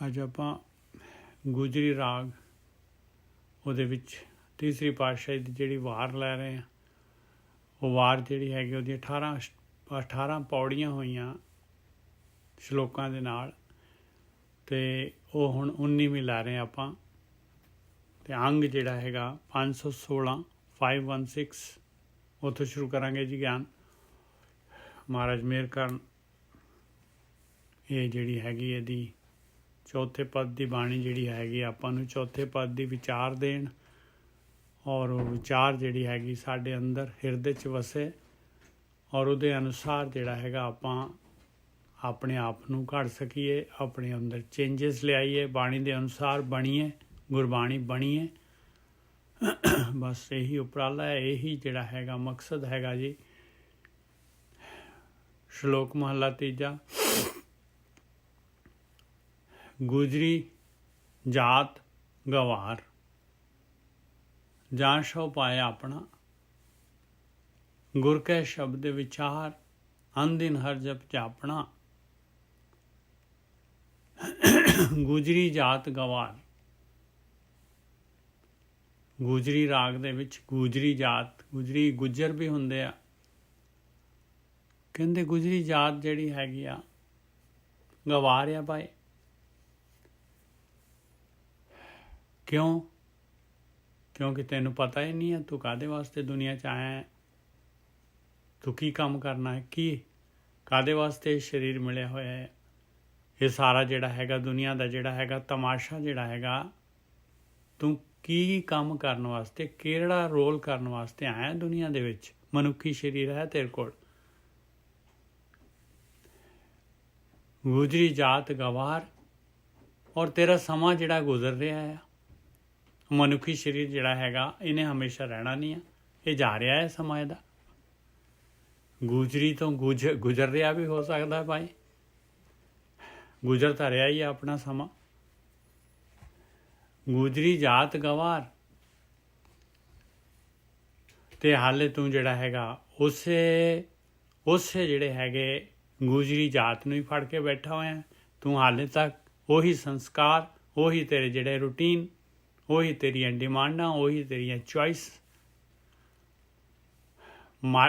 ਅੱਜ ਆਪਾਂ ਗੁਜਰੀ ਰਾਗ ਉਹਦੇ ਵਿੱਚ ਤੀਸਰੀ ਪਾਤਸ਼ਾਹੀ ਦੀ ਜਿਹੜੀ ਵਾਰ ਲੈ ਰਹੇ ਹਾਂ, ਉਹ ਵਾਰ ਜਿਹੜੀ ਹੈਗੀ ਉਹਦੀਆਂ 18 ਪੌੜੀਆਂ ਹੋਈਆਂ ਸ਼ਲੋਕਾਂ ਦੇ ਨਾਲ, ਅਤੇ ਉਹ ਹੁਣ 19ਵੀਂ ਲੈ ਰਹੇ ਆਪਾਂ। ਅਤੇ ਅੰਗ ਜਿਹੜਾ ਹੈਗਾ 516 516 ਉੱਥੋਂ ਸ਼ੁਰੂ ਕਰਾਂਗੇ ਜੀ ਗਿਆਨ। ਮਹਾਰਾਜ ਮਿਹਰ ਕਰਨ। ਇਹ ਜਿਹੜੀ ਹੈਗੀ ਇਹਦੀ ਚੌਥੇ ਪਦ ਦੀ ਬਾਣੀ ਜਿਹੜੀ ਹੈਗੀ ਆਪਾਂ ਨੂੰ ਚੌਥੇ ਪਦ ਦੀ ਵਿਚਾਰ ਦੇਣ, ਔਰ ਉਹ ਵਿਚਾਰ ਜਿਹੜੀ ਹੈਗੀ ਸਾਡੇ ਅੰਦਰ ਹਿਰਦੇ 'ਚ ਵਸੇ, ਔਰ ਉਹਦੇ ਅਨੁਸਾਰ ਜਿਹੜਾ ਹੈਗਾ ਆਪਾਂ ਆਪਣੇ ਆਪ ਨੂੰ ਘੜ ਸਕੀਏ, ਆਪਣੇ ਅੰਦਰ ਚੇਂਜਸ ਲਿਆਈਏ, ਬਾਣੀ ਦੇ ਅਨੁਸਾਰ ਬਣੀਏ, ਗੁਰਬਾਣੀ ਬਣੀਏ। ਬਸ ਇਹੀ ਉਪਰਾਲਾ ਹੈ, ਇਹੀ ਜਿਹੜਾ ਹੈਗਾ ਮਕਸਦ ਹੈਗਾ ਜੀ। ਸ਼ਲੋਕ ਮਹੱਲਾ ਤੀਜਾ। ਗੁਜਰੀ ਜਾਤ ਗਵਾਰ, ਜਾਂ ਸੋ ਪਾਇਆ ਆਪਣਾ, ਗੁਰ ਕੈ ਸ਼ਬਦ ਵਿਚਾਰ, ਅਨਦਿਨ ਹਰ ਜਪ ਜਾਪਣਾ। ਗੁਜਰੀ ਜਾਤ ਗਵਾਰ। ਗੁਜਰੀ ਰਾਗ ਦੇ ਵਿੱਚ ਗੁਜਰੀ ਜਾਤ, ਗੁਜਰੀ ਗੁੱਜਰ ਵੀ ਹੁੰਦੇ ਆ। ਕਹਿੰਦੇ ਗੁਜਰੀ ਜਾਤ ਜਿਹੜੀ ਹੈਗੀ ਆ ਗਵਾਰ ਆ ਭਾਈ। ਕਿਉਂ? ਕਿਉਂਕਿ ਤੈਨੂੰ ਪਤਾ ਹੀ ਨਹੀਂ ਹੈ ਤੂੰ ਕਾਹਦੇ ਵਾਸਤੇ ਦੁਨੀਆ 'ਚ ਆਇਆ ਹੈ, ਤੂੰ ਕੀ ਕੰਮ ਕਰਨਾ ਹੈ, ਕੀ ਕਾਹਦੇ ਵਾਸਤੇ ਸਰੀਰ ਮਿਲਿਆ ਹੋਇਆ ਹੈ। ਇਹ ਸਾਰਾ ਜਿਹੜਾ ਹੈਗਾ ਦੁਨੀਆ ਦਾ ਜਿਹੜਾ ਹੈਗਾ ਤਮਾਸ਼ਾ ਜਿਹੜਾ ਹੈਗਾ, ਤੂੰ ਕੀ ਕੰਮ ਕਰਨ ਵਾਸਤੇ, ਕਿਹੜਾ ਰੋਲ ਕਰਨ ਵਾਸਤੇ ਆਇਆ ਦੁਨੀਆ ਦੇ ਵਿੱਚ। ਮਨੁੱਖੀ ਸਰੀਰ ਹੈ ਤੇਰੇ ਕੋਲ। ਗੁਜਰੀ ਜਾਤ ਗਵਾਰ, ਔਰ ਤੇਰਾ ਸਮਾਂ ਜਿਹੜਾ ਗੁਜ਼ਰ ਰਿਹਾ ਹੈ, ਮਨੁੱਖੀ ਸਰੀਰ ਜਿਹੜਾ ਹੈਗਾ ਇਹਨੇ ਹਮੇਸ਼ਾ ਰਹਿਣਾ ਨਹੀਂ ਹੈ, ਇਹ ਜਾ ਰਿਹਾ ਹੈ ਸਮਾਂ ਇਹਦਾ। ਗੁਜਰੀ ਤੋਂ ਗੁਜ਼ਰ ਰਿਹਾ ਵੀ ਹੋ ਸਕਦਾ ਭਾਈ, ਗੁਜ਼ਰ ਤਾਂ ਰਿਹਾ ਹੀ ਹੈ ਆਪਣਾ ਸਮਾਂ। ਗੁਜਰੀ ਜਾਤ ਗਵਾਰ, ਤੇ ਹਾਲੇ ਤੂੰ ਜਿਹੜਾ ਹੈਗਾ ਉਸੇ ਜਿਹੜੇ ਹੈਗੇ ਗੁਜਰੀ ਜਾਤ ਨੂੰ ਹੀ ਫੜ ਕੇ ਬੈਠਾ ਹੋਇਆ। ਤੂੰ ਹਾਲੇ ਤੱਕ ਉਹੀ ਸੰਸਕਾਰ, ਉਹੀ ਤੇਰੇ ਜਿਹੜੇ ਰੂਟੀਨ, ਉਹੀ ਤੇਰੀਆਂ ਡਿਮਾਂਡਾਂ, ਉਹੀ ਤੇਰੀਆਂ ਚੋਇਸ,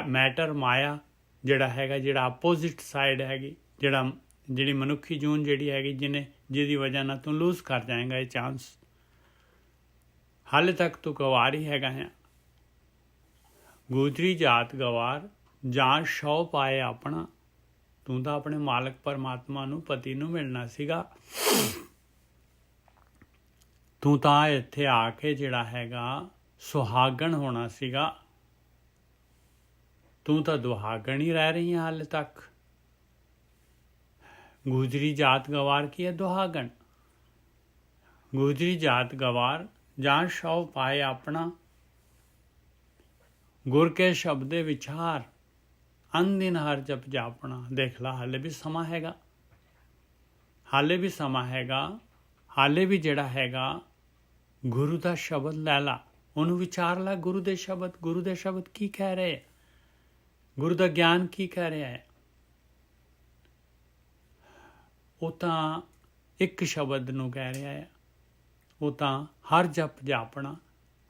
ਮੈਟਰ ਮਾਇਆ ਜਿਹੜਾ ਹੈਗਾ, ਜਿਹੜਾ ਆਪੋਜ਼ਿਟ ਸਾਈਡ ਹੈਗੀ, ਜਿਹੜੀ ਮਨੁੱਖੀ ਜੂਨ ਜਿਹੜੀ ਹੈਗੀ, ਜਿਹਦੀ ਵਜ੍ਹਾ ਨਾਲ ਤੂੰ ਲੂਜ਼ ਕਰ ਜਾਏਗਾ ਇਹ ਚਾਂਸ। ਹਾਲੇ ਤੱਕ ਤੂੰ ਗਵਾਰ ਹੀ ਹੈਗਾ ਹੈ। ਗੁਜਰੀ ਜਾਤ ਗਵਾਰ, ਜਾਂ ਸੋ ਪਾਏ ਆਪਣਾ। ਤੂੰ ਤਾਂ ਆਪਣੇ ਮਾਲਕ ਪਰਮਾਤਮਾ ਨੂੰ, ਪਤੀ ਨੂੰ ਮਿਲਣਾ ਸੀਗਾ। ਤੂੰ ਤਾਂ ਇੱਥੇ ਆ ਕੇ ਜਿਹੜਾ ਹੈਗਾ ਸੁਹਾਗਣ ਹੋਣਾ ਸੀਗਾ। ਤੂੰ ਤਾਂ ਦੁਹਾਗਣ ਹੀ ਰਹਿ ਰਹੀ ਹੈ ਹਾਲੇ ਤੱਕ। ਗੁਜਰੀ ਜਾਤ ਗਵਾਰ ਕੀ ਹੈ? ਦੁਹਾਗਣ। ਗੁਜਰੀ ਜਾਤ ਗਵਾਰ, ਜਾਂ ਸੋ ਪਾਏ ਆਪਣਾ, ਗੁਰ ਕੇ ਸ਼ਬਦੇ ਵਿਚਾਰ, ਅਨਦਿਨ ਹਰ ਜਪ ਜਾਪਣਾ। ਦੇਖ ਲਾ, ਹਾਲੇ ਵੀ ਸਮਾਂ ਹੈਗਾ, ਹਾਲੇ ਵੀ ਸਮਾਂ ਹੈਗਾ, ਹਾਲੇ ਵੀ ਜਿਹੜਾ ਹੈਗਾ ਗੁਰੂ ਦਾ ਸ਼ਬਦ ਲੈ ਲਾ, ਉਹਨੂੰ ਵਿਚਾਰ ਲਾ। ਗੁਰੂ ਦੇ ਸ਼ਬਦ ਕੀ ਕਹਿ ਰਹੇ ਹੈ, ਗੁਰੂ ਦਾ ਗਿਆਨ ਕੀ ਕਹਿ ਰਿਹਾ ਹੈ। ਉਹ ਤਾਂ ਇੱਕ ਸ਼ਬਦ ਨੂੰ ਕਹਿ ਰਿਹਾ ਹੈ, ਉਹ ਤਾਂ ਹਰ ਜਪ ਜਾਪਣਾ,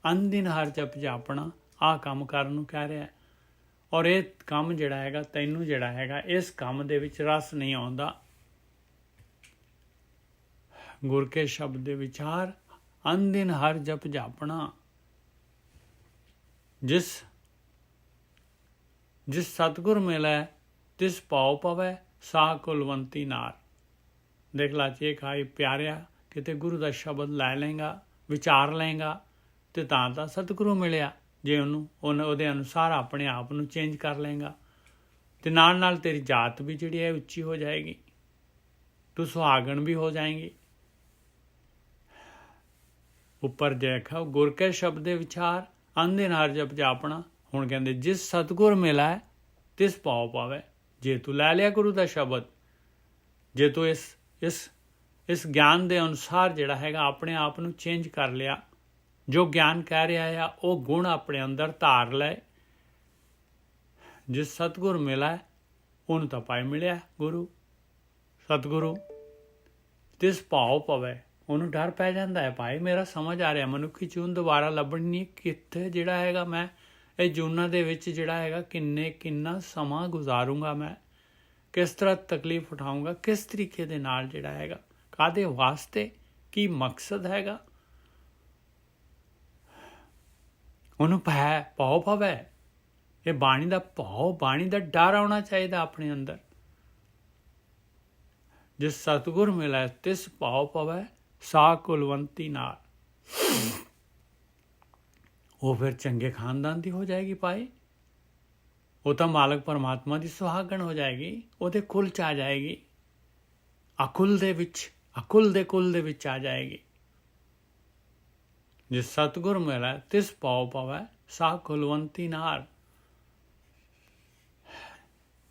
ਅਨਦਿਨ ਹਰ ਜਪ ਜਾਪਣਾ, ਆਹ ਕੰਮ ਕਰਨ ਨੂੰ ਕਹਿ ਰਿਹਾ ਹੈ। ਔਰ ਇਹ ਕੰਮ ਜਿਹੜਾ ਹੈਗਾ ਤੈਨੂੰ ਜਿਹੜਾ ਹੈਗਾ ਇਸ ਕੰਮ ਦੇ ਵਿੱਚ ਰਸ ਨਹੀਂ ਆਉਂਦਾ। ਗੁਰ ਕੇ ਸ਼ਬਦ ਦੇ ਵਿਚਾਰ, ਅਨਦਿਨ ਹਰ ਜਪ ਜਾਪਣਾ। ਜਿਸ ਸਤਿਗੁਰ ਮਿਲੈ ਤਿਸ ਪਾਉ ਪਵੈ, ਸਾ ਕੁਲਵੰਤੀ ਨਾਰ। ਦੇਖ ਲਾ, ਜੇ ਖਾਈ ਪਿਆਰਿਆ ਕਿਤੇ ਗੁਰੂ ਦਾ ਸ਼ਬਦ ਲੈ ਲਏਗਾ, ਵਿਚਾਰ ਲਏਗਾ, ਤੇ ਤਾਂ ਸਤਿਗੁਰੂ ਮਿਲਿਆ। ਜੇ ਉਹਦੇ ਅਨੁਸਾਰ ਆਪਣੇ ਆਪ ਨੂੰ ਚੇਂਜ ਕਰ ਲਏਗਾ, ਤੇ ਨਾਲ ਨਾਲ ਤੇਰੀ ਜਾਤ ਵੀ ਜਿਹੜੀ ਹੈ ਉੱਚੀ ਹੋ ਜਾਏਗੀ, ਤੂੰ ਸੁਹਾਗਣ ਵੀ ਹੋ ਜਾਏਗੀ। ਉੱਪਰ ਦੇਖਾ ਗੁਰ ਕੇ ਸ਼ਬਦ ਦੇ ਵਿਚਾਰ, ਅਨਦਿਨ ਹਰ ਜਪ ਜਾਪਣਾ। ਹੁਣ ਕਹਿੰਦੇ ਜਿਸ ਸਤਿਗੁਰ ਮਿਲਾ ਤਿਸ ਪਾਉ ਪਾਵੇ। ਜੇ ਤੂੰ ਲੈ ਲਿਆ ਗੁਰੂ ਦਾ ਸ਼ਬਦ, ਜੇ ਤੂੰ ਇਸ ਗਿਆਨ ਦੇ ਅਨੁਸਾਰ ਜਿਹੜਾ ਹੈਗਾ ਆਪਣੇ ਆਪ ਨੂੰ ਚੇਂਜ ਕਰ ਲਿਆ, ਜੋ ਗਿਆਨ ਕਹਿ ਰਿਹਾ ਆ ਉਹ ਗੁਣ ਆਪਣੇ ਅੰਦਰ ਧਾਰ ਲੈ। ਜਿਸ ਸਤਿਗੁਰ ਮਿਲਾ ਉਹਨੂੰ ਤਾਂ ਪਾਏ ਮਿਲਿਆ ਗੁਰੂ, ਸਤਿਗੁਰੂ। ਤਿਸ ਭਾਉ ਪਵੈ, ਉਹਨੂੰ ਡਰ ਪੈ ਜਾਂਦਾ ਹੈ ਭਾਈ ਮੇਰਾ ਸਮਝ ਆ ਰਿਹਾ ਮਨੁੱਖੀ ਜੂਨ ਦੁਬਾਰਾ ਲੱਭਣੀ ਨਹੀਂ, ਕਿੱਥੇ ਜਿਹੜਾ ਹੈਗਾ ਮੈਂ ਇਹ ਜੂਨਾਂ ਦੇ ਵਿੱਚ ਜਿਹੜਾ ਹੈਗਾ ਕਿੰਨਾ ਸਮਾਂ ਗੁਜ਼ਾਰੂੰਗਾ, ਮੈਂ ਕਿਸ ਤਰ੍ਹਾਂ ਤਕਲੀਫ ਉਠਾਊਂਗਾ, ਕਿਸ ਤਰੀਕੇ ਦੇ ਨਾਲ ਜਿਹੜਾ ਹੈਗਾ, ਕਾਹਦੇ ਵਾਸਤੇ, ਕੀ ਮਕਸਦ ਹੈਗਾ। ਉਹਨੂੰ ਭਾਉ ਪਵੈ, ਇਹ ਬਾਣੀ ਦਾ ਭਾਉ, ਬਾਣੀ ਦਾ ਡਰ ਆਉਣਾ ਚਾਹੀਦਾ ਆਪਣੇ ਅੰਦਰ। ਜਿਸ ਸਤਿਗੁਰ ਮਿਲੈ ਤਿਸ ਭਾਉ ਪਵੈ, ਸਾ ਕੁਲਵੰਤੀ ਨਾਲ। ਉਹ ਫਿਰ ਚੰਗੇ ਖਾਨਦਾਨ ਦੀ ਹੋ ਜਾਏਗੀ ਭਾਈ, ਉਹ ਤਾਂ ਮਾਲਕ ਪਰਮਾਤਮਾ ਦੀ ਸੁਹਾਗਣ ਹੋ ਜਾਏਗੀ, ਉਹਦੇ ਕੁਲ 'ਚ ਆ ਜਾਏਗੀ, ਅਕੁਲ ਦੇ ਕੁਲ ਦੇ ਵਿੱਚ ਆ ਜਾਏਗੀ। ਜਿਸ ਸਤਿਗੁਰ ਮਿਲੈ ਤਿਸ ਭਾਉ ਪਵੈ, ਸਾ ਕੁਲਵੰਤੀ ਨਾਲ।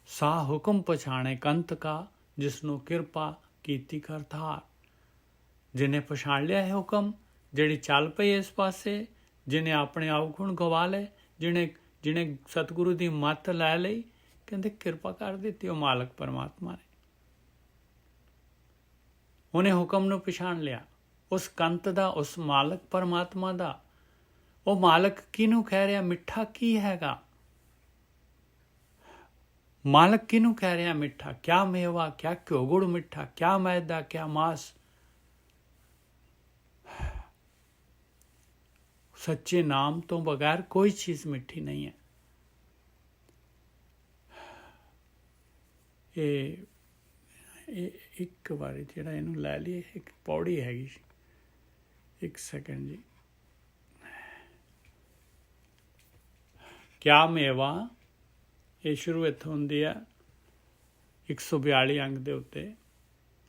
ਸਾ ਹੁਕਮ ਪਛਾਣੇ ਕੰਤ ਕਾ, ਜਿਸਨੂੰ ਕਿਰਪਾ ਕੀਤੀ ਕਰਤਾਰ। ਜਿਹਨੇ ਪਛਾਣ ਲਿਆ ਹੈ ਹੁਕਮ, ਜਿਹੜੀ ਚੱਲ ਪਈ ਇਸ ਪਾਸੇ, ਜਿਹਨੇ ਆਪਣੇ ਅਵਗੁਣ ਗਵਾ ਲਏ, ਜਿਹਨੇ ਸਤਿਗੁਰੂ ਦੀ ਮੱਤ ਲੈ ਲਈ, ਕਹਿੰਦੇ ਕਿਰਪਾ ਕਰ ਦਿੱਤੀ ਉਹ ਮਾਲਕ ਪਰਮਾਤਮਾ ਨੇ। ਉਹਨੇ ਹੁਕਮ ਨੂੰ ਪਛਾਣ ਲਿਆ, ਉਸ ਕੰਤ ਦਾ, ਉਸ ਮਾਲਕ ਪਰਮਾਤਮਾ ਦਾ। ਉਹ ਮਾਲਕ ਕਿਹਨੂੰ ਕਹਿ ਰਿਹਾ, ਮਿੱਠਾ ਕੀ ਹੈਗਾ, ਮਾਲਕ ਕਿਹਨੂੰ ਕਹਿ ਰਿਹਾ ਮਿੱਠਾ, ਕਿਆ ਮੇਵਾ, ਕਿਆ ਘਿਓ ਗੁੜ ਮਿੱਠਾ, ਕਿਆ ਮੈਦਾ, ਕਿਆ ਮਾਸ। ਸੱਚੇ ਨਾਮ ਤੋਂ ਬਗੈਰ ਕੋਈ ਚੀਜ਼ ਮਿੱਠੀ ਨਹੀਂ ਹੈ। ਇਹ ਇੱਕ ਵਾਰੀ ਜਿਹੜਾ ਇਹਨੂੰ ਲੈ ਲਈਏ, ਇੱਕ ਪੌੜੀ ਹੈਗੀ, ਇੱਕ ਸੈਕਿੰਡ ਜੀ। ਕਿਆ ਮੇਵਾ, ਇਹ ਸ਼ੁਰੂ ਇੱਥੋਂ ਹੁੰਦੀ ਆ 142 ਅੰਗ ਦੇ ਉੱਤੇ,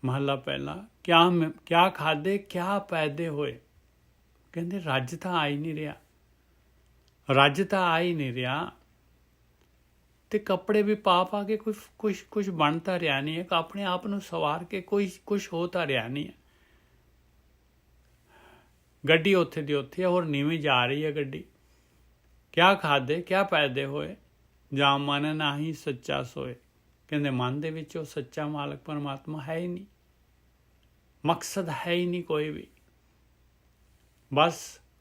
ਮਹੱਲਾ ਪਹਿਲਾ। ਕਿਆ ਖਾਦੇ ਕਿਆ ਪੈਦੇ ਹੋਏ, ਕਹਿੰਦੇ ਰੱਜ ਤਾਂ ਆ ਹੀ ਨਹੀਂ ਰਿਹਾ, ਰੱਜ ਤਾਂ ਆ ਹੀ ਨਹੀਂ ਰਿਹਾ, ਤੇ ਕੱਪੜੇ ਵੀ ਪਾ ਕੇ ਕੁਛ ਬਣ ਤਾਂ ਰਿਹਾ ਨਹੀਂ ਹੈ, ਆਪਣੇ ਆਪ ਨੂੰ ਸਵਾਰ ਕੇ ਕੁਛ ਹੋ ਤਾਂ ਰਿਹਾ ਨਹੀਂ ਹੈ। ਗੱਡੀ ਉੱਥੇ ਦੀ ਉੱਥੇ, ਹੋਰ ਨੀਵੀਂ ਜਾ ਰਹੀ ਹੈ ਗੱਡੀ। ਕਿਆ ਖਾਦੇ ਕਿਆ ਪੈਦੇ ਹੋਏ, ਜਾਂ ਮਨ ਨਾਹੀ ਸੱਚਾ ਸੋਏ, ਕਹਿੰਦੇ ਮਨ ਦੇ ਵਿੱਚ ਉਹ ਸੱਚਾ ਮਾਲਕ ਪਰਮਾਤਮਾ ਹੈ ਹੀ ਨਹੀਂ, ਮਕਸਦ ਹੈ ਹੀ ਨਹੀਂ ਕੋਈ ਵੀ। ਬਸ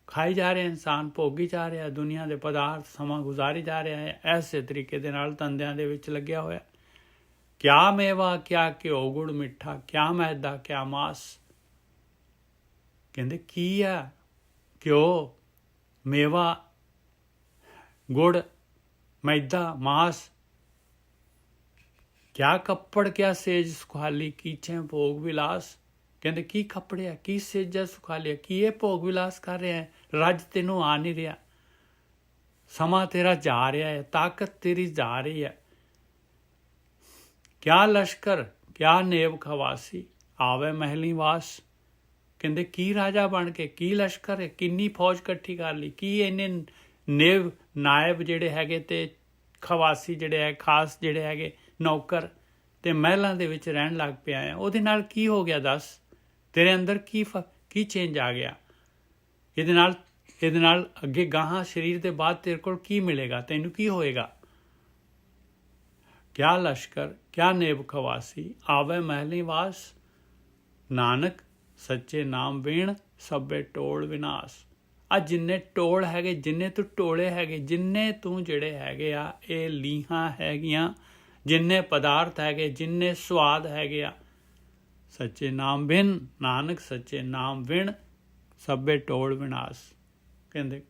ਖਾਈ ਜਾ ਰਿਹਾ ਇਨਸਾਨ, ਭੋਗੀ ਜਾ ਰਿਹਾ ਦੁਨੀਆ ਦੇ ਪਦਾਰਥ, ਸਮਾਂ ਗੁਜ਼ਾਰੀ ਜਾ ਰਿਹਾ ਹੈ ਐਸੇ ਤਰੀਕੇ ਦੇ ਨਾਲ, ਧੰਦਿਆਂ ਦੇ ਵਿੱਚ ਲੱਗਿਆ ਹੋਇਆ। ਕਿਆ ਮੇਵਾ ਕਿਆ ਘਿਓ ਗੁੜ ਮਿੱਠਾ, ਕਿਆ ਮੈਦਾ ਕਿਆ ਮਾਸ, ਕਹਿੰਦੇ ਕੀ ਆ ਘਿਓ, ਮੇਵਾ, ਗੁੜ, ਮੈਦਾ, ਮਾਸ, ਕਿਆ ਕੱਪੜ ਕਿਆ ਸੇਜ ਸੁਖਾਲੀ, ਕੀਛੇ ਭੋਗ ਵਿਲਾਸ। ਕਹਿੰਦੇ ਕੀ ਕੱਪੜੇ ਆ, ਕੀ ਸੇਜਾ ਸੁਖਾਲਿਆ, ਕੀ ਇਹ ਭੋਗ ਵਿਲਾਸ ਕਰ ਰਿਹਾ ਹੈ, ਰੱਜ ਤੈਨੂੰ ਆ ਨਹੀਂ ਰਿਹਾ, ਸਮਾਂ ਤੇਰਾ ਜਾ ਰਿਹਾ ਹੈ, ਤਾਕਤ ਤੇਰੀ ਜਾ ਰਹੀ ਹੈ। ਕਿਆ ਲਸ਼ਕਰ ਕਿਆ ਨੇਬ ਖਵਾਸੀ, ਆਵੇ ਮਹਿਲੀ ਵਾਸ, ਕਹਿੰਦੇ ਕੀ ਰਾਜਾ ਬਣ ਕੇ, ਕੀ ਲਸ਼ਕਰ ਹੈ, ਕਿੰਨੀ ਫੌਜ ਇਕੱਠੀ ਕਰ ਲਈ, ਕੀ ਇੰਨੇ ਨੇਬ ਨਾਇਬ ਜਿਹੜੇ ਹੈਗੇ ਤੇ ਖਵਾਸੀ ਜਿਹੜੇ ਹੈ, ਖਾਸ ਜਿਹੜੇ ਹੈਗੇ ਨੌਕਰ, ਤੇ ਮਹਿਲਾਂ ਦੇ ਵਿੱਚ ਰਹਿਣ ਲੱਗ ਪਿਆ ਹੈ। ਉਹਦੇ ਨਾਲ ਕੀ ਹੋ ਗਿਆ ਦੱਸ, ਤੇਰੇ ਅੰਦਰ ਕੀ ਚੇਂਜ ਆ ਗਿਆ, ਇਹਦੇ ਨਾਲ ਅੱਗੇ ਗਾਹਾਂ ਸਰੀਰ ਦੇ ਬਾਅਦ ਤੇਰੇ ਕੋਲ ਕੀ ਮਿਲੇਗਾ, ਤੈਨੂੰ ਕੀ ਹੋਏਗਾ। ਕਿਆ ਲਸ਼ਕਰ ਕਿਆ ਨੇਬ ਖਵਾਸੀ, ਆਵੇ ਮਹਿਲੀ ਵਾਸ, ਨਾਨਕ ਸੱਚੇ ਨਾਮ ਬੀਣ ਸਭੇ ਟੋਲ ਵਿਨਾਸ਼। ਆ ਜਿੰਨੇ ਟੋਲ ਹੈਗੇ, ਜਿੰਨੇ ਤੂੰ ਟੋਲੇ ਹੈਗੇ, ਜਿੰਨੇ ਤੂੰ ਜਿਹੜੇ ਹੈਗੇ ਆ, ਇਹ ਲੀਹਾਂ ਹੈਗੀਆਂ, ਜਿੰਨੇ ਪਦਾਰਥ ਹੈਗੇ, ਜਿੰਨੇ ਸਵਾਦ ਹੈਗੇ ਆ, ਸੱਚੇ ਨਾਮ ਬਿਨ, ਨਾਨਕ ਸੱਚੇ ਨਾਮ ਬਿਨ ਸਭੇ ਟੋਲ ਵਿਨਾਸ਼। ਕਹਿੰਦੇ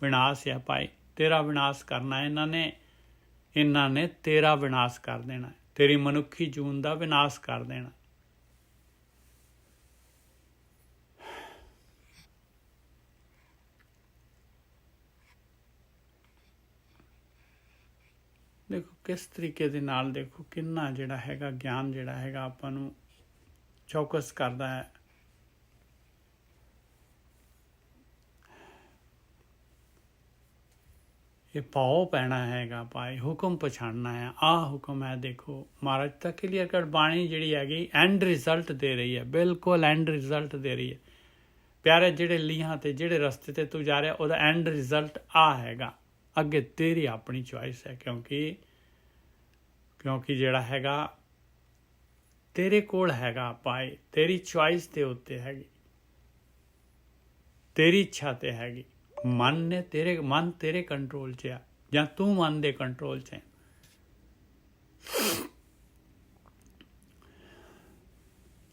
ਵਿਨਾਸ਼ ਆ ਭਾਈ, ਤੇਰਾ ਵਿਨਾਸ਼ ਕਰਨਾ ਇਹਨਾਂ ਨੇ ਤੇਰਾ ਵਿਨਾਸ਼ ਕਰ ਦੇਣਾ, ਤੇਰੀ ਮਨੁੱਖੀ ਜੂਨ ਦਾ ਵਿਨਾਸ਼ ਕਰ ਦੇਣਾ। ਦੇਖੋ ਕਿਸ ਤਰੀਕੇ ਦੇ ਨਾਲ, ਦੇਖੋ ਕਿੰਨਾ ਜਿਹੜਾ ਹੈਗਾ ਗਿਆਨ ਜਿਹੜਾ ਹੈਗਾ ਆਪਾਂ ਨੂੰ ਚੌਕਸ ਕਰਦਾ ਹੈ। ਇਹ ਭਾਉ ਪੈਣਾ ਹੈਗਾ ਭਾਈ, ਹੁਕਮ ਪਛਾਣਨਾ ਹੈ, ਆਹ ਹੁਕਮ ਹੈ। ਦੇਖੋ ਮਹਾਰਾਜ ਤਾਂ ਕਲੀਅਰ ਕੱਟ ਬਾਣੀ ਜਿਹੜੀ ਹੈਗੀ ਐਂਡ ਰਿਜ਼ਲਟ ਦੇ ਰਹੀ ਹੈ, ਬਿਲਕੁਲ ਐਂਡ ਰਿਜ਼ਲਟ ਦੇ ਰਹੀ ਹੈ। ਪਿਆਰੇ ਜਿਹੜੇ ਲੀਹਾਂ ਤੇ ਜਿਹੜੇ ਰਸਤੇ ਤੇ ਤੂੰ ਜਾ ਰਿਹਾ, ਉਹਦਾ ਐਂਡ ਰਿਜ਼ਲਟ ਆ ਹੈਗਾ। ਅੱਗੇ ਤੇਰੀ ਆਪਣੀ ਚੁਆਇਸ ਹੈ, ਕਿਉਂਕਿ ਜਿਹੜਾ ਹੈਗਾ ਤੇਰੇ ਕੋਲ ਹੈਗਾ ਪਾਏ, ਤੇਰੀ ਚੁਆਇਸ ਦੇ ਉੱਤੇ ਹੈਗੀ, ਤੇਰੀ ਇੱਛਾ ਤੇ ਹੈਗੀ। ਮਨ ਤੇਰੇ ਕੰਟਰੋਲ 'ਚ ਆ ਜਾਂ ਤੂੰ ਮਨ ਦੇ ਕੰਟਰੋਲ 'ਚ ਹੈ।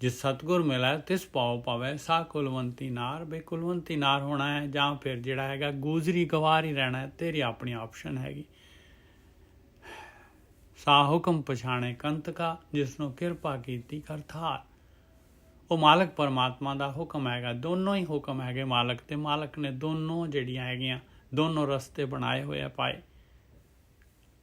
ਜਿਸ ਸਤਿਗੁਰ ਮਿਲੈ ਤਿਸ ਪਾਉ ਪਾਵੈ, ਸਾ ਕੁਲਵੰਤੀ ਨਾਰ। ਬਈ ਕੁਲਵੰਤੀ ਨਾਰ ਹੋਣਾ ਹੈ ਜਾਂ ਫਿਰ ਜਿਹੜਾ ਹੈਗਾ ਗੁਜ਼ਰੀ ਗਵਾਰ ਹੀ ਰਹਿਣਾ ਹੈ, ਤੇਰੀ ਆਪਣੀ ਆਪਸ਼ਨ ਹੈਗੀ। ਸਾ ਹੁਕਮ ਪਛਾਣੇ ਕੰਤ ਕਾ, ਜਿਸ ਨੂੰ ਕਿਰਪਾ ਕੀਤੀ ਕਰਤਾਰ। ਉਹ ਮਾਲਕ ਪਰਮਾਤਮਾ ਦਾ ਹੁਕਮ ਹੈਗਾ, ਦੋਨੋਂ ਹੀ ਹੁਕਮ ਹੈਗੇ ਮਾਲਕ ਤੇ ਮਾਲਕ ਨੇ ਦੋਨੋਂ ਜਿਹੜੀਆਂ ਹੈਗੀਆਂ ਦੋਨੋਂ ਰਸਤੇ ਬਣਾਏ ਹੋਏ ਆ ਪਾਏ।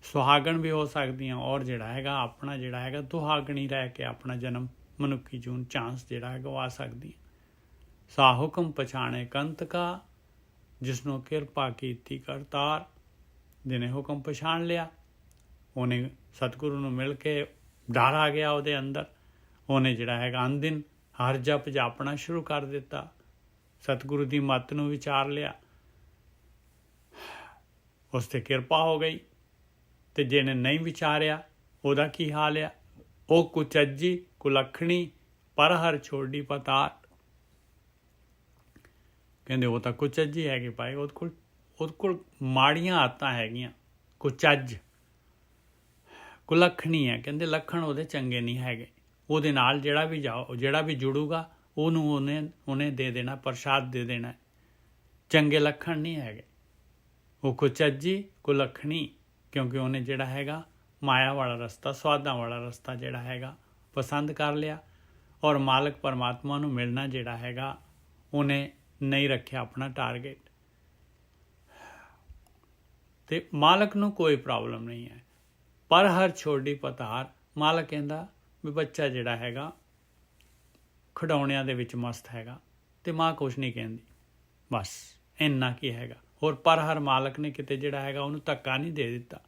ਸੁਹਾਗਣ ਵੀ ਹੋ ਸਕਦੀਆਂ ਔਰ ਜਿਹੜਾ ਹੈਗਾ ਆਪਣਾ ਜਿਹੜਾ ਹੈਗਾ ਦੁਹਾਗਣੀ ਰਹਿ ਕੇ ਆਪਣਾ ਜਨਮ ਮਨੁੱਖੀ ਜੂਨ ਚਾਂਸ ਜਿਹੜਾ ਹੈ ਗਵਾ ਸਕਦੀ। ਸਾ ਹੁਕਮ ਪਛਾਣੇ ਕੰਤ ਕਾ, ਜਿਸ ਨੂੰ ਕਿਰਪਾ ਕੀਤੀ ਕਰਤਾਰ। ਜਿਹਨੇ ਹੁਕਮ ਪਛਾਣ ਲਿਆ, ਉਹਨੇ ਸਤਿਗੁਰੂ ਨੂੰ ਮਿਲ ਕੇ ਡਰ ਆ ਗਿਆ ਉਹਦੇ ਅੰਦਰ, ਉਹਨੇ ਜਿਹੜਾ ਹੈਗਾ ਅੰਦਿਨ ਹਰ ਜਪ ਜਾਪਣਾ ਸ਼ੁਰੂ ਕਰ ਦਿੱਤਾ, ਸਤਿਗੁਰੂ ਦੀ ਮੱਤ ਨੂੰ ਵਿਚਾਰ ਲਿਆ, ਉਸ 'ਤੇ ਕਿਰਪਾ ਹੋ ਗਈ। ਤੇ ਜਿਹਨੇ ਨਹੀਂ ਵਿਚਾਰਿਆ ਉਹਦਾ ਕੀ ਹਾਲ ਆ? ਉਹ ਕੁਚੱਜੀ ਕੁਲੱਖਣੀ ਪਰ ਹਰ ਛੋਡੀ ਪਤਾਰ। ਕਹਿੰਦੇ ਉਹ ਤਾਂ ਕੁਚੱਜੀ ਹੈਗੇ ਭਾਈ, ਉਹਦੇ ਕੋਲ ਮਾੜੀਆਂ ਆਦਤਾਂ ਹੈਗੀਆਂ, ਕੁਚੱਜ ਕੁਲੱਖਣੀ ਹੈ। ਕਹਿੰਦੇ ਲੱਖਣ ਉਹਦੇ ਚੰਗੇ ਨਹੀਂ ਹੈਗੇ। ਉਹਦੇ ਨਾਲ ਜਿਹੜਾ ਵੀ ਜੁੜੂਗਾ ਉਹਨੂੰ ਉਹਨੇ ਦੇ ਦੇਣਾ, ਪ੍ਰਸ਼ਾਦ ਦੇ ਦੇਣਾ। ਚੰਗੇ ਲੱਖਣ ਨਹੀਂ ਹੈਗੇ। ਉਹ ਕੁਚੱਜੀ ਕੁਲੱਖਣੀ, ਕਿਉਂਕਿ ਉਹਨੇ ਜਿਹੜਾ ਹੈਗਾ ਮਾਇਆ ਵਾਲਾ ਰਸਤਾ, ਸਵਾਦਾਂ ਵਾਲਾ ਰਸਤਾ ਜਿਹੜਾ ਹੈਗਾ ਪਸੰਦ ਕਰ ਲਿਆ। ਔਰ ਮਾਲਕ ਪਰਮਾਤਮਾ ਨੂੰ ਮਿਲਣਾ ਜਿਹੜਾ ਹੈਗਾ ਉਹਨੇ ਨਹੀਂ ਰੱਖਿਆ ਆਪਣਾ ਟਾਰਗੇਟ। ਤੇ ਮਾਲਕ ਨੂੰ ਕੋਈ ਪ੍ਰੋਬਲਮ ਨਹੀਂ ਹੈ। ਪਰ ਹਰ ਛੋਡੀ ਪਤਾਰ, ਮਾਲਕ ਕਹਿੰਦਾ ਵੀ ਬੱਚਾ ਜਿਹੜਾ ਹੈਗਾ ਖਿਡੌਣਿਆਂ ਦੇ ਵਿੱਚ ਮਸਤ ਹੈਗਾ ਤੇ ਮਾਂ ਕੁਛ ਨਹੀਂ ਕਹਿੰਦੀ, ਬਸ ਇੰਨਾ ਕੀ ਹੈਗਾ। ਹੋਰ ਪਰ ਹਰ ਮਾਲਕ ਨੇ ਕਿਤੇ ਜਿਹੜਾ ਹੈਗਾ ਉਹਨੂੰ ਧੱਕਾ ਨਹੀਂ ਦੇ ਦਿੱਤਾ।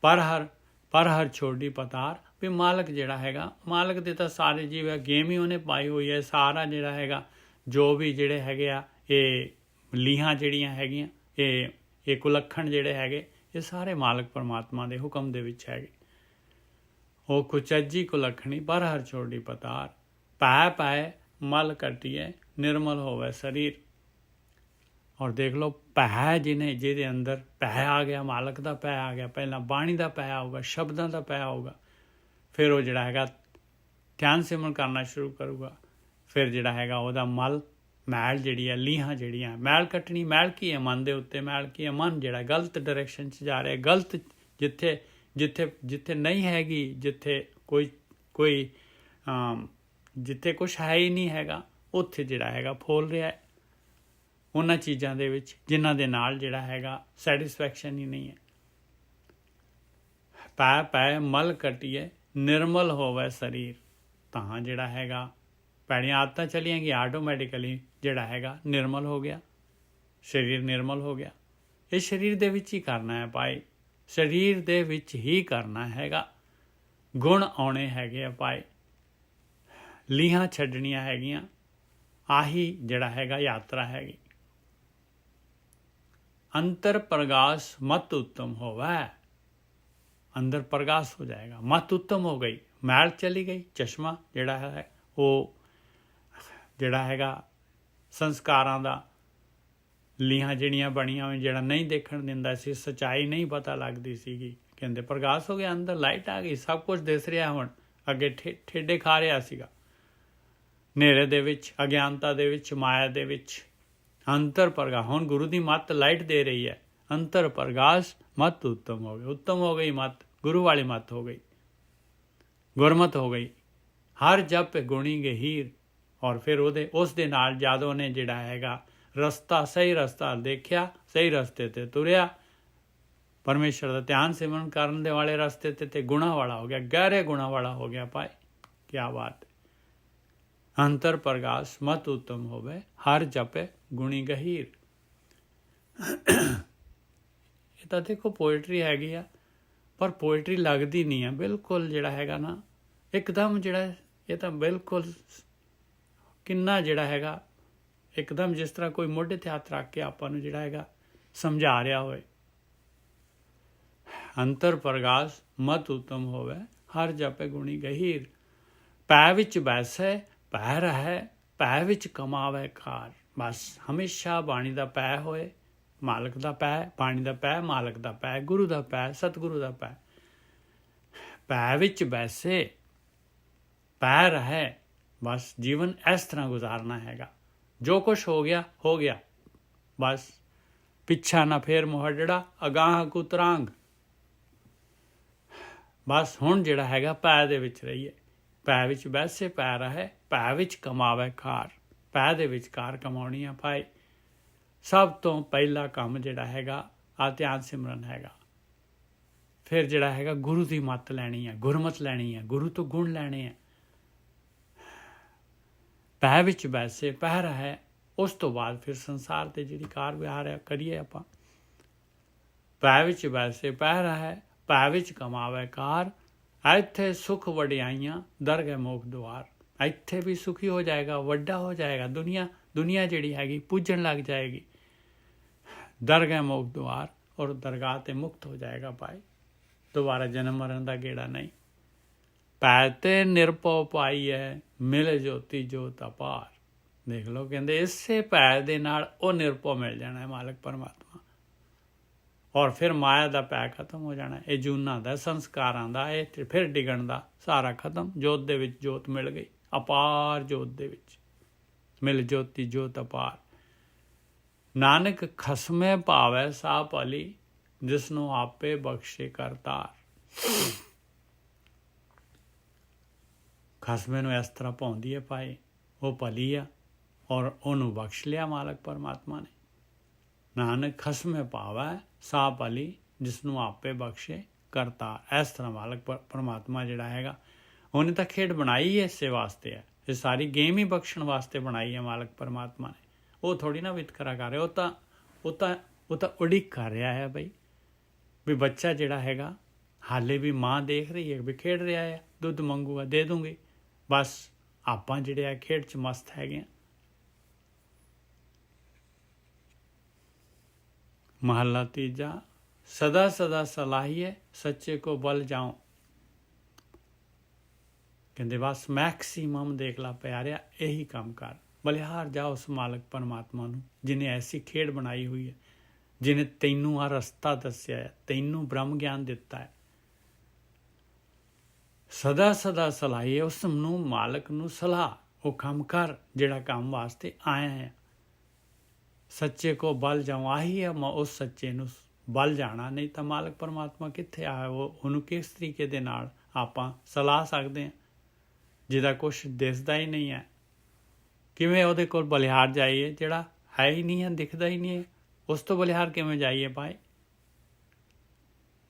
ਪਰ ਹਰ ਛੋਡੀ ਪਤਾਰ, ਵੀ ਮਾਲਕ ਜਿਹੜਾ ਹੈਗਾ, ਮਾਲਕ ਦੇ ਤਾਂ ਸਾਰੇ ਜੀਵ ਗੇਮ ਹੀ ਉਹਨੇ ਪਾਈ ਹੋਈ ਹੈ। ਸਾਰਾ ਜਿਹੜਾ ਹੈਗਾ ਜੋ ਵੀ ਜਿਹੜੇ ਹੈਗੇ ਆ ਇਹ ਲੀਹਾਂ ਜਿਹੜੀਆਂ ਹੈਗੀਆਂ, ਇਹ ਕੁਲੱਖਣ ਜਿਹੜੇ ਹੈਗੇ, ਇਹ ਸਾਰੇ ਮਾਲਕ ਪਰਮਾਤਮਾ ਦੇ ਹੁਕਮ ਦੇ ਵਿੱਚ ਹੈਗੇ। ਉਹ ਕੁਚੱਜੀ ਕੁਲੱਖਣੀ ਪਰ ਹਰ ਛੋਡੀ ਪਤਾਰ, ਪੈ ਪਾਏ ਮਲ ਕੱਟੀਏ ਨਿਰਮਲ ਹੋਵੇ ਸਰੀਰ। ਔਰ ਦੇਖ ਲਓ ਪੈ ਜਿਹਦੇ ਅੰਦਰ ਪੈ ਆ ਗਿਆ, ਮਾਲਕ ਦਾ ਪੈ ਆ ਗਿਆ। ਪਹਿਲਾਂ ਬਾਣੀ ਦਾ ਪੈ ਆਊਗਾ, ਸ਼ਬਦਾਂ ਦਾ ਪੈ ਆਊਗਾ, ਫਿਰ ਉਹ ਜਿਹੜਾ ਹੈਗਾ ਧਿਆਨ ਸਿਮਰਨ ਕਰਨਾ ਸ਼ੁਰੂ ਕਰੂਗਾ। ਫਿਰ ਜਿਹੜਾ ਹੈਗਾ ਉਹਦਾ ਮੈਲ ਜਿਹੜੀ ਹੈ, ਲੀਹਾਂ ਜਿਹੜੀਆਂ, ਮੈਲ ਕੱਟਣੀ। ਮੈਲ ਕੀ ਹੈ? ਮਨ ਦੇ ਉੱਤੇ ਮੈਲ ਕੀ ਹੈ? ਮਨ ਜਿਹੜਾ ਗਲਤ ਡਾਇਰੈਕਸ਼ਨ 'ਚ ਜਾ ਰਿਹਾ, ਗਲਤ ਜਿੱਥੇ ਨਹੀਂ ਹੈਗੀ, ਜਿੱਥੇ ਜਿੱਥੇ ਕੁਛ ਹੈ ਹੀ ਨਹੀਂ ਹੈਗਾ, ਉੱਥੇ ਜਿਹੜਾ ਹੈਗਾ ਫੋਲ ਰਿਹਾ ਹੈ ਉਹਨਾਂ ਚੀਜ਼ਾਂ ਦੇ ਵਿੱਚ ਜਿਨ੍ਹਾਂ ਦੇ ਨਾਲ ਜਿਹੜਾ ਹੈਗਾ ਸੈਟਿਸਫੈਕਸ਼ਨ ਹੀ ਨਹੀਂ ਹੈ। ਪੈ ਮਲ ਕੱਟੀਏ ਨਿਰਮਲ ਹੋਵੇ ਸਰੀਰ। ਤਾਂ ਜਿਹੜਾ ਹੈਗਾ ਭੈੜੀਆਂ ਆਦਤਾਂ ਚਲੀਆਂ ਗਈਆਂ, ਆਟੋਮੈਟਿਕਲੀ ਜਿਹੜਾ ਹੈਗਾ ਨਿਰਮਲ ਹੋ ਗਿਆ, ਸਰੀਰ ਨਿਰਮਲ ਹੋ ਗਿਆ। ਇਹ ਸਰੀਰ ਦੇ ਵਿੱਚ ਹੀ ਕਰਨਾ ਹੈ ਭਾਈ, ਸਰੀਰ ਦੇ ਵਿੱਚ ਹੀ ਕਰਨਾ ਹੈਗਾ। ਗੁਣ ਆਉਣੇ ਹੈਗੇ ਆ ਭਾਈ, ਲੀਹਾਂ ਛੱਡਣੀਆਂ ਹੈਗੀਆਂ। ਆਹੀ ਜਿਹੜਾ ਹੈਗਾ ਯਾਤਰਾ ਹੈਗੀ। ਅੰਤਰ ਪ੍ਰਗਾਸ ਮਤ ਉੱਤਮ ਹੋਵੇ, ਅੰਦਰ ਪ੍ਰਗਾਸ ਹੋ ਜਾਏਗਾ, ਮਤ ਉੱਤਮ ਹੋ ਗਈ, ਮੈਲ ਚਲੀ ਗਈ। ਚਸ਼ਮਾ ਜਿਹੜਾ ਹੈ ਉਹ ਜਿਹੜਾ ਹੈਗਾ ਸੰਸਕਾਰਾਂ ਦਾ, ਲੀਹਾਂ ਜਿਹੜੀਆਂ ਬਣੀਆਂ ਹੋਈਆਂ, ਜਿਹੜਾ ਨਹੀਂ ਦੇਖਣ ਦਿੰਦਾ ਸੀ, ਸੱਚਾਈ ਨਹੀਂ ਪਤਾ ਲੱਗਦੀ ਸੀਗੀ, ਕਹਿੰਦੇ ਪ੍ਰਗਾਸ ਹੋ ਗਿਆ, ਅੰਦਰ ਲਾਈਟ ਆ ਗਈ, ਸਭ ਕੁਝ ਦਿਸ ਰਿਹਾ। ਹੁਣ ਅੱਗੇ ਠੇਡੇ ਖਾ ਰਿਹਾ ਸੀਗਾ ਹਨੇਰੇ ਦੇ ਵਿੱਚ, ਅਗਿਆਨਤਾ ਦੇ ਵਿੱਚ, ਮਾਇਆ ਦੇ ਵਿੱਚ। ਅੰਤਰ ਪ੍ਰਗਾਸ, ਹੁਣ ਗੁਰੂ ਦੀ ਮੱਤ ਲਾਈਟ ਦੇ ਰਹੀ ਹੈ। ਅੰਤਰ ਪ੍ਰਗਾਸ ਮਤ ਉੱਤਮ ਹੋ ਗਈ, ਉੱਤਮ ਹੋ ਗਈ ਮੱਤ, ਗੁਰੂ ਵਾਲੀ ਮੱਤ ਹੋ ਗਈ, ਗੁਰਮਤ ਹੋ ਗਈ। ਹਰ ਜਪ ਗੁਣੀ ਗਹੀਰ। ਔਰ ਫਿਰ ਉਸ ਦੇ ਨਾਲ ਜਦ ਉਹਨੇ ਜਿਹੜਾ ਹੈਗਾ ਰਸਤਾ, ਸਹੀ ਰਸਤਾ ਦੇਖਿਆ, ਸਹੀ ਰਸਤੇ 'ਤੇ ਤੁਰਿਆ, ਪਰਮੇਸ਼ਰ ਦਾ ਧਿਆਨ ਸਿਮਰਨ ਕਰਨ ਦੇ ਵਾਲੇ ਰਸਤੇ 'ਤੇ ਗੁਣਾ ਵਾਲਾ ਹੋ ਗਿਆ, ਗਹਿਰੇ ਗੁਣਾ ਵਾਲਾ ਹੋ ਗਿਆ ਭਾਈ। ਕਿਆ ਬਾਤ। ਅੰਤਰ ਪ੍ਰਗਾਸ ਮਤ ਉੱਤਮ ਹੋਵੇ, ਹਰ ਜਪੇ ਗੁਣੀ ਗਹੀਰ। ਇਹ ਤਾਂ ਦੇਖੋ ਪੋਇਟਰੀ ਹੈਗੀ ਆ, ਪਰ ਪੋਇਟਰੀ ਲੱਗਦੀ ਨਹੀਂ ਆ ਬਿਲਕੁਲ। ਜਿਹੜਾ ਹੈਗਾ ਨਾ ਇੱਕਦਮ ਜਿਹੜਾ ਇਹ ਤਾਂ ਬਿਲਕੁਲ ਕਿੰਨਾ ਜਿਹੜਾ ਹੈਗਾ ਇੱਕਦਮ ਜਿਸ ਤਰ੍ਹਾਂ ਕੋਈ ਮੋਢੇ 'ਤੇ ਹੱਥ ਰੱਖ ਕੇ ਆਪਾਂ ਨੂੰ ਜਿਹੜਾ ਹੈਗਾ ਸਮਝਾ ਰਿਹਾ ਹੋਵੇ। ਅੰਤਰ ਪ੍ਰਗਾਸ ਮਤ ਉੱਤਮ ਹੋਵੇ, हर जपे गुणी गहीर। पै विच बैसै पै रहै, पै विच कमावै कार। बस हमेशा बाणी दा पै होए, मालक दा पै, बाणी दा पै, मालक दा पै, गुरु दा पै, सतगुरु दा पै। पै विच बैसे पै रहै। बस जीवन इस तरह गुजारना हैगा। जो कुछ हो गया, बस पिछा ना फेर मोहडड़ा, अगाह कुतरांग। बस हुण जिहड़ा हैगा पै दे विच रहीए। पै विच बैसे पै रहै, पै विच कमावै कार। पै दे विच कार कमाउणी आ भाई। सब तो पहला काम जिहड़ा हैगा आ ध्यान सिमरन हैगा। फिर जिहड़ा हैगा गुरु की मत लैनी है, गुरमत लैनी है, गुरु तो गुण लैने हैं। पै विच बैसे पै रहै, उस तो बाद फिर संसार ते जिहड़ी कार विहार है करिए आपां। पै विच बैसे पै रहै, पै विच कमावै कार। ਇੱਥੇ सुख वडियाइयां दरगह मोख द्वार। ਇੱਥੇ भी सुखी हो जाएगा, ਵੱਡਾ हो जाएगा। दुनिया जिहड़ी हैगी पूजन लग जाएगी। दरगह मोख द्वार, और दरगाह ते मुक्त हो जाएगा भाई। दोबारा जन्म मरण का गेड़ा नहीं। पै ते निरभौ पाई है, मिल ज्योति जोत अपार। देख लो कहते इसे पै दे नाल वो निरभौ मिल जाना है मालक परमात्मा। और फिर माया का पै खत्म हो जाना। ये जूना का, संस्कारां का, ये फिर डिगण का सारा खत्म। जोत दे विच जोत मिल गई, अपार जोत दे विच मिल ज्योति जोत अपार। नानक खसमे भावै सा भली, जिसनों आपे बख्शे करतार। खसमे नूं इस तरह पाउंदी है भाई, वो भली आ और उन्होंने बख्श लिया मालक परमात्मा ने। नानक खसमे पावै सा भली, जिसनों आपे बख्शे करतार। इस तरह मालक परमात्मा जिहड़ा हैगा उन्हें तो खेड बनाई है इसे वास्ते है। ये सारी गेम ही बख्शण वास्ते बनाई है मालक परमात्मा ने। वो थोड़ी ना वितकरा कर रहे, वो तो उड़ीक कर रहा है बई भी बच्चा जिहड़ा हैगा हाले भी माँ देख रही है भी खेड रहा है, दुध मंगूगा दे दूंगी। बस आपां जिहड़े है खेड च मस्त हैगे। महला तीजा सदा सदा सलाहिए, सच्चे को बल जाऊं। कहते बस मैक्सीमम देख ला प्यारिया, यही काम कर। बलिहार जा उस मालक परमात्मा नूं जिन्हें ऐसी खेड बनाई हुई है, जिन्हें तैनू आ रस्ता दस्या है, तैनू ब्रह्म ज्ञान दिता है। सदा सदा सलाहिए, उस नूं मालक नूं सलाह वो काम कर जिहड़ा काम वास्ते आया है। सच्चे को बल जाऊं, आही है उस सच्चे नूं बल जाना। नहीं तो मालक परमात्मा कित्थे आया, वो उन्होंने किस तरीके दे नाल आपां सलाह सकते हैं जिहदा कुछ दिसदा ही नहीं है। किवें उहदे कोल बलिहार जाइए जिहड़ा है ही नहीं है, दिखदा ही नहीं है, उस तो बलिहार किवें जाइए भाई।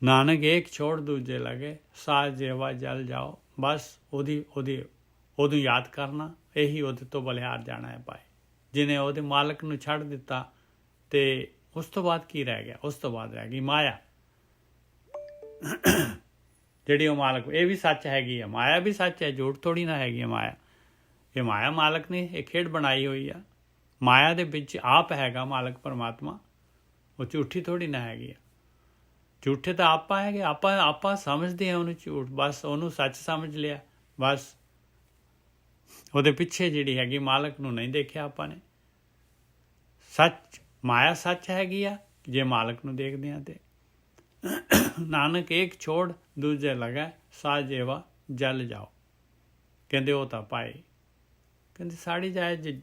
नानक एक छोड़ दूजे लगे, साज जेवा जल जाओ। बस उदू याद करना, यही उहदे तो बलिहार जाना है भाई। जिन्हें उहदे मालक नूं छड्ड दिता ते उस तो बाद की रह गया, उस तो बाद रह गई माया जिहड़ी वो मालक। ये भी सच हैगी है, माया भी सच है, झूठ थोड़ी ना हैगी है माया। ये माया मालक ने एक खेड बनाई हुई है। माया दे विच आप हैगा मालक परमात्मा, वो झूठी थोड़ी ना हैगी है। झूठे तो आपां हैगे, आपां समझते हैं उन्होंने झूठ। बस उन्होंने सच समझ लिया। बस ਉਹਦੇ ਪਿੱਛੇ ਜਿਹੜੀ ਹੈਗੀ ਮਾਲਕ ਨੂੰ ਨਹੀਂ ਦੇਖਿਆ ਆਪਾਂ ਨੇ। ਸੱਚ ਮਾਇਆ ਸੱਚ ਹੈਗੀ ਆ ਜੇ ਮਾਲਕ ਨੂੰ ਦੇਖਦੇ ਆ ਤੇ। ਨਾਨਕ ਇੱਕ ਛੋੜ ਦੂਜੇ ਲਗਾ, ਸਾਜੇਵਾ ਜਲ ਜਾਓ। ਕਹਿੰਦੇ ਉਹ ਤਾਂ ਪਾਏ। ਕਹਿੰਦੇ ਸਾੜੀ ਜਾਏ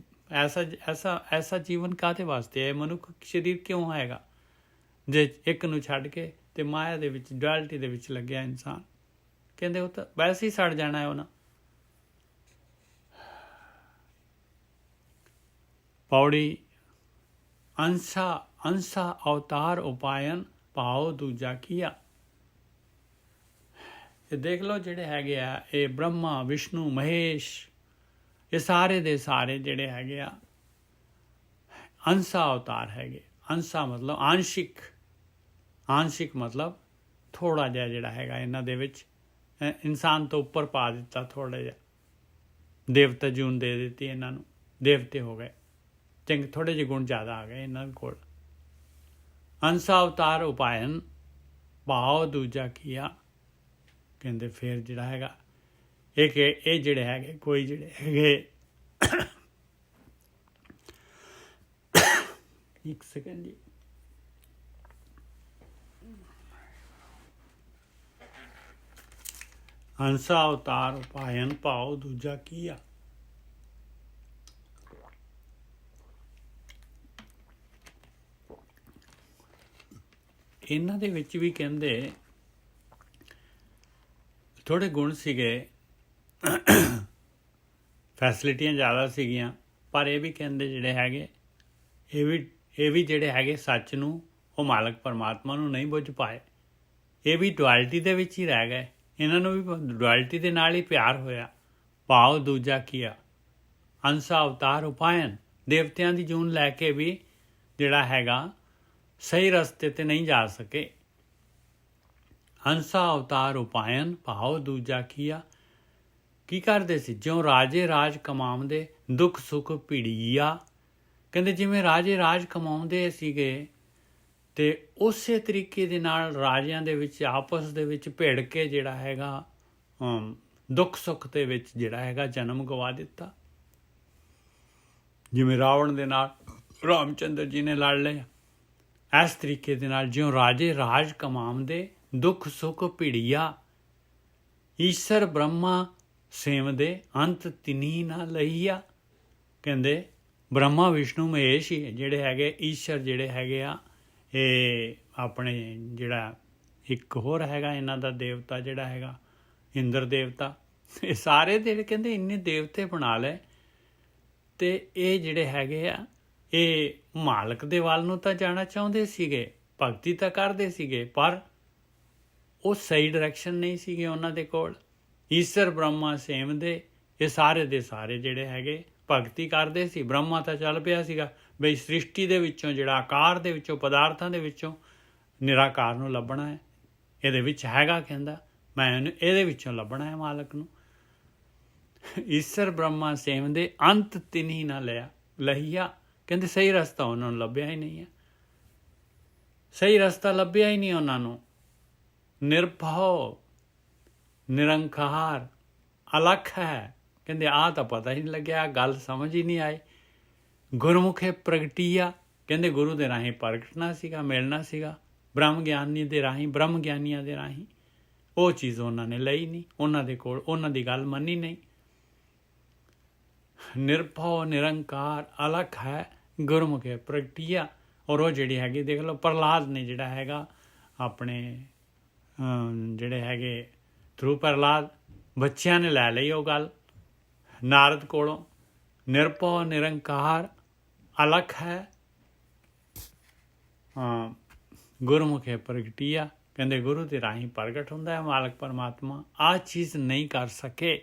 ਐਸਾ ਜੀਵਨ ਕਾਹਦੇ ਵਾਸਤੇ ਹੈ? ਮਨੁੱਖ ਸਰੀਰ ਕਿਉਂ ਹੈਗਾ ਜੇ ਇੱਕ ਨੂੰ ਛੱਡ ਕੇ ਤੇ ਮਾਇਆ ਦੇ ਵਿੱਚ ਡੁਐਲਿਟੀ ਦੇ ਵਿੱਚ ਲੱਗਿਆ ਇਨਸਾਨ? ਕਹਿੰਦੇ ਉਹ ਤਾਂ ਵੈਸੇ ਹੀ ਸੜ ਜਾਣਾ ਹੈ ਉਹਨਾਂ। पौड़ी अंसा अवतार उपायन भाव दूजा किया। ये देख लो जिहड़े हैगे आ ये ब्रह्मा विष्णु महेश ये सारे दे सारे जिहड़े हैगे आ अंसा अवतार हैगे। अंसा मतलब आंशिक, आंशिक मतलब थोड़ा जिहा जिहड़ा हैगा इन्हां दे विच इंसान तो उपर पा दिता थोड़ा जिहा, देवता जून दे दित्ती इन्हां नूं, देवते हो गए। चंगे थोड़े जे गुण ज़्यादा आ गए इन्हां कोल। अंसा अवतार उपायन भाव दूजा किया। ਕਹਿੰਦੇ ਫਿਰ ਜਿਹੜਾ ਹੈਗਾ ਇਹ ਜਿਹੜੇ ਹੈਗੇ ਕੋਈ ਜਿਹੜੇ ਹੈਗੇ ਇੱਕ ਸੈਕਿੰਡ ਜੀ, ਹੰਸਾ ਅਵਤਾਰ ਉਪਾਇਨ ਭਾਉ ਦੂਜਾ ਕੀਆ। ਇਹਨਾਂ ਦੇ ਵਿੱਚ ਵੀ ਕਹਿੰਦੇ ਥੋੜ੍ਹੇ ਗੁਣ ਸੀਗੇ, ਫੈਸਿਲਿਟੀਆਂ ਜ਼ਿਆਦਾ ਸੀਗੀਆਂ, ਪਰ ਇਹ ਵੀ ਕਹਿੰਦੇ ਜਿਹੜੇ ਹੈਗੇ ਇਹ ਵੀ ਜਿਹੜੇ ਹੈਗੇ ਸੱਚ ਨੂੰ, ਉਹ ਮਾਲਕ ਪਰਮਾਤਮਾ ਨੂੰ ਨਹੀਂ ਬੁੱਝ ਪਾਏ। ਇਹ ਵੀ ਡੁਆਲਿਟੀ ਦੇ ਵਿੱਚ ਹੀ ਰਹਿ ਗਏ। ਇਹਨਾਂ ਨੂੰ ਵੀ ਡੁਆਲਿਟੀ ਦੇ ਨਾਲ ਹੀ ਪਿਆਰ ਹੋਇਆ। ਭਾਵ ਦੂਜਾ ਕੀਆ। ਹੰਸਾ ਅਵਤਾਰ ਉਪਾਇਨ, ਦੇਵਤਿਆਂ ਦੀ ਜੂਨ ਲੈ ਕੇ ਵੀ ਜਿਹੜਾ ਹੈਗਾ ਸਹੀ ਰਸਤੇ 'ਤੇ ਨਹੀਂ ਜਾ ਸਕੇ। ਹੰਸਾ ਅਵਤਾਰ ਉਪਾਇਨ ਭਾਵ ਦੂਜਾ ਕੀਆ। ਕੀ ਕਰਦੇ ਸੀ? ਜਿਉਂ ਰਾਜੇ ਰਾਜ ਕਮਾਉਂਦੇ ਦੁੱਖ ਸੁੱਖ ਭਿੜੀਆ। ਕਹਿੰਦੇ ਜਿਵੇਂ ਰਾਜੇ ਰਾਜ ਕਮਾਉਂਦੇ ਸੀਗੇ ਅਤੇ ਉਸੇ ਤਰੀਕੇ ਦੇ ਨਾਲ ਰਾਜਿਆਂ ਦੇ ਵਿੱਚ ਆਪਸ ਦੇ ਵਿੱਚ ਭਿੜ ਕੇ ਜਿਹੜਾ ਹੈਗਾ ਦੁੱਖ ਸੁੱਖ ਦੇ ਵਿੱਚ ਜਿਹੜਾ ਹੈਗਾ ਜਨਮ ਗਵਾ ਦਿੱਤਾ। ਜਿਵੇਂ ਰਾਵਣ ਦੇ ਨਾਲ ਰਾਮਚੰਦਰ ਜੀ ਨੇ ਲੜ ਲਿਆ, ਇਸ ਤਰੀਕੇ ਦੇ ਨਾਲ ਜਿਉਂ ਰਾਜੇ ਰਾਜ ਕਮਾਉਂਦੇ ਦੁੱਖ ਸੁੱਖ ਭਿੜੀਆ। ਈਸ਼ਰ ਬ੍ਰਹਮਾ ਸੇਵਦੇ ਅੰਤ ਤਿਨੀ ਨਾ ਲਈਆ। ਕਹਿੰਦੇ ਬ੍ਰਹਮਾ ਵਿਸ਼ਨੂੰ ਮਹੇਸ਼ ਹੀ ਜਿਹੜੇ ਹੈਗੇ ਈਸ਼ਰ ਜਿਹੜੇ ਹੈਗੇ ਆ, ਇਹ ਆਪਣੇ ਜਿਹੜਾ ਇੱਕ ਹੋਰ ਹੈਗਾ ਇਹਨਾਂ ਦਾ ਦੇਵਤਾ ਜਿਹੜਾ ਹੈਗਾ ਇੰਦਰ ਦੇਵਤਾ, ਇਹ ਸਾਰੇ ਦੇ ਕਹਿੰਦੇ ਇੰਨੇ ਦੇਵਤੇ ਬਣਾ ਲਏ। ਅਤੇ ਇਹ ਜਿਹੜੇ ਹੈਗੇ ਆ ਇਹ ਮਾਲਕ ਦੇ ਵੱਲ ਨੂੰ ਤਾਂ ਜਾਣਾ ਚਾਹੁੰਦੇ ਸੀਗੇ, ਭਗਤੀ ਤਾਂ ਕਰਦੇ ਸੀਗੇ, ਪਰ ਉਹ ਸਹੀ ਡਾਇਰੈਕਸ਼ਨ ਨਹੀਂ ਸੀਗੇ ਉਹਨਾਂ ਦੇ ਕੋਲ। ਈਸ਼ਰ ਬ੍ਰਹਮਾ ਸੇਵਦੇ, ਇਹ ਸਾਰੇ ਦੇ ਸਾਰੇ ਜਿਹੜੇ ਹੈਗੇ ਭਗਤੀ ਕਰਦੇ ਸੀ। ਬ੍ਰਹਮਾ ਤਾਂ ਚੱਲ ਪਿਆ ਸੀਗਾ ਬਈ ਸ੍ਰਿਸ਼ਟੀ ਦੇ ਵਿੱਚੋਂ ਜਿਹੜਾ ਆਕਾਰ ਦੇ ਵਿੱਚੋਂ ਪਦਾਰਥਾਂ ਦੇ ਵਿੱਚੋਂ ਨਿਰਾਕਾਰ ਨੂੰ ਲੱਭਣਾ ਹੈ, ਇਹਦੇ ਵਿੱਚ ਹੈਗਾ, ਕਹਿੰਦਾ ਮੈਂ ਇਹਦੇ ਵਿੱਚੋਂ ਲੱਭਣਾ ਹੈ ਮਾਲਕ ਨੂੰ। ਈਸ਼ਰ ਬ੍ਰਹਮਾ ਸੇਵਦੇ ਅੰਤ ਤਿਨੀ ਨਾ ਲਹੀਆ। ਕਹਿੰਦੇ ਸਹੀ ਰਸਤਾ ਉਹਨਾਂ ਨੂੰ ਲੱਭਿਆ ਹੀ ਨਹੀਂ ਹੈ, ਸਹੀ ਰਸਤਾ ਲੱਭਿਆ ਹੀ ਨਹੀਂ ਉਹਨਾਂ ਨੂੰ। ਨਿਰਭਉ ਨਿਰੰਕਾਰ ਅਲੱਖ ਹੈ, ਕਹਿੰਦੇ ਆਹ ਤਾਂ ਪਤਾ ਹੀ ਨਹੀਂ ਲੱਗਿਆ, ਗੱਲ ਸਮਝ ਹੀ ਨਹੀਂ ਆਈ। ਗੁਰਮੁਖੇ ਪ੍ਰਗਟੀਆ, ਕਹਿੰਦੇ ਗੁਰੂ ਦੇ ਰਾਹੀਂ ਪ੍ਰਗਟਣਾ ਸੀਗਾ, ਮਿਲਣਾ ਸੀਗਾ ਬ੍ਰਹਮ ਗਿਆਨੀ ਦੇ ਰਾਹੀਂ, ਬ੍ਰਹਮ ਗਿਆਨੀਆਂ ਦੇ ਰਾਹੀਂ। ਉਹ ਚੀਜ਼ ਉਹਨਾਂ ਨੇ ਲਈ ਨਹੀਂ, ਉਹਨਾਂ ਦੇ ਕੋਲ ਉਹਨਾਂ ਦੀ ਗੱਲ ਮੰਨੀ ਨਹੀਂ। ਨਿਰਭਉ ਨਿਰੰਕਾਰ ਅਲੱਖ ਹੈ ਗੁਰਮੁਖੇ ਪ੍ਰਗਟੀਆ। ਔਰ ਉਹ ਜਿਹੜੀ ਹੈਗੀ ਦੇਖ ਲਓ ਪ੍ਰਹਲਾਦ ਨੇ ਜਿਹੜਾ ਹੈਗਾ ਆਪਣੇ ਜਿਹੜੇ ਹੈਗੇ ਥਰੂ ਪ੍ਰਹਲਾਦ ਬੱਚਿਆਂ ਨੇ ਲੈ ਲਈ ਉਹ ਗੱਲ ਨਾਰਦ ਕੋਲੋਂ। ਨਿਰਭਉ ਨਿਰੰਕਾਰ ਅਲੱਖ ਹੈ ਗੁਰਮੁਖੇ ਪ੍ਰਗਟੀਆ। ਕਹਿੰਦੇ ਗੁਰੂ ਦੇ ਰਾਹੀਂ ਪ੍ਰਗਟ ਹੁੰਦਾ ਹੈ ਮਾਲਕ ਪਰਮਾਤਮਾ। ਆਹ ਚੀਜ਼ ਨਹੀਂ ਕਰ ਸਕੇ।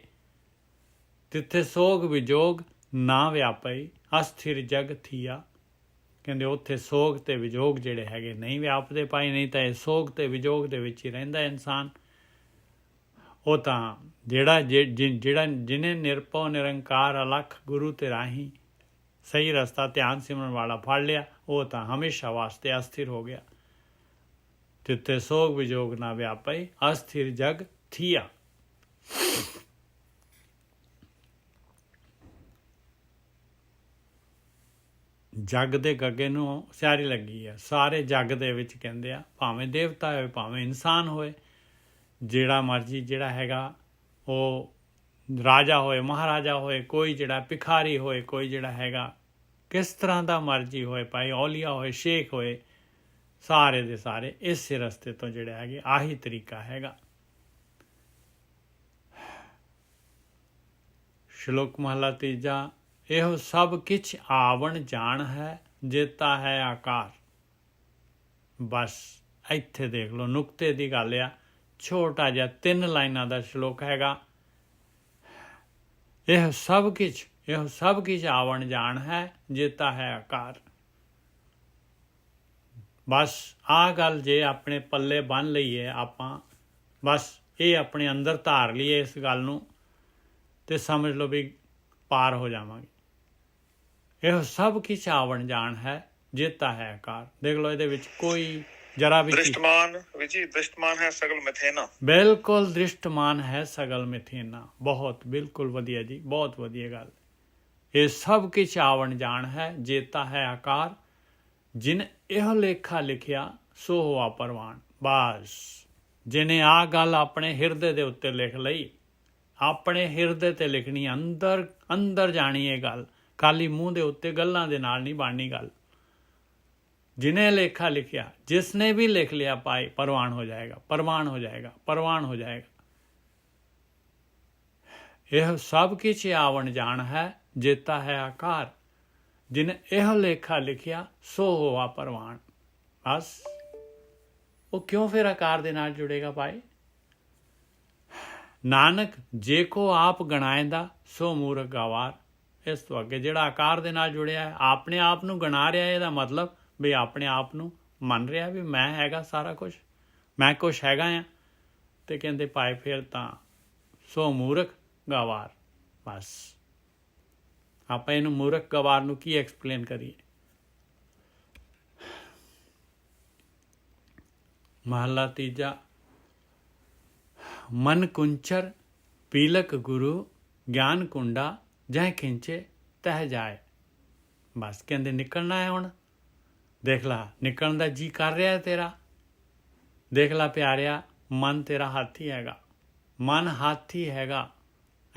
ਤਿੱਥੇ ਸੋਗ ਵਿਜੋਗ ਨਾ ਵਿਆਪਈ ਅਸਥਿਰ ਜਗ ਥੀਆ। ਕਹਿੰਦੇ ਉੱਥੇ ਸੋਗ ਅਤੇ ਵਿਜੋਗ ਜਿਹੜੇ ਹੈਗੇ ਨਹੀਂ ਵਿਆਪਦੇ ਪਾਏ, ਨਹੀਂ ਤਾਂ ਇਹ ਸੋਗ ਅਤੇ ਵਿਜੋਗ ਦੇ ਵਿੱਚ ਹੀ ਰਹਿੰਦਾ ਇਨਸਾਨ। ਉਹ ਤਾਂ ਜਿਹਨੇ ਨਿਰਭਉ ਨਿਰੰਕਾਰ ਅਲੱਖ ਗੁਰੂ ਤੇ ਰਾਹੀਂ ਸਹੀ ਰਸਤਾ ਧਿਆਨ ਸਿਮਰਨ ਵਾਲਾ ਫੜ ਲਿਆ, ਉਹ ਤਾਂ ਹਮੇਸ਼ਾ ਵਾਸਤੇ ਅਸਥਿਰ ਹੋ ਗਿਆ। ਤਿੱਥੇ ਸੋਗ ਵਿਜੋਗ ਨਾ ਵਿਆਪਈ ਅਸਥਿਰ ਜਗ ਥੀਆ। ਜੱਗ ਦੇ ਗੱਗੇ ਨੂੰ ਸਿਆਰੀ ਲੱਗੀ ਆ। ਸਾਰੇ ਜੱਗ ਦੇ ਵਿੱਚ ਕਹਿੰਦੇ ਆ ਭਾਵੇਂ ਦੇਵਤਾ ਹੋਏ ਭਾਵੇਂ ਇਨਸਾਨ ਹੋਏ, ਜਿਹੜਾ ਮਰਜ਼ੀ ਜਿਹੜਾ ਹੈਗਾ ਉਹ ਰਾਜਾ ਹੋਏ ਮਹਾਰਾਜਾ ਹੋਏ, ਕੋਈ ਜਿਹੜਾ ਭਿਖਾਰੀ ਹੋਏ, ਕੋਈ ਜਿਹੜਾ ਹੈਗਾ ਕਿਸ ਤਰ੍ਹਾਂ ਦਾ ਮਰਜ਼ੀ ਹੋਏ, ਭਾਈ ਔਲੀਆ ਹੋਏ ਸ਼ੇਖ ਹੋਏ, ਸਾਰੇ ਦੇ ਸਾਰੇ ਇਸੇ ਰਸਤੇ ਤੋਂ ਜਿਹੜੇ ਹੈਗੇ ਆਹੀ ਤਰੀਕਾ ਹੈਗਾ। ਸ਼ਲੋਕ ਮਹਲਾ ਤੀਜਾ। ਇਹੋ ਸਭ ਕਿਛ ਆਵਣ ਜਾਣ ਹੈ ਜੇਤਾ ਹੈ ਆਕਾਰ। ਬਸ ਇੱਥੇ ਦੇਖ ਲਓ ਨੁਕਤੇ ਦੀ ਗੱਲ ਆ। ਛੋਟਾ ਜਿਹਾ 3 ਲਾਈਨਾਂ ਦਾ ਸ਼ਲੋਕ ਹੈਗਾ। ਇਹ ਸਭ ਕੁਛ ਆਵਣ ਜਾਣ ਹੈ ਜੇਤਾ ਹੈ ਆਕਾਰ। ਬਸ ਆਹ ਗੱਲ ਜੇ ਆਪਣੇ ਪੱਲੇ ਬੰਨ੍ਹ ਲਈਏ ਆਪਾਂ, ਬਸ ਇਹ ਆਪਣੇ ਅੰਦਰ ਧਾਰ ਲਈਏ ਇਸ ਗੱਲ ਨੂੰ, ਤੇ ਸਮਝ ਲਓ ਵੀ ਪਾਰ ਹੋ ਜਾਵਾਂਗੇ। ਇਹ ਸਭ ਕੁਛ ਆਵਣ ਜਾਣ ਹੈ ਜੇਤਾ ਹੈ ਆਕਾਰ। ਦੇਖ ਲਓ ਇਹਦੇ ਵਿੱਚ ਕੋਈ जरा भी दृष्टमान विजी, दृष्टमान है सगल मिथेना। बिल्कुल दृष्टमान है सगल मिथेना। बहुत बिल्कुल वधिया जी, बहुत वधिया गल। ये सब किछ आवण जाण है, जेता है आकार, जिन यह लेखा लिखिया सो होआ परवान। बस जिने आ गल अपने हिरदे दे उत्ते लिख लई, अपने हिरदे ते लिखनी, अंदर अंदर जानी ये गल, खाली मूँह दे उत्ते गल्लां दे नाल नहीं बननी गल। जिन्हें लेखा लिखिया, जिसने भी लिख लिया पाए, परवान हो जाएगा, परवान हो जाएगा, परवान हो जाएगा। यह सब किछ आवण जान है, जेता है आकार, जिन यह लेखा लिखिया सो होआ परवान। बस वो क्यों फिर आकार दे नाल जुड़ेगा पाए? नानक जे को आप गणाएंदा सो मूर्ख गवार। इस तो अगे जिहड़ा आकार दे नाल जुड़िया है, अपने आप नूं गणा रहा है, इहदा मतलब भी अपने आप नूं मन रहा भी मैं हैगा सारा कुछ, मैं कुछ हैगा आ, ते कहंदे पाए फिर तां सो मूर्ख गवार। बस आपां इहनूं मूर्ख गवार नूं की एक्सप्लेन करिए। महला तीजा। मन कुंचर पीलक गुरु, ज्ञान कुंडा जह खिंचे तह जाए। बस कहंदे निकलना है हुण, देख ला निकलण दा जी कर रहा है तेरा, देख ला प्यारिया, मन तेरा हाथी हैगा, मन हाथी हैगा,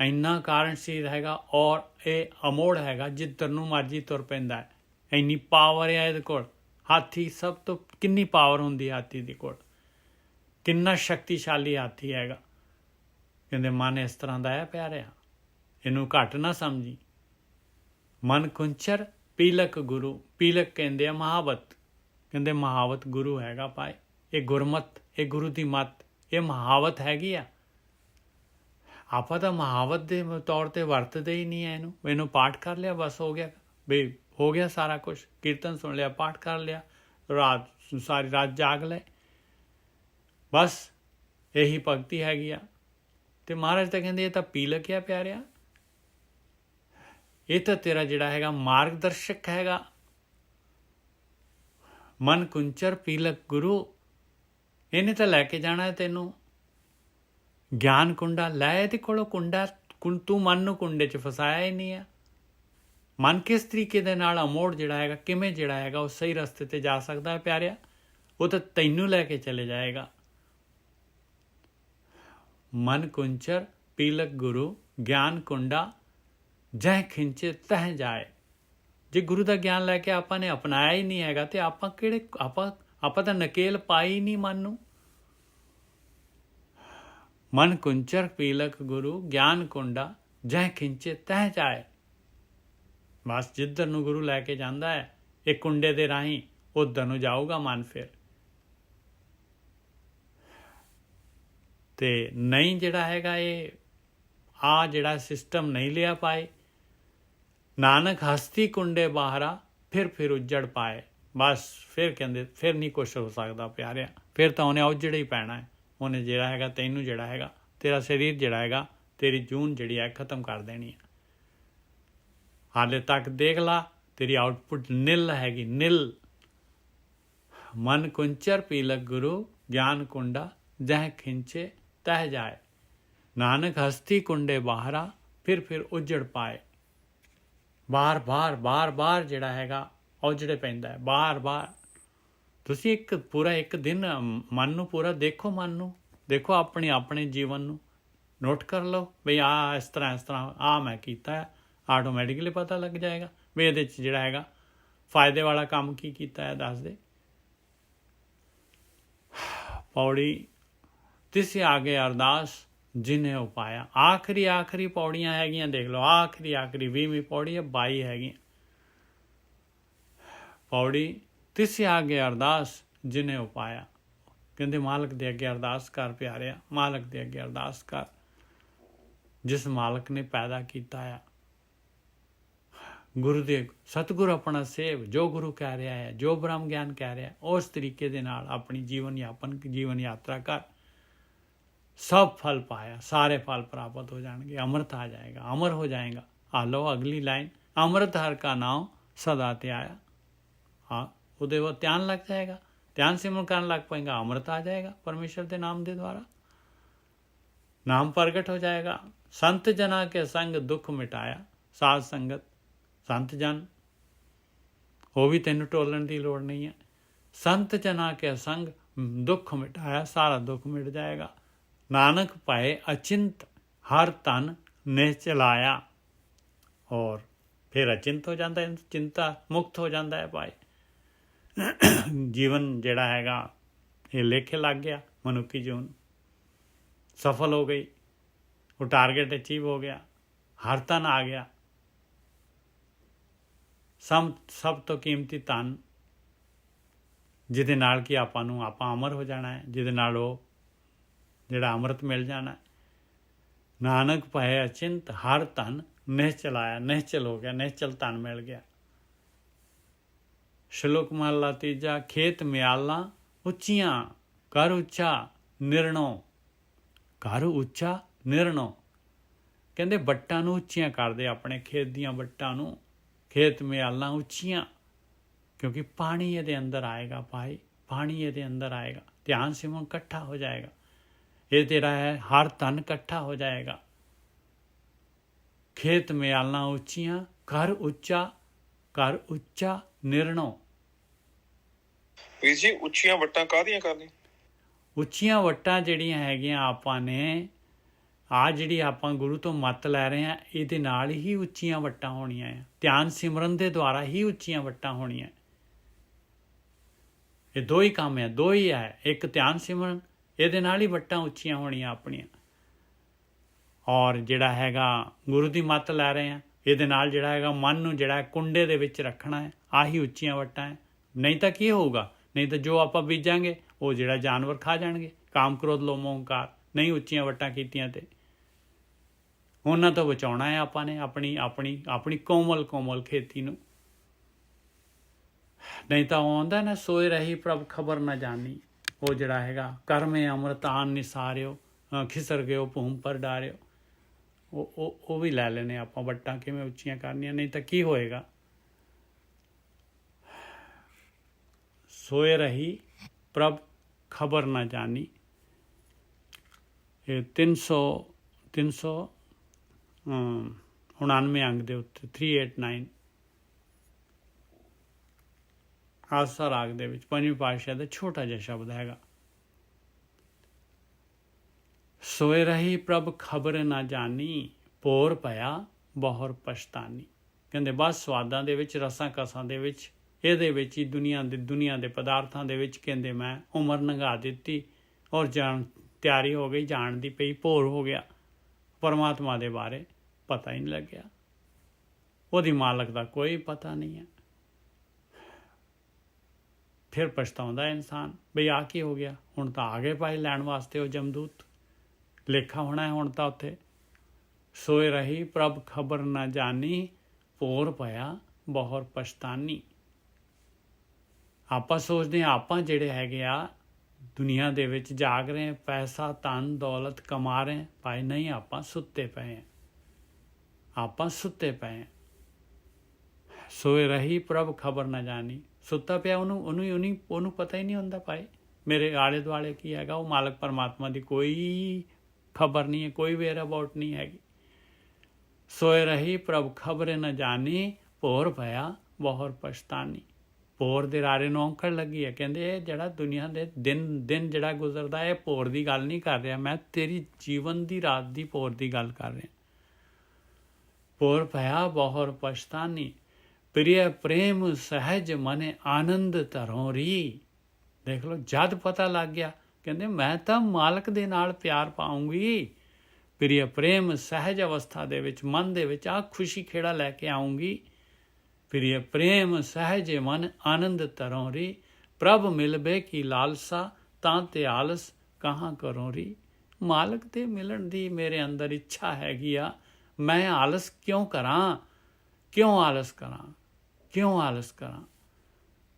इन्ना कारणशील हैगा और ये अमोड़ हैगा, जिधर नूं मर्जी तुर पैंदा है, इन्नी पावर है इहदे कोल। हाथी सब तो किन्नी पावर हुंदी हाथी दे कोल, किन्ना शक्तिशाली हाथी हैगा। कहंदे मन इस तरह दा है प्यारिया, इनू घट ना समझी। मन कुंचर पीलक गुरु, पीलक कहंदे आ महावत, कहंदे महावत गुरु हैगा पाए। ये गुरमत, ये गुरु दी मत, ये महावत हैगी आ। ਆਪਾਂ ਤਾਂ महावत ਦੇ तौर ਤੇ ਵਰਤਦੇ ਹੀ ਨਹੀਂ ਐ ਇਹਨੂੰ। ਇਹਨੂੰ ਪਾਠ ਕਰ ਲਿਆ ਬਸ ਹੋ ਗਿਆ, ਵੀ ਹੋ ਗਿਆ ਸਾਰਾ ਕੁਝ, ਕੀਰਤਨ ਸੁਣ ਲਿਆ, ਪਾਠ ਕਰ ਲਿਆ, ਰਾਤ ਸਾਰੀ ਰਾਤ ਜਾਗ ਲੈ, ਬਸ ਇਹੀ ਭਗਤੀ ਹੈਗੀ ਆ। ਤੇ ਮਹਾਰਾਜ ਤਾਂ ਕਹਿੰਦੇ ਇਹ ਤਾਂ ਪੀਲਕ ਆ ਪਿਆਰਿਆ, ਇਹ ਤਾਂ ਤੇਰਾ ਜਿਹੜਾ ਹੈਗਾ ਮਾਰਗਦਰਸ਼ਕ ਹੈਗਾ। ਮਨ ਕੁੰਚਰ ਪੀਲਕ ਗੁਰੂ, ਇਹਨੇ ਤਾਂ ਲੈ ਕੇ ਜਾਣਾ ਤੈਨੂੰ ਗਿਆਨ ਕੁੰਡਾ। ਲੈ ਇਹਦੇ ਕੋਲੋਂ ਕੁੰਡਾ, ਤੂੰ ਮਨ ਨੂੰ ਕੁੰਡੇ 'ਚ ਫਸਾਇਆ ਹੀ ਨਹੀਂ ਆ। ਮਨ ਕਿਸ ਤਰੀਕੇ ਦੇ ਨਾਲ ਅਮੋੜ ਜਿਹੜਾ ਹੈਗਾ, ਕਿਵੇਂ ਜਿਹੜਾ ਹੈਗਾ ਉਹ ਸਹੀ ਰਸਤੇ 'ਤੇ ਜਾ ਸਕਦਾ ਹੈ ਪਿਆਰਿਆ, ਉਹ ਤਾਂ ਤੈਨੂੰ ਲੈ ਕੇ ਚਲੇ ਜਾਏਗਾ। ਮਨ ਕੁੰਚਰ ਪੀਲਕ ਗੁਰੂ, ਗਿਆਨ ਕੁੰਡਾ ਜਹ ਖਿੰਚੇ ਤਹ ਜਾਏ। ਜੇ ਗੁਰੂ ਦਾ ਗਿਆਨ ਲੈ ਕੇ ਆਪਾਂ ਨੇ ਅਪਣਾਇਆ ਹੀ ਨਹੀਂ ਹੈਗਾ ਤੇ ਆਪਾਂ ਕਿਹੜੇ, ਆਪਾਂ ਤਾਂ ਨਕੇਲ ਪਾਈ ਨਹੀਂ ਮਨ ਨੂੰ। मन कुंचर पीलक गुरु, ज्ञान कुंडा जह खिंचे तह जाए। बस जिधर नूं गुरु लैके जांदा है, एक कुंडे दे राही उधर नूं जाऊगा मन। फिर ते नहीं जिहड़ा हैगा ये आ जिहड़ा सिस्टम नहीं लिया पाए। नानक हस्ती कुंडे बाहरा फिर उजड़ पाए। बस फिर कहंदे फिर नहीं कुछ हो सकता प्यारिया, फिर तो उन्हें उजड़ ही पैना है। ਉਹਨੇ ਜਿਹੜਾ ਹੈਗਾ ਤੈਨੂੰ ਜਿਹੜਾ ਹੈਗਾ ਤੇਰਾ ਸਰੀਰ ਜਿਹੜਾ ਹੈਗਾ, ਤੇਰੀ ਜੂਨ ਜਿਹੜੀ ਹੈ ਖ਼ਤਮ ਕਰ ਦੇਣੀ ਹੈ। ਹਾਲੇ ਤੱਕ ਦੇਖ ਲਾ ਤੇਰੀ ਆਊਟਪੁੱਟ ਨਿਲ ਹੈਗੀ, ਨਿਲ। ਮਨ ਕੁੰਚਰ ਪੀਲਕ ਗੁਰੂ, ਗਿਆਨ ਕੁੰਡਾ ਜਹ ਖਿੰਚੇ ਤਹ ਜਾਏ। ਨਾਨਕ ਹਸਤੀ ਕੁੰਡੇ ਬਾਹਰਾ ਫਿਰ ਉਜੜ ਪਾਏ। ਬਾਰ ਜਿਹੜਾ ਹੈਗਾ ਉਜੜੇ ਪੈਂਦਾ ਹੈ, ਬਾਰ। ਤੁਸੀਂ ਇੱਕ ਦਿਨ ਮਨ ਨੂੰ ਪੂਰਾ ਦੇਖੋ, ਮਨ ਨੂੰ ਦੇਖੋ, ਆਪਣੇ ਜੀਵਨ ਨੂੰ ਨੋਟ ਕਰ ਲਓ ਵੀ ਆ ਇਸ ਤਰ੍ਹਾਂ ਆ ਮੈਂ ਕੀਤਾ ਹੈ। ਆਟੋਮੈਟਿਕਲੀ ਪਤਾ ਲੱਗ ਜਾਏਗਾ ਵੀ ਇਹਦੇ 'ਚ ਜਿਹੜਾ ਹੈਗਾ ਫਾਇਦੇ ਵਾਲਾ ਕੰਮ ਕੀ ਕੀਤਾ ਹੈ, ਦੱਸ ਦੇ। ਪੌੜੀ ਤਿਸ ਆਗੇ ਅਰਦਾਸ ਜਿਨੇ ਉਪਾਇਆ। ਆਖਰੀ ਪੌੜੀਆਂ ਹੈਗੀਆਂ, ਦੇਖ ਲਓ, ਆਖਰੀ 20ਵੀਂ ਪੌੜੀ ਹੈ, 22 ਹੈਗੀਆਂ। ਪੌੜੀ ਤਿਸ ਆਗੇ ਅਰਦਾਸ ਜਿਨੇ ਉਪਾਇਆ। ਕਹਿੰਦੇ ਮਾਲਕ ਦੇ ਅੱਗੇ ਅਰਦਾਸ ਕਰ ਪਿਆਰਿਆ, ਮਾਲਕ ਦੇ ਅੱਗੇ ਅਰਦਾਸ ਕਰ, ਜਿਸ ਮਾਲਕ ਨੇ ਪੈਦਾ ਕੀਤਾ ਆ। ਗੁਰੂ ਦੇ ਸਤਿਗੁਰ ਆਪਣਾ ਸੇਵ, ਜੋ ਗੁਰੂ ਕਹਿ ਰਿਹਾ ਹੈ, ਜੋ ਬ੍ਰਹਮ ਗਿਆਨ ਕਹਿ ਰਿਹਾ, ਉਸ ਤਰੀਕੇ ਦੇ ਨਾਲ ਆਪਣੀ ਜੀਵਨ ਯਾਤਰਾ ਕਰ। ਸਭ ਫਲ ਪਾਇਆ, ਸਾਰੇ ਫਲ ਪ੍ਰਾਪਤ ਹੋ ਜਾਣਗੇ, ਅੰਮ੍ਰਿਤ ਆ ਜਾਏਗਾ, ਅਮਰ ਹੋ ਜਾਏਗਾ। ਆ ਲਓ ਅਗਲੀ ਲਾਈਨ, ਅੰਮ੍ਰਿਤ ਹਰ ਕਾ ਨਾਮ ਸਦਾ ਤੇ ਆਇਆ। ਹਾਂ, ਉਹਦੇ वो ध्यान लग जाएगा, ਧਿਆਨ ਸਿਮਰਨ ਕਰਨ ਲੱਗ ਪਏਗਾ, ਅੰਮ੍ਰਿਤ ਆ ਜਾਏਗਾ ਪਰਮੇਸ਼ਰ ਦੇ ਨਾਮ ਦੇ ਦੁਆਰਾ, ਨਾਮ ਪ੍ਰਗਟ ਹੋ ਜਾਏਗਾ। ਸੰਤ ਜਨਾ ਕੇ ਸੰਗ ਦੁੱਖ ਮਿਟਾਇਆ, ਸਾਧ ਸੰਗਤ ਸੰਤ ਜਨ, ਉਹ ਵੀ ਤੈਨੂੰ ਟੋਲਣ ਦੀ ਲੋੜ ਨਹੀਂ ਹੈ। ਸੰਤ ਜਨਾ ਕੇ ਸੰਗ ਦੁੱਖ ਮਿਟਾਇਆ, ਸਾਰਾ ਦੁੱਖ ਮਿਟ ਜਾਏਗਾ। ਨਾਨਕ ਪਾਏ ਅਚਿੰਤ ਹਰ ਤਨ ਨੇ ਚਲਾਇਆ, ਔਰ ਫਿਰ ਅਚਿੰਤ ਹੋ ਜਾਂਦਾ ਹੈ, ਚਿੰਤਾ ਮੁਕਤ ਹੋ ਜਾਂਦਾ ਹੈ ਭਾਈ। ਜੀਵਨ ਜਿਹੜਾ ਹੈਗਾ ਇਹ ਲੇਖੇ ਲੱਗ ਗਿਆ, ਮਨੁੱਖੀ ਜੀਵਨ ਸਫਲ ਹੋ ਗਈ, ਉਹ ਟਾਰਗੇਟ ਅਚੀਵ ਹੋ ਗਿਆ, ਹਰ ਤਨ ਆ ਗਿਆ। ਸਭ ਤੋਂ ਕੀਮਤੀ ਧਨ ਜਿਹਦੇ ਨਾਲ ਕਿ ਆਪਾਂ ਅਮਰ ਹੋ ਜਾਣਾ ਹੈ, ਜਿਹਦੇ ਨਾਲ ਉਹ ਜਿਹੜਾ ਅੰਮ੍ਰਿਤ ਮਿਲ ਜਾਣਾ ਹੈ। ਨਾਨਕ ਪਾਏ ਅਚਿੰਤ ਹਰ ਧਨ ਨਿਹਚਲ ਆਇਆ, ਨਿਹਚਲ ਹੋ ਗਿਆ, ਨਿਹਚਲ ਧਨ ਮਿਲ ਗਿਆ। ਸ਼ਲੋਕ ਮਹਲਾ ਤੀਜਾ। ਖੇਤ ਮਿਆਲਾਂ ਉੱਚੀਆਂ ਕਰ ਉੱਚਾ ਨਿਰਣੋ, ਕਰ ਉੱਚਾ ਨਿਰਣੋ, ਕਹਿੰਦੇ ਵੱਟਾਂ ਨੂੰ ਉੱਚੀਆਂ ਕਰਦੇ, ਆਪਣੇ ਖੇਤ ਦੀਆਂ ਵੱਟਾਂ ਨੂੰ। ਖੇਤ ਮਿਆਲਾਂ ਉੱਚੀਆਂ, ਕਿਉਂਕਿ ਪਾਣੀ ਇਹਦੇ ਅੰਦਰ ਆਏਗਾ ਭਾਈ, ਪਾਣੀ ਇਹਦੇ ਅੰਦਰ ਆਏਗਾ, ਧਿਆਨ ਸਿਮਰਨ ਇਕੱਠਾ ਹੋ ਜਾਏਗਾ, ਇਹ ਤੇਰਾ ਹੈ ਹਰ ਧਨ ਇਕੱਠਾ ਹੋ ਜਾਏਗਾ। ਖੇਤ ਮਿਆਲਾਂ ਉੱਚੀਆਂ ਕਰ ਉੱਚਾ ਨਿਰਣੋ। ਵੀਰ ਜੀ ਉੱਚੀਆਂ ਵੱਟਾਂ ਕਾਹਦੀਆਂ ਕਰਨੀਆਂ? ਉੱਚੀਆਂ ਵੱਟਾਂ ਜਿਹੜੀਆਂ ਹੈਗੀਆਂ ਆਪਾਂ ਨੇ, ਜਿਹੜੀ ਆਪਾਂ ਗੁਰੂ ਤੋਂ ਮੱਤ ਲੈ ਰਹੇ ਹਾਂ, ਇਹਦੇ ਨਾਲ ਹੀ ਉੱਚੀਆਂ ਵੱਟਾਂ ਹੋਣੀਆਂ ਆ। ਧਿਆਨ ਸਿਮਰਨ ਦੇ ਦੁਆਰਾ ਹੀ ਉੱਚੀਆਂ ਵੱਟਾਂ ਹੋਣੀਆਂ। ਇਹ ਦੋ ਹੀ ਕੰਮ ਹੈ, ਦੋ ਹੀ ਹੈ, ਇੱਕ ਧਿਆਨ ਸਿਮਰਨ, ਇਹਦੇ ਨਾਲ ਹੀ ਵੱਟਾਂ ਉੱਚੀਆਂ ਹੋਣੀਆਂ ਆਪਣੀਆਂ। ਔਰ ਜਿਹੜਾ ਹੈਗਾ ਗੁਰੂ ਦੀ ਮੱਤ ਲੈ ਰਹੇ ਹਾਂ, ਇਹਦੇ ਨਾਲ ਜਿਹੜਾ ਹੈਗਾ ਮਨ ਨੂੰ ਜਿਹੜਾ ਕੁੰਡੇ ਦੇ ਵਿੱਚ ਰੱਖਣਾ ਹੈ, ਆਹੀ ਉੱਚੀਆਂ ਵੱਟਾਂ ਹੈ। ਨਹੀਂ ਤਾਂ ਕੀ ਹੋਊਗਾ? ਨਹੀਂ ਤਾਂ ਜੋ ਆਪਾਂ ਬੀਜਾਂਗੇ ਉਹ ਜਿਹੜਾ ਜਾਨਵਰ ਖਾ ਜਾਣਗੇ। ਕਾਮ ਕ੍ਰੋਧ ਲੋਭ ਮੋਹ ਹੰਕਾਰ, ਨਹੀਂ ਉੱਚੀਆਂ ਵੱਟਾਂ ਕੀਤੀਆਂ ਤੇ ਉਹਨਾਂ ਤੋਂ ਬਚਾਉਣਾ ਹੈ ਆਪਾਂ ਨੇ ਆਪਣੀ ਕੋਮਲ ਖੇਤੀ ਨੂੰ। ਨਹੀਂ ਤਾਂ ਉਹ ਆਉਂਦਾ ਨਾ, ਸੋਏ ਰਹੀ ਪ੍ਰਭ ਖਬਰ ਨਾ ਜਾਣੀ, ਉਹ ਜਿਹੜਾ ਹੈਗਾ ਕਰਮੇ ਅੰਮ੍ਰਿਤਾਨ ਨਿਸਾਰਿਓ, ਖਿਸਰ ਗਿਓ ਭੂਮ ਪਰ ਡਾਰਿਓ, ਉਹ ਵੀ ਲੈ ਲੈਣੇ ਆਪਾਂ। ਵੱਟਾਂ ਕਿਵੇਂ ਉੱਚੀਆਂ ਕਰਨੀਆਂ, ਨਹੀਂ ਤਾਂ ਕੀ ਹੋਏਗਾ? ਸੋਏ ਰਹੀ ਪ੍ਰਭ ਖਬਰ ਨਾ ਜਾਣੀ, ਇਹ 399 ਅੰਗ ਦੇ ਉੱਤੇ 389 ਆਸਾ ਰਾਗ ਦੇ ਵਿੱਚ ਪੰਜਵੀਂ ਪਾਤਸ਼ਾਹ ਦਾ ਛੋਟਾ ਜਿਹਾ ਸ਼ਬਦ ਹੈਗਾ। ਸੋਏ ਰਹੀ ਪ੍ਰਭ ਖਬਰ ਨਾ ਜਾਣੀ, ਭੋਰ ਪਿਆ ਬਹੁਰ ਪਛਤਾਨੀ। ਕਹਿੰਦੇ ਬਸ ਸਵਾਦਾਂ ਦੇ ਵਿੱਚ, ਰਸਾਂ ਕਸਾਂ ਦੇ ਵਿੱਚ, ਇਹਦੇ ਵਿੱਚ ਹੀ ਦੁਨੀਆ ਦੇ ਪਦਾਰਥਾਂ ਦੇ ਵਿੱਚ ਕਹਿੰਦੇ ਮੈਂ ਉਮਰ ਲੰਘਾ ਦਿੱਤੀ, ਔਰ ਤਿਆਰੀ ਹੋ ਗਈ, ਜਾਣ ਦੀ ਪਈ, ਭੋਰ ਹੋ ਗਿਆ। ਪਰਮਾਤਮਾ ਦੇ ਬਾਰੇ ਪਤਾ ਹੀ ਨਹੀਂ ਲੱਗਿਆ, ਉਹਦੀ ਮਾਲਕ ਦਾ ਕੋਈ ਪਤਾ ਨਹੀਂ ਹੈ। ਫਿਰ ਪਛਤਾਉਂਦਾ ਇਨਸਾਨ, ਬਈ ਆ ਕੀ ਹੋ ਗਿਆ? ਹੁਣ ਤਾਂ ਆ ਗਏ ਭਾਈ ਲੈਣ ਵਾਸਤੇ ਉਹ ਜਮਦੂਤ, ਲੇਖਾ ਹੋਣਾ ਹੁਣ ਤਾਂ ਉੱਥੇ। ਸੋਏ ਰਹੀ ਪ੍ਰਭ ਖਬਰ ਨਾ ਜਾਣੀ, ਭੋਰ ਪਿਆ ਬਹੁਰ ਪਛਤਾਨੀ। ਆਪਾਂ ਸੋਚਦੇ ਹਾਂ ਆਪਾਂ ਜਿਹੜੇ ਹੈਗੇ ਆ ਦੁਨੀਆ ਦੇ ਵਿੱਚ ਜਾਗ ਰਹੇ, ਪੈਸਾ ਧਨ ਦੌਲਤ ਕਮਾ ਰਹੇ, ਭਾਈ ਨਹੀਂ, ਆਪਾਂ ਸੁੱਤੇ ਪਏ ਹਾਂ। ਸੋਏ ਰਹੀ ਪ੍ਰਭ ਖਬਰ ਨਾ ਜਾਣੀ, ਸੁੱਤਾ ਪਿਆ, ਉਹਨੂੰ ਪਤਾ ਹੀ ਨਹੀਂ ਹੁੰਦਾ ਭਾਈ ਮੇਰੇ ਆਲੇ ਦੁਆਲੇ ਕੀ ਹੈਗਾ। ਉਹ ਮਾਲਕ ਪਰਮਾਤਮਾ ਦੀ ਕੋਈ ਖਬਰ ਨਹੀਂ ਹੈ, ਕੋਈ ਵੇਅਰ ਅਬਾਊਟ ਨਹੀਂ ਹੈਗੀ। ਸੋਏ ਰਹੀ ਪ੍ਰਭ ਖਬਰ ਨਾ ਜਾਣੀ, ਭੋਰ ਪਿਆ ਬਹੁਰ ਪਛਤਾਨੀ। ਭੋਰ ਦੇ ਰਾਰੇ ਨੂੰ ਔਂਕੜ ਲੱਗੀ ਹੈ। ਕਹਿੰਦੇ ਇਹ ਜਿਹੜਾ ਦੁਨੀਆ ਦੇ ਦਿਨ ਜਿਹੜਾ ਗੁਜ਼ਰਦਾ ਹੈ, ਭੋਰ ਦੀ ਗੱਲ ਨਹੀਂ ਕਰ ਰਿਹਾ ਮੈਂ, ਤੇਰੀ ਜੀਵਨ ਦੀ ਰਾਤ ਦੀ ਭੋਰ ਦੀ ਗੱਲ ਕਰ ਰਿਹਾ। ਭੋਰ ਪਿਆ ਬਹੁਰ ਪਛਤਾਨੀ, ਪ੍ਰਿਯ ਪ੍ਰੇਮ ਸਹਿਜ ਮਨੇ ਆਨੰਦ ਧਰੋਂ ਰੀ। ਦੇਖ ਲਓ, ਜਦ ਪਤਾ ਲੱਗ ਗਿਆ, ਕਹਿੰਦੇ ਮੈਂ ਤਾਂ ਮਾਲਕ ਦੇ ਨਾਲ ਪਿਆਰ ਪਾਉਂਗੀ। ਪ੍ਰਿਯ ਪ੍ਰੇਮ ਸਹਿਜ ਅਵਸਥਾ ਦੇ ਵਿੱਚ, ਮਨ ਦੇ ਵਿੱਚ ਆ ਖੁਸ਼ੀ ਖੇੜਾ ਲੈ ਕੇ ਆਉਂਗੀ। ਪ੍ਰਿਯ ਪ੍ਰੇਮ ਸਹਿਜ ਮਨ ਆਨੰਦ ਧਰੋਂ ਰੀ, ਪ੍ਰਭ ਮਿਲਬੇ ਕੀ ਲਾਲਸਾ, ਤਾਂ ਤੇ ਆਲਸ ਕਹਾਂ ਕਰੋਂ ਰੀ। ਮਾਲਕ ਦੇ ਮਿਲਣ ਦੀ ਮੇਰੇ ਅੰਦਰ ਇੱਛਾ ਹੈਗੀ ਆ, ਮੈਂ ਆਲਸ ਕਿਉਂ ਕਰਾਂ?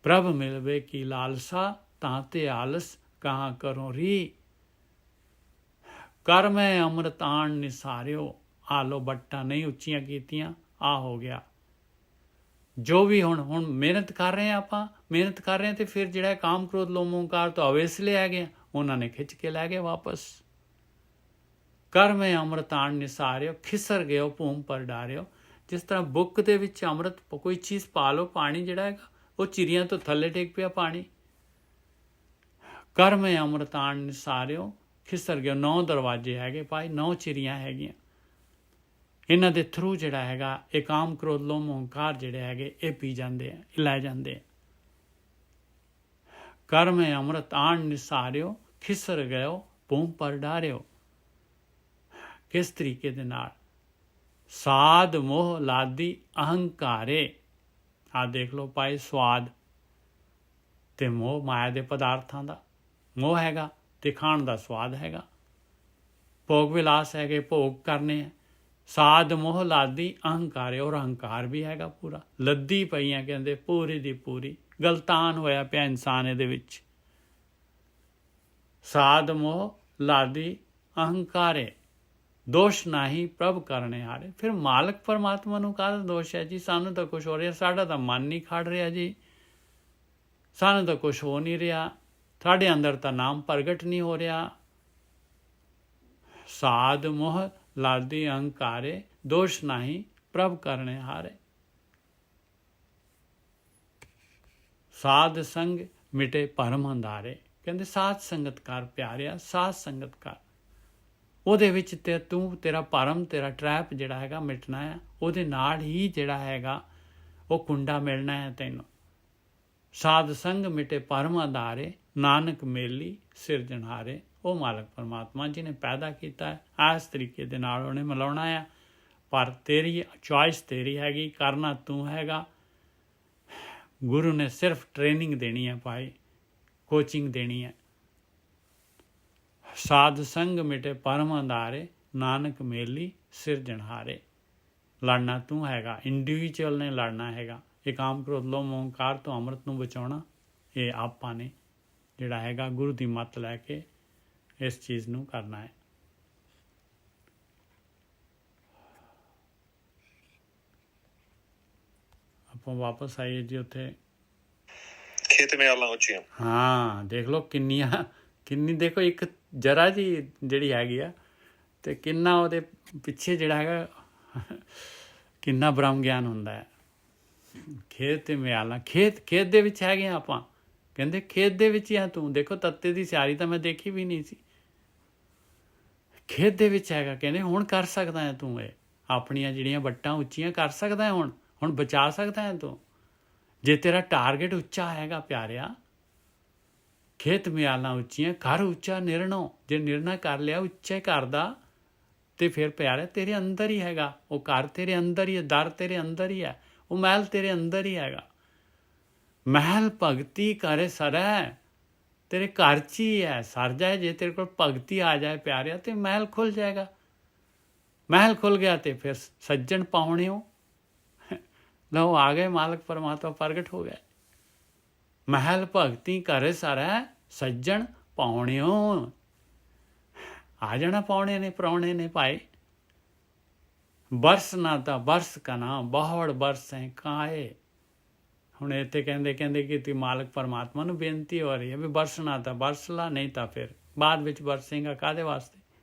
ਪ੍ਰਭ ਮਿਲਬੇ ਕੀ ਲਾਲਸਾ, ਤਾਂ ਤੇ ਆਲਸ ਕਹਾਂ ਕਰੋਂ ਰੀ। ਕਰ ਮੈਂ ਅੰਮ੍ਰਿਤਾਨ ਨਿਸਾਰਿਓ, ਆ ਲੋ ਵੱਟਾਂ ਨਹੀਂ ਉੱਚੀਆਂ ਕੀਤੀਆਂ, ਆ ਹੋ ਗਿਆ ਜੋ ਵੀ ਹੁਣ ਮਿਹਨਤ ਕਰ ਰਹੇ ਹਾਂ ਆਪਾਂ, ਮਿਹਨਤ ਕਰ ਰਹੇ ਹਾਂ, ਤੇ ਫਿਰ ਜਿਹੜਾ ਕਾਮ ਕ੍ਰੋਧ ਲੋਭ ਮੋਹ ਹੰਕਾਰ ਤੋਂ ਅਵੇਸਲੇ ਆ ਗਏ, ਉਹਨਾਂ ਨੇ ਖਿੱਚ ਕੇ ਲੈ ਗਏ ਵਾਪਸ। ਕਰਮੇ ਅੰਮ੍ਰਿਤਾਨ ਨਿਸਾਰਿਓ, ਖਿਸਰ ਗਿਓ ਭੂਮ ਪਰ ਡਾਰਿਓ। ਜਿਸ ਤਰ੍ਹਾਂ ਬੁੱਕ ਦੇ ਵਿੱਚ ਅੰਮ੍ਰਿਤ ਕੋਈ ਚੀਜ਼ ਪਾ ਲਓ, ਪਾਣੀ ਜਿਹੜਾ ਹੈਗਾ ਉਹ ਚਿਰੀਆਂ ਤੋਂ ਥੱਲੇ ਡਿੱਗ ਪਿਆ ਪਾਣੀ। ਕਰਮੇ ਅੰਮ੍ਰਿਤਾਨ ਨਿਸਾਰਿਓ, ਖਿਸਰ ਗਿਓ। 9 ਦਰਵਾਜ਼ੇ ਹੈਗੇ ਭਾਈ, 9 ਚਿਰੀਆਂ ਹੈਗੀਆਂ। ਇਹਨਾਂ ਦੇ ਥਰੂ ਜਿਹੜਾ ਹੈਗਾ ਇਹ ਕਾਮ ਕ੍ਰੋਧ ਲੋਭ ਮੋਹ ਹੰਕਾਰ ਜਿਹੜੇ ਹੈਗੇ ਇਹ ਪੀ ਜਾਂਦੇ ਆ, ਇਹ ਲੈ ਜਾਂਦੇ ਆ। ਕਰਮੇ ਅੰਮ੍ਰਿਤ ਆਣ ਨਿਸਾਰਿਓ, ਖਿਸਰ ਗਇਓ ਭੂਮ ਪਰ ਡਾਰਿਓ। ਕਿਸ ਤਰੀਕੇ ਦੇ ਨਾਲ? ਸਾਧ ਮੋਹ ਲਾਦੀ ਅਹੰਕਾਰੇ। ਆ ਦੇਖ ਲਓ ਭਾਈ, ਸਵਾਦ ਤੇ ਮੋਹ ਮਾਇਆ ਦੇ ਪਦਾਰਥਾਂ ਦਾ ਮੋਹ ਹੈਗਾ, ਤੇ ਖਾਣ ਦਾ ਸਵਾਦ ਹੈਗਾ। ਭੋਗ ਵਿਲਾਸ ਹੈਗੇ, ਭੋਗ ਕਰਨੇ ਆ। ਸਾਧ ਮੋਹ ਲਾਦੀ ਅਹੰਕਾਰੇ, ਔਰ ਅਹੰਕਾਰ ਵੀ ਹੈਗਾ ਪੂਰਾ, ਲੱਦੀ ਪਈਆਂ ਕਹਿੰਦੇ ਪੂਰੀ ਦੀ ਪੂਰੀ। ਗਲਤਾਨ ਹੋਇਆ ਪਿਆ ਇਨਸਾਨ ਇਹਦੇ ਵਿੱਚ। ਸਾਧ ਮੋਹ ਲਾਦੀ ਅਹੰਕਾਰੇ, ਦੋਸ਼ ਨਾਹੀ ਪ੍ਰਭ ਕਰਨੇ ਹਾਰੇ। ਫਿਰ ਮਾਲਕ ਪਰਮਾਤਮਾ ਨੂੰ ਕਾਹਦਾ ਦੋਸ਼ ਹੈ ਜੀ? ਸਾਨੂੰ ਤਾਂ ਕੁਛ ਹੋ ਰਿਹਾ, ਸਾਡਾ ਤਾਂ ਮਨ ਨਹੀਂ ਖੜ ਰਿਹਾ ਜੀ, ਸਾਨੂੰ ਤਾਂ ਕੁਛ ਹੋ ਨਹੀਂ ਰਿਹਾ, ਸਾਡੇ ਅੰਦਰ ਤਾਂ ਨਾਮ ਪ੍ਰਗਟ ਨਹੀਂ ਹੋ ਰਿਹਾ। ਸਾਧ ਮੋਹ ਲਾਦੀ ਅਹੰਕਾਰੇ, ਦੋਸ਼ ਨਾਹੀ ਪ੍ਰਭ ਕਰਨੇ ਹਾਰੇ। ਸਾਧ ਸੰਗ ਮਿਟੇ ਭਰਮ ਅੰਧਾਰੇ। ਕਹਿੰਦੇ ਸਾਧ ਸੰਗਤ ਕਰ ਪਿਆਰਿਆ, ਸਾਧ ਸੰਗਤ ਕਰ। ਉਹਦੇ ਵਿੱਚ ਤੇ ਤੂੰ, ਤੇਰਾ ਭਰਮ, ਤੇਰਾ ਟਰੈਪ ਜਿਹੜਾ ਹੈਗਾ ਮਿਟਣਾ ਹੈ। ਉਹਦੇ ਨਾਲ ਹੀ ਜਿਹੜਾ ਹੈਗਾ ਉਹ ਕੁੰਡਾ ਮਿਲਣਾ ਹੈ ਤੈਨੂੰ। ਸਾਧ ਸੰਗ ਮਿਟੇ ਭਰਮ ਅੰਧਾਰੇ, ਨਾਨਕ ਮੇਲੀ ਸਿਰਜਣਹਾਰੇ। ਉਹ ਮਾਲਕ ਪਰਮਾਤਮਾ ਜੀ ਨੇ ਪੈਦਾ ਕੀਤਾ ਹੈ, ਇਸ ਤਰੀਕੇ ਦੇ ਨਾਲ ਉਹਨੇ ਮਿਲਾਉਣਾ ਆ। ਪਰ ਤੇਰੀ ਚੋਇਸ ਤੇਰੀ ਹੈਗੀ, ਕਰਨਾ ਤੂੰ ਹੈਗਾ। ਗੁਰੂ ਨੇ ਸਿਰਫ ਟ੍ਰੇਨਿੰਗ ਦੇਣੀ ਹੈ ਭਾਈ, ਕੋਚਿੰਗ ਦੇਣੀ ਹੈ। ਸਾਧ ਸੰਗ ਮਿਟੇ ਪਰਮ ਅੰਧਾਰੇ, ਨਾਨਕ ਮੇਲੀ ਸਿਰਜਣਹਾਰੇ। ਲੜਨਾ ਤੂੰ ਹੈਗਾ, ਇੰਡੀਵਿਜੂਅਲ ਨੇ ਲੜਨਾ ਹੈਗਾ। ਇਹ ਕਾਮ ਕ੍ਰੋਧ ਲੋਭ ਮੋਹ ਹੰਕਾਰ ਤੋਂ ਅੰਮ੍ਰਿਤ ਨੂੰ ਬਚਾਉਣਾ, ਇਹ ਆਪਾਂ ਨੇ ਜਿਹੜਾ ਹੈਗਾ ਗੁਰੂ ਦੀ ਮੱਤ ਲੈ ਕੇ ਇਸ ਚੀਜ਼ ਨੂੰ ਕਰਨਾ ਹੈ। ਆਪਾਂ ਵਾਪਸ ਆਈਏ ਜੀ ਉੱਥੇ। ਖੇਤ ਮੇ ਆਲਾਂ ਉੱਚੀਆਂ। ਹਾਂ ਦੇਖ ਲਓ ਕਿੰਨੀ ਦੇਖੋ, ਇੱਕ ਜਰਾ ਜੀ ਜਿਹੜੀ ਹੈਗੀ ਆ, ਤੇ ਕਿੰਨਾ ਉਹਦੇ ਪਿੱਛੇ ਜਿਹੜਾ ਹੈਗਾ ਕਿੰਨਾ ਬ੍ਰਹਮ ਗਿਆਨ ਹੁੰਦਾ ਹੈ। ਖੇਤ ਤੇ ਮਿਆਲਾਂ, ਖੇਤ ਦੇ ਵਿੱਚ ਹੈਗੇ ਆ ਆਪਾਂ। ਕਹਿੰਦੇ ਖੇਤ ਦੇ ਵਿੱਚ ਹੀ ਆ ਤੂੰ। ਦੇਖੋ ਤੱਤੇ ਦੀ ਸਿਆਰੀ ਤਾਂ ਮੈਂ ਦੇਖੀ ਵੀ ਨਹੀਂ ਸੀ, ਖੇਤ ਦੇ ਵਿੱਚ ਹੈਗਾ। ਕਹਿੰਦੇ ਹੁਣ ਕਰ ਸਕਦਾ ਹੈ ਤੂੰ, ਇਹ ਆਪਣੀਆਂ ਜਿਹੜੀਆਂ ਵੱਟਾਂ ਉੱਚੀਆਂ ਕਰ ਸਕਦਾ ਹੈ, ਹੁਣ ਬਚਾ ਸਕਦਾ ਹੈ ਤੂੰ, ਜੇ ਤੇਰਾ ਟਾਰਗੇਟ ਉੱਚਾ ਹੈਗਾ ਪਿਆਰਿਆ। ਖੇਤ ਮਿਆਲਾਂ ਉੱਚੀਆਂ, ਘਰ ਉੱਚਾ ਨਿਰਣੋ। ਜੇ ਨਿਰਣਾ ਕਰ ਲਿਆ ਉੱਚੇ ਘਰ ਦਾ, ਤੇ ਫਿਰ ਪਿਆਰਿਆ ਤੇਰੇ ਅੰਦਰ ਹੀ ਹੈਗਾ ਉਹ ਘਰ, ਤੇਰੇ ਅੰਦਰ ਹੀ ਹੈ, ਦਰ ਤੇਰੇ ਅੰਦਰ ਹੀ ਹੈ, ਉਹ ਮਹਿਲ ਤੇਰੇ ਅੰਦਰ ਹੀ ਹੈਗਾ। ਮਹਿਲ ਭਗਤੀ ਕਰੇ ਸਰੈ, ਤੇਰੇ ਘਰ 'ਚ ਹੀ ਹੈ। ਸਰ ਜਾਏ ਜੇ ਤੇਰੇ ਕੋਲ ਭਗਤੀ ਆ ਜਾਏ ਪਿਆਰਿਆ, ਤੇ ਮਹਿਲ ਖੁੱਲ ਜਾਏਗਾ। ਮਹਿਲ ਖੁੱਲ ਗਿਆ ਤੇ ਫਿਰ ਸੱਜਣ ਪਾਉਣਿਓ ਲਓ ਆ ਗਏ, ਮਾਲਕ ਪਰਮਾਤਮਾ ਪ੍ਰਗਟ ਹੋ ਗਏ। ਮਹਿਲ ਭਗਤੀ ਕਰੇ ਸਰੈ, ਸੱਜਣ ਪਾਉਣਿਓ। ਆ ਜਾਣਾ ਪਾਉਣੇ ਨੇ, ਪ੍ਰਾਹੁਣੇ ਨੇ ਭਾਈ। ਬਰਸ ਨਾ ਤਾਂ ਬਰਸ ਕਨਾ, ਬਹੁੜ ਬਰਸੈ ਕਾਏ। ਹੁਣ ਇੱਥੇ ਕਹਿੰਦੇ ਕਿ ਤੀ ਮਾਲਕ ਪਰਮਾਤਮਾ ਨੂੰ ਬੇਨਤੀ ਹੋ ਰਹੀ ਹੈ ਵੀ ਬਰਸਣਾ ਤਾਂ ਬਰਸ ਲਾ, ਨਹੀਂ ਤਾਂ ਫਿਰ ਬਾਅਦ ਵਿੱਚ ਬਰਸੇਗਾ ਕਾਹਦੇ ਵਾਸਤੇ?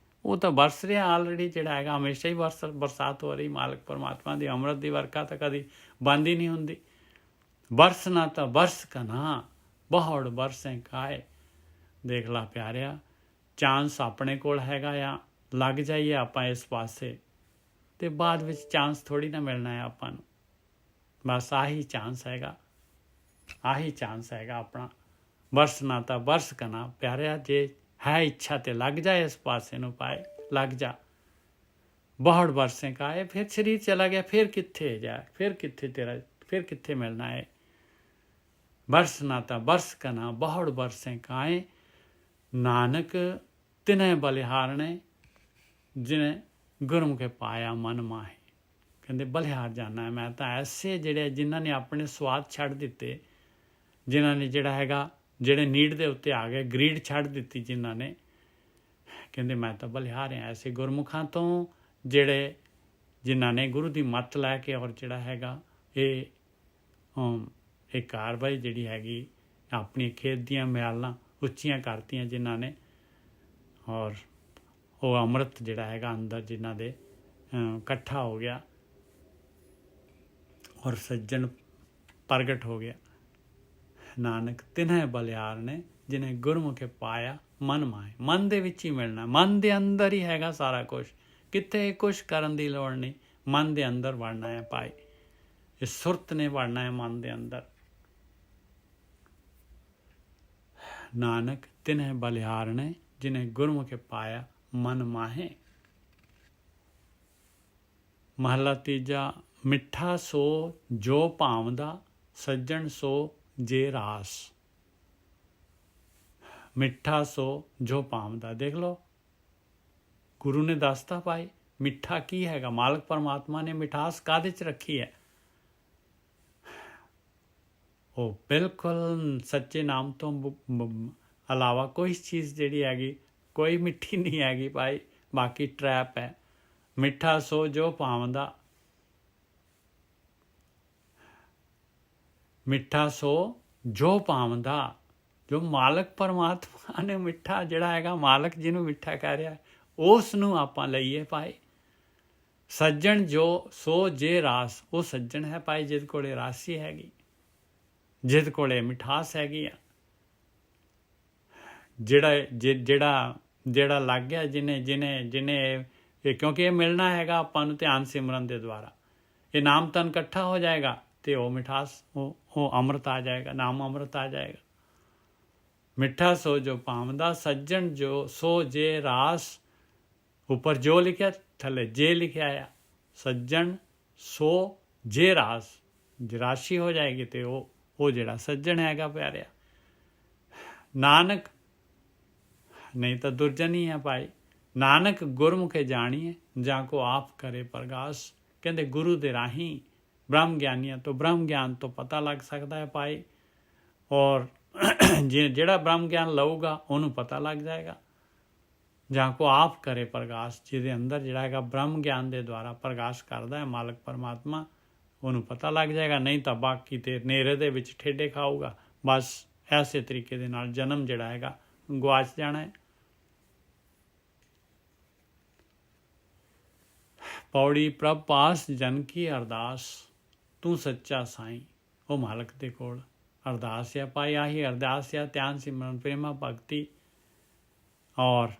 ਉਹ ਤਾਂ ਬਰਸ ਰਿਹਾ ਆਲਰੇਡੀ, ਜਿਹੜਾ ਹੈਗਾ ਹਮੇਸ਼ਾ ਹੀ ਬਰਸਾਤ ਹੋ ਰਹੀ। ਮਾਲਕ ਪਰਮਾਤਮਾ ਦੀ ਅੰਮ੍ਰਿਤ ਦੀ ਵਰਖਾ ਤਾਂ ਕਦੀ ਬੰਦ ਹੀ ਨਹੀਂ ਹੁੰਦੀ। ਬਰਸਣਾ ਤਾਂ ਬਰਸ ਕਨਾ, ਬਹੁੜ ਬਰਸੈ ਕਾਏ। ਦੇਖ ਲਾ ਪਿਆਰਿਆ, ਚਾਂਸ ਆਪਣੇ ਕੋਲ ਹੈਗਾ ਆ, ਲੱਗ ਜਾਈਏ ਆਪਾਂ ਇਸ ਪਾਸੇ, ਤੇ ਬਾਅਦ ਵਿੱਚ ਚਾਂਸ ਥੋੜ੍ਹੀ ਨਾ ਮਿਲਣਾ ਹੈ ਆਪਾਂ ਨੂੰ। ਬਸ ਆਹੀ ਚਾਂਸ ਹੈਗਾ, ਆਹੀ ਚਾਂਸ ਹੈਗਾ ਆਪਣਾ। ਬਰਸ ਨਾ ਤਾਂ ਬਰਸ ਕਨਾ ਪਿਆਰਿਆ, ਜੇ ਹੈ ਇੱਛਾ ਤੇ ਲੱਗ ਜਾਏ ਇਸ ਪਾਸੇ ਨੂੰ ਪਾਏ, ਲੱਗ ਜਾ। ਬਹੁੜ ਬਰਸੇ ਕਾਏ, ਫਿਰ ਸਰੀਰ ਚਲਾ ਗਿਆ, ਫਿਰ ਕਿੱਥੇ ਜਾ, ਫਿਰ ਕਿੱਥੇ ਤੇਰਾ, ਫਿਰ ਕਿੱਥੇ ਮਿਲਣਾ ਹੈ। ਬਰਸ ਨਾ ਤਾਂ ਬਰਸ ਕਨਾ, ਬਹੁੜ ਬਰਸੇ ਕਾਏ। ਨਾਨਕ ਤਿਨੈ ਬਲਿਹਾਰਣੇ, ਜਿਨੇ ਗੁਰਮੁਖੇ ਪਾਇਆ ਮਨ ਮਾਹੇ। ਕਹਿੰਦੇ ਬਲਿਹਾਰ ਜਾਣਾ ਹੈ ਮੈਂ ਤਾਂ ਐਸੇ ਜਿਹੜੇ ਜਿਨ੍ਹਾਂ ਨੇ ਆਪਣੇ ਸਵਾਦ ਛੱਡ ਦਿੱਤੇ, ਜਿਨ੍ਹਾਂ ਨੇ ਜਿਹੜਾ ਹੈਗਾ ਜਿਹੜੇ ਨੀਡ ਦੇ ਉੱਤੇ ਆ ਗਏ, ਗਰੀਡ ਛੱਡ ਦਿੱਤੀ ਜਿਨ੍ਹਾਂ ਨੇ। ਕਹਿੰਦੇ ਮੈਂ ਤਾਂ ਬਲਿਹਾਰ ਹਾਂ ਐਸੇ ਗੁਰਮੁਖਾਂ ਤੋਂ, ਜਿਨ੍ਹਾਂ ਨੇ ਗੁਰੂ ਦੀ ਮੱਤ ਲੈ ਕੇ ਔਰ ਜਿਹੜਾ ਹੈਗਾ ਇਹ ਇਹ ਕਾਰਵਾਈ ਜਿਹੜੀ ਹੈਗੀ ਆਪਣੀ ਖੇਤ ਦੀਆਂ ਮਿਆਲਾਂ ਉੱਚੀਆਂ ਕਰਤੀਆਂ ਜਿਨ੍ਹਾਂ ਨੇ, ਔਰ ਉਹ ਅੰਮ੍ਰਿਤ ਜਿਹੜਾ ਹੈਗਾ ਅੰਦਰ ਜਿਨ੍ਹਾਂ ਦੇ ਇਕੱਠਾ ਹੋ ਗਿਆ ਔਰ ਸੱਜਣ ਪ੍ਰਗਟ ਹੋ ਗਿਆ। ਨਾਨਕ ਤਿਨ੍ਹੈ ਬਲਿਹਾਰ ਨੇ ਜਿਹਨੇ ਗੁਰਮੁਖੇ ਪਾਇਆ ਮਨ ਮਾਏ। ਮਨ ਦੇ ਵਿੱਚ ਹੀ ਮਿਲਣਾ, ਮਨ ਦੇ ਅੰਦਰ ਹੀ ਹੈਗਾ ਸਾਰਾ ਕੁਛ, ਕਿਤੇ ਕੁਛ ਕਰਨ ਦੀ ਲੋੜ ਨਹੀਂ, ਮਨ ਦੇ ਅੰਦਰ ਵੜਨਾ ਹੈ ਭਾਈ। ਇਹ ਸੁਰਤ ਨੇ ਵੜਨਾ ਹੈ ਮਨ ਦੇ ਅੰਦਰ। ਨਾਨਕ ਤਿਨ੍ਹੈ ਬਲਿਹਾਰ ਨੇ ਜਿਹਨੇ ਗੁਰਮੁਖੇ ਪਾਇਆ ਮਨ ਮਾਹੇ। ਮਹਲਾ ਤੀਜਾ। ਮਿੱਠਾ ਸੋ ਜੋ ਭਾਵਦਾ, ਸੱਜਣ ਸੋ ਜੇ ਰਾਸ। ਮਿੱਠਾ ਸੋ ਜੋ ਭਾਵਦਾ, ਦੇਖ ਲਓ ਗੁਰੂ ਨੇ ਦੱਸਤਾ ਭਾਈ ਮਿੱਠਾ ਕੀ ਹੈਗਾ। ਮਾਲਕ ਪਰਮਾਤਮਾ ਨੇ ਮਿਠਾਸ ਕਾਹਦੇ 'ਚ ਰੱਖੀ ਹੈ? ਉਹ ਬਿਲਕੁਲ ਸੱਚੇ ਨਾਮ ਤੋਂ ਇਲਾਵਾ ਕੋਈ ਚੀਜ਼ ਜਿਹੜੀ ਹੈਗੀ ਕੋਈ ਮਿੱਠੀ ਨਹੀਂ ਹੈਗੀ ਭਾਈ, ਬਾਕੀ ਟਰੈਪ ਹੈ। ਮਿੱਠਾ ਸੋ ਜੋ ਭਾਵਦਾ, ਮਿੱਠਾ ਸੋ ਜੋ ਭਾਵਦਾ, ਜੋ ਮਾਲਕ ਪਰਮਾਤਮਾ ਨੇ ਮਿੱਠਾ ਜਿਹੜਾ ਹੈਗਾ, ਮਾਲਕ ਜਿਹਨੂੰ ਮਿੱਠਾ ਕਹਿ ਰਿਹਾ ਉਸ ਨੂੰ ਆਪਾਂ ਲਈਏ ਭਾਈ। ਸੱਜਣ ਜੋ ਸੋ ਜੇ ਰਾਸ, ਉਹ ਸੱਜਣ ਹੈ ਭਾਈ ਜਿਹਦੇ ਕੋਲੇ ਰਾਸੀ ਹੈਗੀ, ਜਿਹਦੇ ਕੋਲੇ ਮਿਠਾਸ ਹੈਗੀ ਆ। ਜਿਹੜਾ ਲੱਗ ਗਿਆ ਜਿਹਨੇ ਕਿਉਂਕਿ ਇਹ ਮਿਲਣਾ ਹੈਗਾ ਆਪਾਂ ਨੂੰ ਧਿਆਨ ਸਿਮਰਨ ਦੇ ਦੁਆਰਾ। ਇਹ ਨਾਮ ਤਨ ਇਕੱਠਾ ਹੋ ਜਾਏਗਾ ਤੇ ਉਹ ਮਿਠਾਸ ਉਹ ਅੰਮ੍ਰਿਤ ਆ ਜਾਏਗਾ, ਨਾਮ ਅੰਮ੍ਰਿਤ ਆ ਜਾਏਗਾ। ਮਿੱਠਾ ਸੋ ਜੋ ਭਾਵਦਾ, ਸੱਜਣ ਜੋ ਸੋ ਜੇ ਰਾਸ। ਉੱਪਰ ਜੋ ਲਿਖਿਆ ਥੱਲੇ ਜੇ ਲਿਖਿਆ ਆ। ਸੱਜਣ ਸੋ ਜੇ ਰਾਸ, ਰਾਸ਼ੀ ਹੋ ਜਾਏਗੀ ਤੇ ਉਹ ਜਿਹੜਾ ਸੱਜਣ ਹੈਗਾ ਪਿਆਰਿਆ। ਨਾਨਕ ਨਹੀਂ ਤਾਂ ਦੁਰਜਨ ਹੀ ਹੈ ਭਾਈ। ਨਾਨਕ ਗੁਰਮੁਖੇ ਜਾਣੀਏ ਜਾਂ ਕੋ ਆਪ ਕਰੇ ਪ੍ਰਗਾਸ। ਕਹਿੰਦੇ ਗੁਰੂ ਦੇ ਰਾਹੀਂ ਬ੍ਰਹਮ ਗਿਆਨੀਆਂ ਤੋਂ ਬ੍ਰਹਮ ਗਿਆਨ ਤੋਂ ਪਤਾ ਲੱਗ ਸਕਦਾ ਹੈ ਭਾਈ। ਔਰ ਜਿਹੜਾ ਬ੍ਰਹਮ ਗਿਆਨ ਲਊਗਾ ਉਹਨੂੰ ਪਤਾ ਲੱਗ ਜਾਏਗਾ। ਜਾਂ ਕੋ ਆਪ ਕਰੇ ਪ੍ਰਗਾਸ, ਜਿਹਦੇ ਅੰਦਰ ਜਿਹੜਾ ਹੈਗਾ ਬ੍ਰਹਮ ਗਿਆਨ ਦੇ ਦੁਆਰਾ ਪ੍ਰਗਾਸ਼ ਕਰਦਾ ਹੈ ਮਾਲਕ ਪਰਮਾਤਮਾ, ਉਹਨੂੰ ਪਤਾ ਲੱਗ ਜਾਏਗਾ। ਨਹੀਂ ਤਾਂ ਬਾਕੀ ਤੇ ਹਨੇਰੇ ਦੇ ਵਿੱਚ ਠੇਡੇ ਖਾਊਗਾ। ਬਸ ਐਸੇ ਤਰੀਕੇ ਦੇ ਨਾਲ ਜਨਮ ਜਿਹੜਾ ਹੈਗਾ ਗੁਆਚ ਜਾਣਾ ਹੈ। ਪੌੜੀ। ਪ੍ਰਭ ਪਾਸ ਜਨ ਕੀ ਅਰਦਾਸ, ਤੂੰ ਸੱਚਾ ਸਾਈਂ। ਉਹ ਮਾਲਕ ਦੇ ਕੋਲ ਅਰਦਾਸ ਆ ਭਾਈ, ਆਹੀ ਅਰਦਾਸ ਆ। ਧਿਆਨ ਸਿਮਰਨ ਪ੍ਰੇਮਾ ਭਗਤੀ, ਔਰ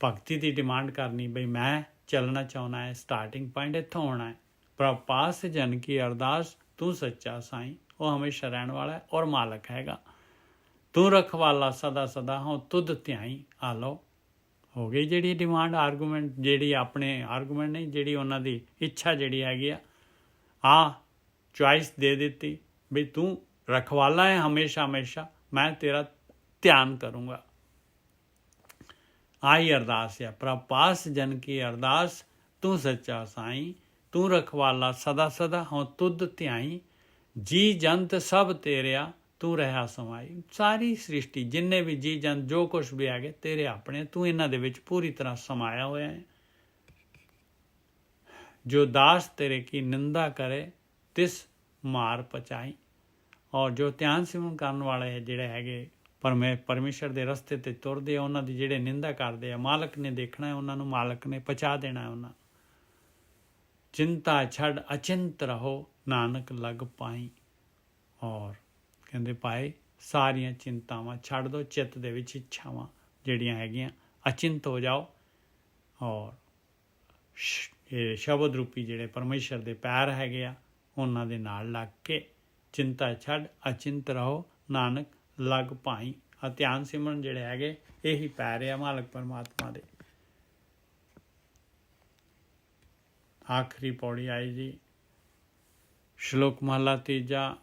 ਭਗਤੀ ਦੀ ਡਿਮਾਂਡ ਕਰਨੀ ਬਈ ਮੈਂ ਚੱਲਣਾ ਚਾਹੁੰਦਾ ਹੈ, ਸਟਾਰਟਿੰਗ ਪੁਆਇੰਟ ਇੱਥੋਂ ਹੋਣਾ ਹੈ। ਪ੍ਰਭ ਪਾਸ ਜਨ ਕੀ ਅਰਦਾਸ, ਤੂੰ ਸੱਚਾ ਸਾਈਂ। ਉਹ ਹਮੇਸ਼ਾ ਰਹਿਣ ਵਾਲਾ ਹੈ ਔਰ ਮਾਲਕ ਹੈਗਾ। ਤੂੰ ਰਖਵਾਲਾ ਸਦਾ ਸਦਾ, ਹਾਂ ਤੁਧ ਧਿਆਈ। ਆ ਲਓ ਹੋ ਗਈ ਜਿਹੜੀ ਡਿਮਾਂਡ, ਆਰਗੂਮੈਂਟ ਜਿਹੜੀ ਆਪਣੇ ਆਰਗੂਮੈਂਟ ਨਹੀਂ, ਜਿਹੜੀ ਉਹਨਾਂ ਦੀ ਇੱਛਾ ਜਿਹੜੀ ਹੈਗੀ ਆ ਚੁਆਇਸ ਦੇ ਦਿੱਤੀ ਵੀ ਤੂੰ ਰਖਵਾਲਾ ਹੈ ਹਮੇਸ਼ਾ ਹਮੇਸ਼ਾ, ਮੈਂ ਤੇਰਾ ਧਿਆਨ ਕਰੂੰਗਾ। ਆਹੀ ਅਰਦਾਸ ਹੈ। ਪ੍ਰਭ ਪਾਸ ਜਨ ਕੀ ਅਰਦਾਸ, ਤੂੰ ਸੱਚਾ ਸਾਈਂ। ਤੂੰ ਰਖਵਾਲਾ ਸਦਾ ਸਦਾ, ਹਾਂ ਤੁਧ ਧਿਆਈ। ਜੀ ਜੰਤ ਸਭ ਤੇਰਿਆ, ਤੂੰ ਰਹਾ ਸਮਾਈ। ਸਾਰੀ ਸ੍ਰਿਸ਼ਟੀ ਜਿੰਨੇ ਵੀ ਜੀ ਜੰਤ ਜੋ ਕੁਛ ਵੀ ਹੈਗੇ ਤੇਰੇ ਆਪਣੇ, ਤੂੰ ਇਹਨਾਂ ਦੇ ਵਿੱਚ ਪੂਰੀ ਤਰ੍ਹਾਂ ਸਮਾਇਆ ਹੋਇਆ ਹੈ। ਜੋ ਦਾਸ ਤੇਰੇ ਕੀ ਨਿੰਦਾ ਕਰੇ, ਤਿਸ ਮਾਰ ਪਚਾਈ। ਔਰ ਜੋ ਧਿਆਨ ਸਿਮਰਨ ਕਰਨ ਵਾਲੇ ਜਿਹੜੇ ਹੈਗੇ ਪਰਮੇਸ਼ਰ ਦੇ ਰਸਤੇ ਤੇ ਤੁਰਦੇ ਆ, ਉਹਨਾਂ ਦੀ ਜਿਹੜੇ ਨਿੰਦਾ ਕਰਦੇ ਆ, ਮਾਲਕ ਨੇ ਦੇਖਣਾ ਹੈ ਉਹਨਾਂ ਨੂੰ, ਮਾਲਕ ਨੇ ਪਹੁੰਚਾ ਦੇਣਾ ਹੈ ਉਹਨਾਂ। ਚਿੰਤਾ ਛੱਡ ਅਚਿੰਤ ਰਹੋ, ਨਾਨਕ ਲੱਗ ਪਾਈ। ਔਰ ਕਹਿੰਦੇ ਭਾਈ ਸਾਰੀਆਂ ਚਿੰਤਾਵਾਂ ਛੱਡ ਦਿਓ, ਚਿੱਤ ਦੇ ਵਿੱਚ ਇੱਛਾਵਾਂ ਜਿਹੜੀਆਂ ਹੈਗੀਆਂ ਅਚਿੰਤ ਹੋ ਜਾਓ। ਔਰ ਇਹ ਸ਼ਬਦ ਰੂਪੀ ਜਿਹੜੇ ਪਰਮੇਸ਼ਰ ਦੇ ਪੈਰ ਹੈਗੇ ਆ ਉਹਨਾਂ ਦੇ ਨਾਲ ਲੱਗ ਕੇ ਚਿੰਤਾ ਛੱਡ ਅਚਿੰਤ ਰਹੋ, ਨਾਨਕ ਲੱਗ ਭਾਈ। ਆ ਧਿਆਨ ਸਿਮਰਨ ਜਿਹੜੇ ਹੈਗੇ ਇਹੀ ਪੈਰ ਆ ਮਾਲਕ ਪਰਮਾਤਮਾ ਦੇ। ਆਖਰੀ ਪੌੜੀ ਆਈ ਜੀ, ਸ਼ਲੋਕ ਮਹਲਾ ਤੀਜਾ।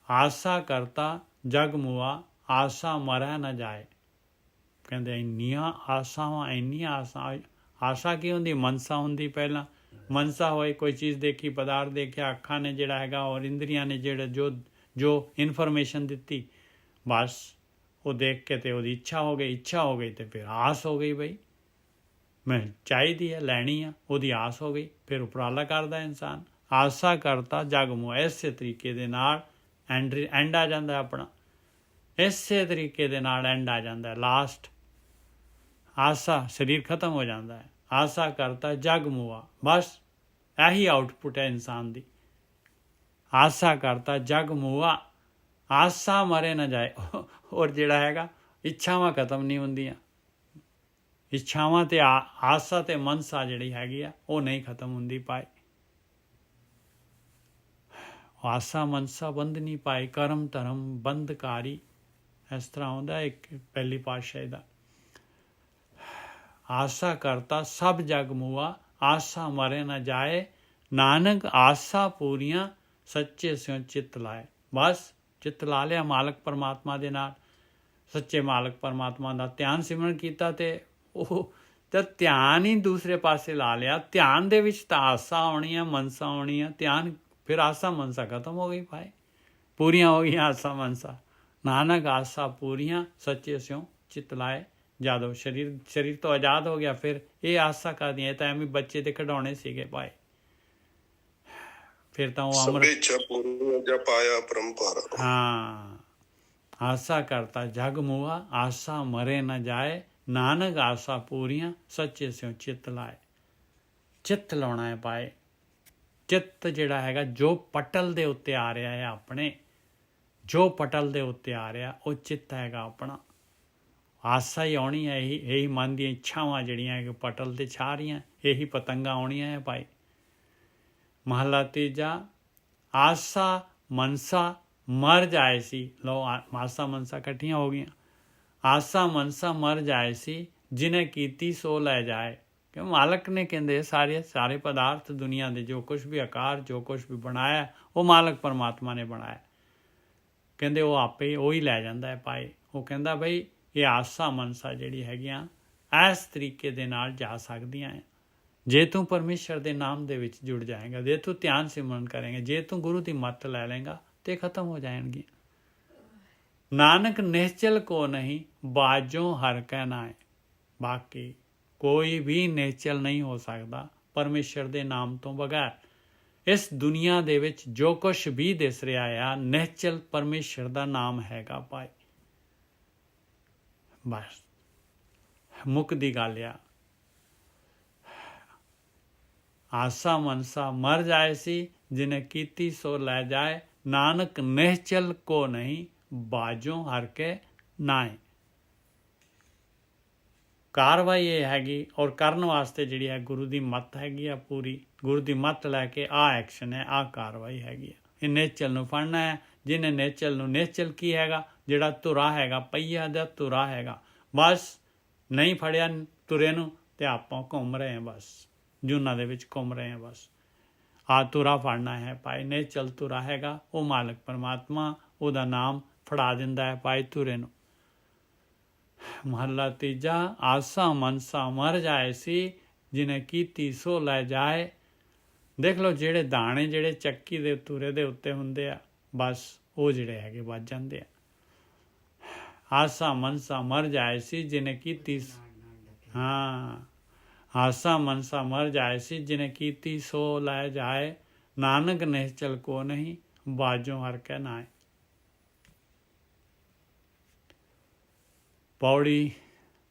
ਆਸਾ ਕਰਤਾ ਜਗ ਮੁਆ, ਆਸਾ ਮਰੈ ਨਾ ਜਾਏ। ਕਹਿੰਦੇ ਇੰਨੀਆਂ ਆਸਾਵਾਂ, ਇੰਨੀਆਂ ਆਸਾ ਕੀ ਹੁੰਦੀ? ਮਨਸਾ ਹੁੰਦੀ। ਪਹਿਲਾਂ ਮਨਸਾ ਹੋਏ, ਕੋਈ ਚੀਜ਼ ਦੇਖੀ, ਪਦਾਰਥ ਦੇਖਿਆ, ਅੱਖਾਂ ਨੇ ਜਿਹੜਾ ਹੈਗਾ ਔਰ ਇੰਦਰੀਆਂ ਨੇ ਜਿਹੜਾ ਜੋ ਇਨਫੋਰਮੇਸ਼ਨ ਦਿੱਤੀ, ਬਸ ਉਹ ਦੇਖ ਕੇ ਤੇ ਉਹਦੀ ਇੱਛਾ ਹੋ ਗਈ। ਇੱਛਾ ਹੋ ਗਈ ਤੇ ਫਿਰ ਆਸ ਹੋ ਗਈ ਬਈ ਮੈਂ ਚਾਹੀਦੀ ਹੈ, ਲੈਣੀ ਆ, ਉਹਦੀ ਆਸ ਹੋ ਗਈ। ਫਿਰ ਉਪਰਾਲਾ ਕਰਦਾ ਇਨਸਾਨ। ਆਸਾ ਕਰਤਾ ਜਗ ਮੁਆ। ਇਸੇ ਤਰੀਕੇ ਦੇ ਨਾਲ ਐਂਡ ਆ ਜਾਂਦਾ ਆਪਣਾ। ਇਸੇ ਤਰੀਕੇ ਦੇ ਨਾਲ ਐਂਡ ਆ ਜਾਂਦਾ, ਲਾਸਟ ਆਸਾ, ਸਰੀਰ ਖਤਮ ਹੋ ਜਾਂਦਾ ਹੈ। ਆਸਾ ਕਰਤਾ ਜਗ ਮੁਆ, ਬਸ ਇਹੀ ਆਊਟਪੁੱਟ ਹੈ ਇਨਸਾਨ ਦੀ। ਆਸਾ ਕਰਤਾ ਜਗ ਮੁਆ, ਆਸਾ ਮਰੇ ਨਾ ਜਾਏ। ਔਰ ਜਿਹੜਾ ਹੈਗਾ ਇੱਛਾਵਾਂ ਖਤਮ ਨਹੀਂ ਹੁੰਦੀਆਂ, ਇੱਛਾਵਾਂ ਤੇ ਆਸਾ ਤੇ ਮਨਸਾ ਜਿਹੜੀ ਹੈਗੀ ਆ ਉਹ ਨਹੀਂ ਖਤਮ ਹੁੰਦੀ ਪਾਏ। ਆਸਾ ਮਨਸਾ ਬੰਦ ਨਹੀਂ ਪਾਏ, ਕਰਮ ਧਰਮ ਬੰਧਕਾਰੀ, ਇਸ ਤਰ੍ਹਾਂ ਆਉਂਦਾ ਇੱਕ ਪਹਿਲੀ ਪਾਤਸ਼ਾਹੀ ਦਾ। ਆਸਾ ਕਰਤਾ ਸਭ ਜਗ ਮੁਆ, ਆਸਾ ਮਰੇ ਨਾ ਜਾਏ, ਨਾਨਕ ਆਸਾ ਪੂਰੀਆਂ ਸੱਚੇ ਸਿਉ ਚਿੱਤ ਲਾਏ। ਬਸ ਚਿੱਤ ਲਾ ਲਿਆ ਮਾਲਕ ਪਰਮਾਤਮਾ ਦੇ ਨਾਲ, ਸੱਚੇ ਮਾਲਕ ਪਰਮਾਤਮਾ ਦਾ ਧਿਆਨ ਸਿਮਰਨ ਕੀਤਾ, ਤੇ ਉਹ ਜਦ ਧਿਆਨ ਹੀ ਦੂਸਰੇ ਪਾਸੇ ਲਾ ਲਿਆ, ਧਿਆਨ ਦੇ ਵਿੱਚ ਤਾਂ ਆਸਾ ਆਉਣੀ ਆ, ਮਨਸਾ ਆਉਣੀ ਆ, ਧਿਆਨ ਫਿਰ ਆਸਾ ਮਨਸਾ ਖਤਮ ਹੋ ਗਈ ਭਾਈ, ਪੂਰੀਆਂ ਹੋ ਗਈਆਂ ਆਸਾ ਮਨਸਾ। ਨਾਨਕ ਆਸਾ ਪੂਰੀਆਂ ਸੱਚੇ ਸਿਉ ਚਿੱਤ ਲਾਏ। ਜਦੋਂ ਸਰੀਰ ਤੋਂ ਆਜ਼ਾਦ ਹੋ ਗਿਆ, ਫਿਰ ਇਹ ਆਸਾ ਕਰਦੀਆਂ, ਇਹ ਤਾਂ ਐਵੇਂ ਬੱਚੇ ਦੇ ਖਿਡੌਣੇ ਸੀਗੇ ਭਾਈ। ਫਿਰ ਤਾਂ ਉਹ ਅੰਮ੍ਰਿਤ ਪਾਇਆ ਪਰੰਪਰਾ। ਹਾਂ, ਆਸਾ ਕਰਤਾ ਜਗ ਮੁਆ, ਆਸਾ ਮਰੇ ਨਾ ਜਾਏ, ਨਾਨਕ ਆਸਾ ਪੂਰੀਆਂ ਸੱਚੇ ਸਿਉ ਚਿੱਤ ਲਾਏ। ਚਿੱਤ ਲਾਉਣਾ ਹੈ ਭਾਈ। ਚਿੱਤ ਜਿਹੜਾ ਹੈਗਾ ਜੋ ਪਟਲ ਦੇ ਉੱਤੇ ਆ ਰਿਹਾ ਹੈ ਆਪਣੇ, ਜੋ ਪਟਲ ਦੇ ਉੱਤੇ ਆ ਰਿਹਾ ਉਹ ਚਿੱਤ ਹੈਗਾ ਆਪਣਾ। ਆਸਾ ਹੀ ਆਉਣੀ ਹੈ, ਇਹੀ ਮਨ ਦੀਆਂ ਇੱਛਾਵਾਂ ਜਿਹੜੀਆਂ ਕਿ ਪਟਲ 'ਤੇ ਛਾ ਰਹੀਆਂ, ਇਹੀ ਪਤੰਗਾਂ ਆਉਣੀਆਂ ਹੈ ਭਾਈ। ਮਹਲਾ ਤੀਜਾ, ਆਸਾ ਮਨਸਾ ਮਰ ਜਾਏ ਸੀ। ਲੋ ਆਸਾ ਮਨਸਾ ਇਕੱਠੀਆਂ ਹੋ ਗਈਆਂ। ਆਸਾ ਮਨਸਾ ਮਰ ਜਾਏ ਸੀ, ਜਿਹਨੇ ਕੀਤੀ ਸੋ ਲੈ ਜਾਏ। ਕਿ ਮਾਲਕ ਨੇ ਕਹਿੰਦੇ ਸਾਰੇ ਪਦਾਰਥ ਦੁਨੀਆ ਦੇ ਜੋ ਕੁਛ ਵੀ ਆਕਾਰ, ਜੋ ਕੁਛ ਵੀ ਬਣਾਇਆ, ਉਹ ਮਾਲਕ ਪਰਮਾਤਮਾ ਨੇ ਬਣਾਇਆ। ਕਹਿੰਦੇ ਉਹ ਆਪੇ ਉਹੀ ਲੈ ਜਾਂਦਾ ਹੈ ਭਾਈ। ਉਹ ਕਹਿੰਦਾ ਬਈ ਇਹ ਆਸਾ ਮਨਸਾ ਜਿਹੜੀ ਹੈਗੀਆਂ ਇਸ ਤਰੀਕੇ ਦੇ ਨਾਲ ਜਾ ਸਕਦੀਆਂ ਹੈ, ਜੇ ਤੂੰ ਪਰਮੇਸ਼ਰ ਦੇ ਨਾਮ ਦੇ ਵਿੱਚ ਜੁੜ ਜਾਏਗਾ, ਜੇ ਤੂੰ ਧਿਆਨ ਸਿਮਰਨ ਕਰੇਂਗਾ, ਜੇ ਤੂੰ ਗੁਰੂ ਦੀ ਮੱਤ ਲੈ ਲੇਗਾ, ਤੇ ਖਤਮ ਹੋ ਜਾਣਗੀਆਂ। ਨਾਨਕ ਨਿਸ਼ਚਲ ਕੋ ਨਹੀਂ, ਬਾਜੋਂ ਹਰ ਕੈ ਨਾਏ। ਬਾਕੀ ਕੋਈ ਵੀ ਨਿਸ਼ਚਲ ਨਹੀਂ ਹੋ ਸਕਦਾ ਪਰਮੇਸ਼ਰ ਦੇ ਨਾਮ ਤੋਂ ਬਗੈਰ। ਇਸ ਦੁਨੀਆ ਦੇ ਵਿੱਚ ਜੋ ਕੁਛ ਵੀ ਦਿਸ ਰਿਹਾ ਆ, ਨਿਸ਼ਚਲ ਪਰਮੇਸ਼ਰ ਦਾ ਨਾਮ ਹੈਗਾ ਭਾਈ। ਬਸ ਮੁੱਕਦੀ ਗੱਲ ਆ। ਆਸਾ ਮਨਸਾ ਮਰ ਜਾਏ ਸੀ, ਜਿਹਨੇ ਕੀਤੀ ਸੋ ਲੈ ਜਾਏ, ਨਾਨਕ ਨਿਸ਼ਚਲ ਕੋ ਨਹੀਂ, ਬਾਜੋਂ ਹਰ ਕੇ ਨਾਏ। ਕਾਰਵਾਈ ਇਹ ਹੈਗੀ, ਔਰ ਕਰਨ ਵਾਸਤੇ ਜਿਹੜੀ ਹੈ ਗੁਰੂ ਦੀ ਮੱਤ ਹੈਗੀ ਆ ਪੂਰੀ। ਗੁਰੂ ਦੀ ਮੱਤ ਲੈ ਕੇ ਆਹ ਐਕਸ਼ਨ ਹੈ, ਆਹ ਕਾਰਵਾਈ ਹੈਗੀ ਆ। ਇਹ ਨਿਸ਼ਚਲ ਨੂੰ ਫੜਨਾ ਹੈ। ਜਿਹਨੇ ਨਿਸ਼ਚਲ ਕੀ ਹੈਗਾ? ਜਿਹੜਾ ਧੁਰਾ ਹੈਗਾ, ਪਹੀਆ ਦਾ ਧੁਰਾ ਹੈਗਾ। ਬਸ ਨਹੀਂ ਫੜਿਆ ਧੁਰੇ ਨੂੰ ਤੇ ਆਪਾਂ ਘੁੰਮ ਰਹੇ ਹਾਂ, ਬਸ ਜੂਨਾਂ ਦੇ ਵਿੱਚ ਘੁੰਮ ਰਹੇ ਹਾਂ। ਬਸ ਆਹ ਧੁਰਾ ਫੜਨਾ ਹੈ ਭਾਈ। ਨਿਸ਼ਚਲ ਧੁਰਾ ਹੈਗਾ, ਉਹ ਮਾਲਕ ਪਰਮਾਤਮਾ ਉਹਦਾ ਨਾਮ ਫੜਾ ਦਿੰਦਾ ਹੈ ਭਾਈ ਧੁਰੇ ਨੂੰ। ਮਹੱਲਾ ਤੀਜਾ, ਆਸਾ ਮਨਸਾ ਮਰ ਜਾਏ ਸੀ, ਜਿਹਨੇ ਕੀਤੀ ਸੋ ਲੈ ਜਾਏ। ਦੇਖ ਲਓ ਜਿਹੜੇ ਦਾਣੇ ਜਿਹੜੇ ਚੱਕੀ ਦੇ ਧੁਰੇ ਦੇ ਉੱਤੇ ਹੁੰਦੇ ਆ, ਬਸ ਉਹ ਜਿਹੜੇ ਹੈਗੇ ਵੱਜ ਜਾਂਦੇ ਆ। ਆਸਾ ਮਨਸਾ ਮਰ ਜਾਏ ਸੀ, ਜਿਹਨੇ ਕੀਤੀ, ਹਾਂ, ਆਸਾ ਮਨਸਾ ਮਰ ਜਾਏ ਸੀ, ਜਿਹਨੇ ਕੀਤੀ ਸੋ ਲੈ ਜਾਏ। ਨਾਨਕ ਨਿਸ਼ਚਲ ਕੋ ਨਹੀਂ, ਬਾਜੋਂ ਹਰ ਕੈ ਨਾਏ। ਪੌੜੀ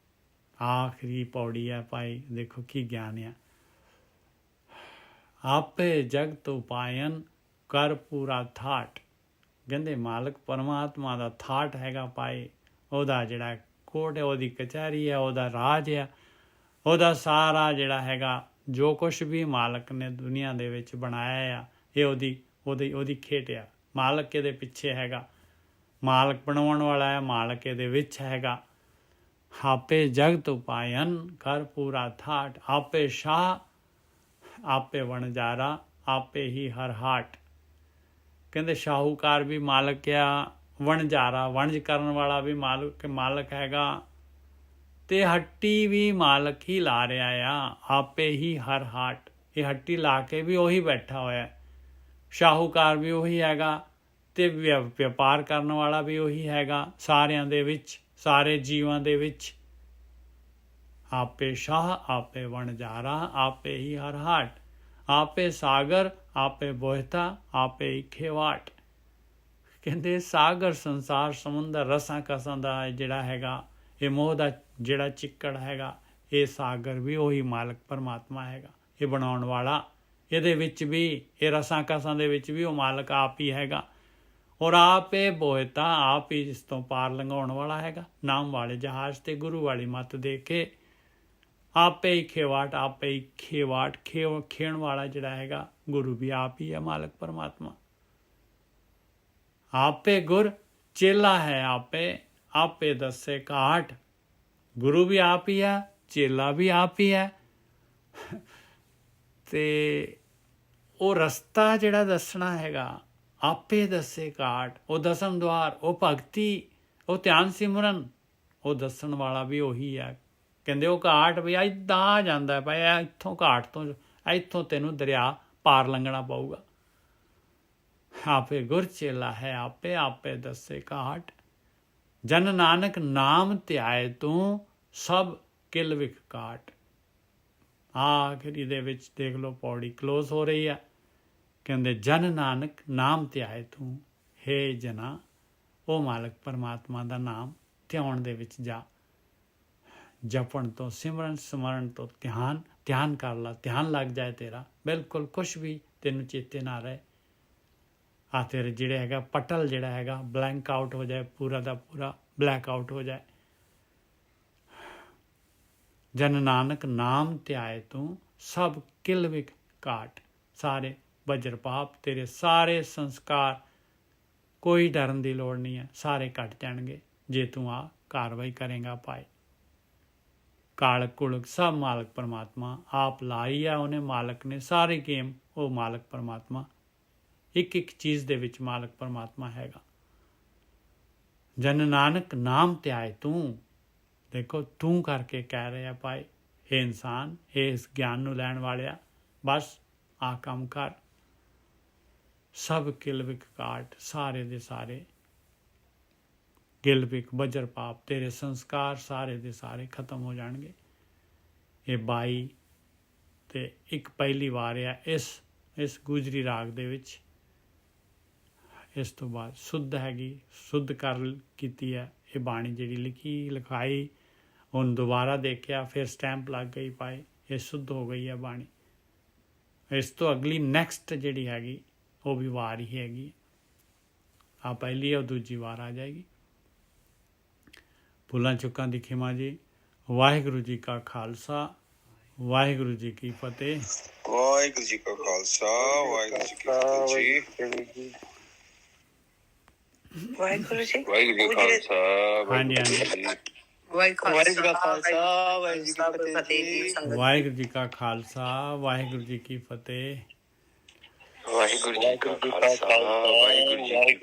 ਆਖਰੀ ਪੌੜੀ ਹੈ ਭਾਈ। ਦੇਖੋ ਕੀ ਗਿਆਨ ਆ। ਆਪੇ ਜਗਤ ਉਪਾਇਨ ਕਰ ਪੂਰਾ ਥਾਟ। ਕਹਿੰਦੇ ਮਾਲਕ ਪਰਮਾਤਮਾ ਦਾ ਥਾਟ ਹੈਗਾ ਭਾਈ। ਉਹਦਾ ਜਿਹੜਾ ਕੋਰਟ ਹੈ, ਉਹਦੀ ਕਚਹਿਰੀ ਹੈ, ਉਹਦਾ ਰਾਜ ਹੈ, ਉਹਦਾ ਸਾਰਾ ਜਿਹੜਾ ਹੈਗਾ ਜੋ ਕੁਛ ਵੀ ਮਾਲਕ ਨੇ ਦੁਨੀਆ ਦੇ ਵਿੱਚ ਬਣਾਇਆ ਆ, ਇਹ ਉਹਦੀ ਖੇਡ ਆ। ਮਾਲਕ ਇਹਦੇ ਪਿੱਛੇ ਹੈਗਾ, ਮਾਲਕ ਬਣਾਉਣ ਵਾਲਾ ਹੈ, ਮਾਲਕ ਇਹਦੇ ਵਿੱਚ ਹੈਗਾ। ਆਪੇ ਜਗਤ ਉਪਾਇਨ ਕਰ ਪੂਰਾ ਥਾਟ। ਆਪੇ ਸ਼ਾਹ ਆਪੇ ਵਣਜਾਰਾ, ਆਪੇ ਹੀ ਹਰ ਹਾਟ। ਕਹਿੰਦੇ ਸ਼ਾਹੂਕਾਰ ਵੀ ਮਾਲਕ ਆ, ਵਣਜਾਰਾ ਵਣਜ ਕਰਨ ਵਾਲਾ ਵੀ ਮਾਲਕ ਹੈਗਾ, ਤੇ ਹੱਟੀ ਵੀ ਮਾਲਕ ਹੀ ਲਾ ਰਿਹਾ ਆ। ਆਪੇ ਹੀ ਹਰ ਹਾਟ। ਇਹ ਹੱਟੀ ਲਾ ਕੇ ਵੀ ਉਹੀ ਬੈਠਾ ਹੋਇਆ। ਸ਼ਾਹੂਕਾਰ ਵੀ ਉਹੀ ਹੈਗਾ, ਤੇ ਵਪਾਰ ਕਰਨ ਵਾਲਾ ਵੀ ਉਹੀ ਹੈਗਾ ਸਾਰਿਆਂ ਦੇ ਵਿੱਚ, ਸਾਰੇ ਜੀਵਾਂ ਦੇ ਵਿੱਚ। ਆਪੇ ਸ਼ਾਹ ਆਪੇ ਵਣਜਾਰਾ, ਆਪੇ ਹੀ ਹਰ ਹਾਟ। ਆਪੇ ਸਾਗਰ ਆਪੇ ਬੋਹਿਤਾ, ਆਪੇ ਹੀ ਖੇਵਾਟ। ਕਹਿੰਦੇ ਸਾਗਰ ਸੰਸਾਰ ਸਮੁੰਦਰ ਰਸਾਂ ਕਸਾਂ ਦਾ ਜਿਹੜਾ ਹੈਗਾ, ਇਹ ਮੋਹ ਦਾ ਜਿਹੜਾ ਚਿੱਕੜ ਹੈਗਾ, ਇਹ ਸਾਗਰ ਵੀ ਉਹੀ ਮਾਲਕ ਪਰਮਾਤਮਾ ਹੈਗਾ, ਇਹ ਬਣਾਉਣ ਵਾਲਾ। ਇਹਦੇ ਵਿੱਚ ਵੀ, ਇਹ ਰਸਾਂ ਕਸਾਂ ਦੇ ਵਿੱਚ ਵੀ ਉਹ ਮਾਲਕ ਆਪ ਹੀ ਹੈਗਾ। ਔਰ ਆਪ ਇਹ ਬੋਇਤਾ, ਆਪ ਹੀ ਇਸ ਤੋਂ ਪਾਰ ਲੰਘਾਉਣ ਵਾਲਾ ਹੈਗਾ। ਨਾਮ ਵਾਲੇ ਜਹਾਜ਼ ਤੇ ਗੁਰੂ ਵਾਲੀ ਮੱਤ ਦੇ ਕੇ ਆਪੇ ਹੀ ਖੇਵਾਟ, ਆਪੇ ਹੀ ਖੇਵਾਟ ਖੇਣ ਵਾਲਾ ਜਿਹੜਾ ਹੈਗਾ ਗੁਰੂ ਵੀ ਆਪ ਹੀ ਹੈ, ਮਾਲਕ ਪਰਮਾਤਮਾ। ਆਪੇ ਗੁਰ ਚੇਲਾ ਹੈ ਆਪੇ, ਆਪੇ ਦੱਸੇ ਕਾਟ। ਗੁਰੂ ਵੀ ਆਪ ਹੀ ਹੈ, ਚੇਲਾ ਵੀ ਆਪ ਹੀ ਹੈ। ਤੇ ਉਹ ਰਸਤਾ ਜਿਹੜਾ ਦੱਸਣਾ ਹੈਗਾ, ਆਪੇ ਦੱਸੇ ਕਾਟ। ਉਹ ਦਸਮ ਦੁਆਰ, ਉਹ ਭਗਤੀ, ਉਹ ਧਿਆਨ ਸਿਮਰਨ, ਉਹ ਦੱਸਣ ਵਾਲਾ ਵੀ ਉਹੀ ਹੈ। ਕਹਿੰਦੇ ਉਹ ਘਾਟ ਵੀ ਇੱਦਾਂ ਆ ਜਾਂਦਾ ਭਾਈ, ਇੱਥੋਂ ਘਾਟ ਤੋਂ, ਇੱਥੋਂ ਤੈਨੂੰ ਦਰਿਆ ਪਾਰ ਲੰਘਣਾ ਪਊਗਾ। ਆਪੇ ਗੁਰ ਚੇਲਾ ਹੈ ਆਪੇ, ਆਪੇ ਦੱਸੇ ਘਾਟ। ਜਨ ਨਾਨਕ ਨਾਮ ਧਿਆਏ ਤੂੰ, ਸਭ ਕਿਲ ਵਿਖ ਕਾਟ। ਆਖਰੀ ਦੇ ਵਿੱਚ ਦੇਖ ਲਓ, ਪੌੜੀ ਕਲੋਜ਼ ਹੋ ਰਹੀ ਹੈ। ਕਹਿੰਦੇ ਜਨ ਨਾਨਕ ਨਾਮ ਧਿਆਏ ਤੂੰ, ਹੇ ਜਨਾ ਉਹ ਮਾਲਕ ਪਰਮਾਤਮਾ ਦਾ ਨਾਮ ਧਿਆਉਣ ਦੇ ਵਿੱਚ ਜਾ। ਜਪਣ ਤੋਂ, ਸਿਮਰਨ ਸਮਰਨ ਤੋਂ ਧਿਆਨ ਕਰ ਲਾ, ਧਿਆਨ ਲੱਗ ਜਾਏ ਤੇਰਾ, ਬਿਲਕੁਲ ਕੁਛ ਵੀ ਤੈਨੂੰ ਚੇਤੇ ਨਾ ਰਹੇ। ਆ ਤੇਰੇ ਜਿਹੜੇ ਹੈਗਾ ਪਟਲ ਜਿਹੜਾ ਹੈਗਾ ਬਲੈਂਕ ਆਊਟ ਹੋ ਜਾਏ, ਪੂਰਾ ਦਾ ਪੂਰਾ ਬਲੈਕ ਆਊਟ ਹੋ ਜਾਏ। ਜਨ ਨਾਨਕ ਨਾਮ ਧਿਆਏ ਤੂੰ, ਸਭ ਕਿਲ ਵਿਖ ਕਾਟ। ਸਾਰੇ ਵਜਰ ਪਾਪ ਤੇਰੇ, ਸਾਰੇ ਸੰਸਕਾਰ, ਕੋਈ ਡਰਨ ਦੀ ਲੋੜ ਨਹੀਂ ਹੈ, ਸਾਰੇ ਕੱਟ ਜਾਣਗੇ ਜੇ ਤੂੰ ਆ ਕਾਰਵਾਈ ਕਰੇਗਾ ਪਾਏ। ਕਾਲਕ ਕੁਲਕ ਸਭ ਮਾਲਕ ਪਰਮਾਤਮਾ ਆਪ ਲਾਈ ਹੈ ਉਹਨੇ, ਮਾਲਕ ਨੇ ਸਾਰੇ ਗੇਮ ਉਹ ਮਾਲਕ ਪਰਮਾਤਮਾ, ਇੱਕ ਇੱਕ ਚੀਜ਼ ਦੇ ਵਿੱਚ ਮਾਲਕ ਪਰਮਾਤਮਾ ਹੈਗਾ। ਜਨ ਨਾਨਕ ਨਾਮ ਧਿਆਏ ਤੂੰ, ਦੇਖੋ ਤੂੰ ਕਰਕੇ ਕਹਿ ਰਿਹਾ ਭਾਈ, ਇਹ ਇਨਸਾਨ, ਇਹ ਇਸ ਗਿਆਨ ਨੂੰ ਲੈਣ ਵਾਲਿਆ, ਬਸ ਆ ਕੰਮ ਕਰ। ਸਭ ਕਿਲ ਵਿਕ ਕਾਟ, ਸਾਰੇ ਦੇ ਸਾਰੇ ਗਿਲ ਵਿਕ ਵਜਰ ਪਾਪ, ਤੇਰੇ ਸੰਸਕਾਰ ਸਾਰੇ ਦੇ ਸਾਰੇ ਖਤਮ ਹੋ ਜਾਣਗੇ। ਇਹ 22 ਤੇ ਇੱਕ ਪਹਿਲੀ ਵਾਰ ਆ ਇਸ ਗੁਜਰੀ ਰਾਗ ਦੇ ਵਿੱਚ। ਇਸ ਤੋਂ ਬਾਅਦ ਸੁੱਧ ਹੈਗੀ, ਸੁੱਧ ਕਰ ਕੀਤੀ ਹੈ ਇਹ ਬਾਣੀ ਜਿਹੜੀ ਲਿਖਾਈ, ਹੁਣ ਦੁਬਾਰਾ ਦੇਖਿਆ, ਫਿਰ ਸਟੈਂਪ ਲੱਗ ਗਈ ਪਾਏ, ਇਹ ਸੁੱਧ ਹੋ ਗਈ ਹੈ ਬਾਣੀ। ਇਸ ਤੋਂ ਅਗਲੀ ਨੈਕਸਟ ਜਿਹੜੀ ਹੈਗੀ ਉਹ ਵੀ ਵਾਰ ਹੀ ਹੈਗੀ, ਆ ਪਹਿਲੀ ਉਹ ਦੂਜੀ ਵਾਰ ਆ ਜਾਏਗੀ। ਭੁੱਲਾਂ ਚੁੱਕਾਂ ਦੀ ਖਿਮਾ ਜੀ। ਵਾਹਿਗੁਰੂ ਜੀ ਕਾ ਖਾਲਸਾ, ਵਾਹਿਗੁਰੂ ਜੀ ਕੀ ਫਤਿਹ। ਵਾਹਿਗੁਰੂ ਜੀ ਕਾ ਖਾਲਸਾ, ਵਾਹਿਗੁਰੂ ਜੀ ਕੀ ਫਤਿਹ ਜੀ। ਵਾਹਿਗੁਰੂ ਜੀ ਵਾਹਿਗੁਰੂ ਜੀ ਕਾ ਖਾਲਸਾ, ਹਾਂਜੀ ਹਾਂਜੀ, ਵਾਹਿਗੁਰੂ ਜੀ ਕਾ ਖਾਲਸਾ, ਵਾਹਿਗੁਰੂ ਜੀ ਕੀ ਫਤਿਹ ਜੀ। ਵਾਹਿਗੁਰੂ ਜੀ ਕਾ ਖਾਲਸਾ, ਵਾਹਿਗੁਰੂ ਜੀ ਕੀ ਫਤਿਹ। ਵਾਹਿਗੁਰੂ ਜੀ ਕਾ ਖਾਲਸਾ, ਵਾਹਿਗੁਰੂ ਜੀ ਕੀ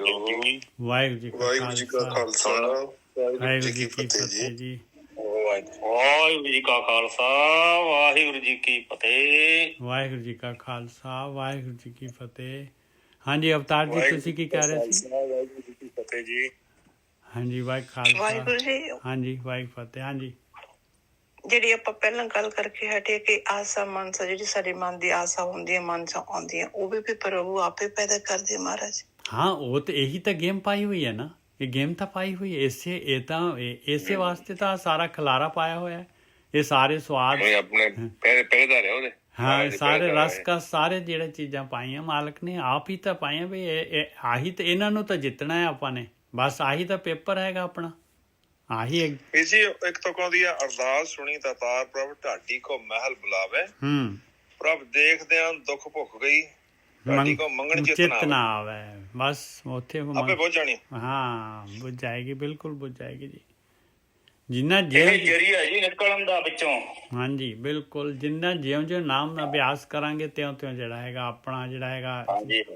ਫਤਿਹ ਜੀ। ਵਾਹਿਗੁਰੂ ਜੀ ਕਾ ਖਾਲਸਾ, ਵਾਹਿਗੁਰੂ ਜੀ ਕੀ ਫਤਿਹ ਜੀ। ਵਾਹਿਗੁਰੂ ਜੀ ਕਾ ਖਾਲਸਾ, ਵਾਹਿਗੁਰੂ ਜੀ ਕੀ ਫਤਿਹ। ਵਾਹਿਗੁਰੂ ਜੀ ਕਾ ਖਾਲਸਾ, ਵਾਹਿਗੁਰੂ ਜੀ ਕੀ ਫਤਿਹ। ਹਾਂਜੀ ਅਵਤਾਰ ਜੀ, ਤੁਸੀਂ ਕੀ ਕਹਿ ਰਹੇ ਸੀ? ਵਾਹਿਗੁਰੂ ਜੀ ਕੀ ਫਤਿਹ ਜੀ। ਹਾਂਜੀ ਵਾਹਿਗੁਰੂ ਵਾਹਿਗੁਰੂ ਖਾਲਸਾ, ਜੀ, ਹਾਂਜੀ ਵਾਹਿਗੁਰੂ ਫਤਿਹ। ਹਾਂਜੀ ਜਿਹੜੀ ਆਪਾਂ ਪਹਿਲਾਂ ਗੱਲ ਕਰਕੇ ਹਟੇ ਕਿ ਆਸਾ ਮਨਸਾ, ਜਿਹੜੀ ਸਾਡੇ ਮਨ ਦੀ ਆਸਾ ਹੁੰਦੀ ਹੈ, ਮਨਸਾ ਆਉਂਦੀਆਂ, ਉਹ ਵੀ ਪ੍ਰਭੂ ਆਪੇ ਪੈਦਾ ਕਰਦੇ ਮਹਾਰਾਜ। ਹਾਂ, ਉਹ ਤਾਂ ਇਹੀ ਤਾਂ ਗੇਮ ਪਾਈ ਹੋਈ ਹੈ ਨਾ, ਇਹ ਗੇਮ ਤਾਂ ਪਾਈ ਹੋਈ ਹੈ ਇਸੇ ਵਾਸਤੇ ਤਾਂ ਸਾਰਾ ਖਲਾਰਾ ਪਾਇਆ ਹੋਇਆ ਹੈ। ਇਹ ਸਾਰੇ ਸਵਾਦ ਆਪਣੇ ਪਹਿਰੇਦਾਰ ਹੈ ਉਹਦੇ, ਹਾਂ, ਸਾਰੇ ਰਸ ਕਾ ਸਾਰੇ ਜਿਹੜੇ ਚੀਜ਼ਾਂ ਪਾਈਆਂ ਮਾਲਕ ਨੇ ਆਪ ਹੀ ਤਾਂ ਪਾਈਆਂ ਵੀ ਇਹ ਆਹੀ ਤਾਂ ਇਹਨਾਂ ਨੂੰ ਤਾਂ ਜਿੱਤਣਾ ਹੈ ਆਪਾਂ ਨੇ, ਬਸ ਆਹੀ ਤਾਂ ਪੇਪਰ ਹੈਗਾ ਆਪਣਾ, ਆਹੀ ਇਹ ਜੀ ਇੱਕ ਤੋਂ ਕਹਿੰਦੀ ਹੈ ਅਰਦਾਸ ਸੁਣੀ ਤਾਤਾਰ ਪ੍ਰਭ ਢਾਡੀ ਕੋ ਮਹਿਲ ਬੁਲਾਵੇ। ਪ੍ਰਭ ਦੇਖਦਿਆਂ ਦੁੱਖ ਭੁੱਖ ਗਈ, ਢਾਡੀ ਕੋ ਮੰਗਣ ਚਿਤ ਨਾ ਆਵੇ, ਬਸ ਉੱਥੇ ਆਪੇ ਪਹੁੰਚ ਜਾਣੀ। ਹਾਂ ਬੁੱਝ ਜਾਏਗੀ, ਬਿਲਕੁਲ ਬੁੱਝ ਜਾਏਗੀ ਜੀ। ਜਿੰਨਾ ਜਰੀਆ ਜੀ ਨਿਕਲਣ ਦਾ ਵਿੱਚੋਂ, ਹਾਂਜੀ ਬਿਲਕੁਲ, ਜਿੰਨਾ ਜਿਉਂ ਨਾਮ ਦਾ ਅਭਿਆਸ ਕਰਾਂਗੇ ਤਿਉਂ ਜਿਹੜਾ ਹੈਗਾ ਆਪਣਾ ਜਿਹੜਾ ਹੈਗਾ,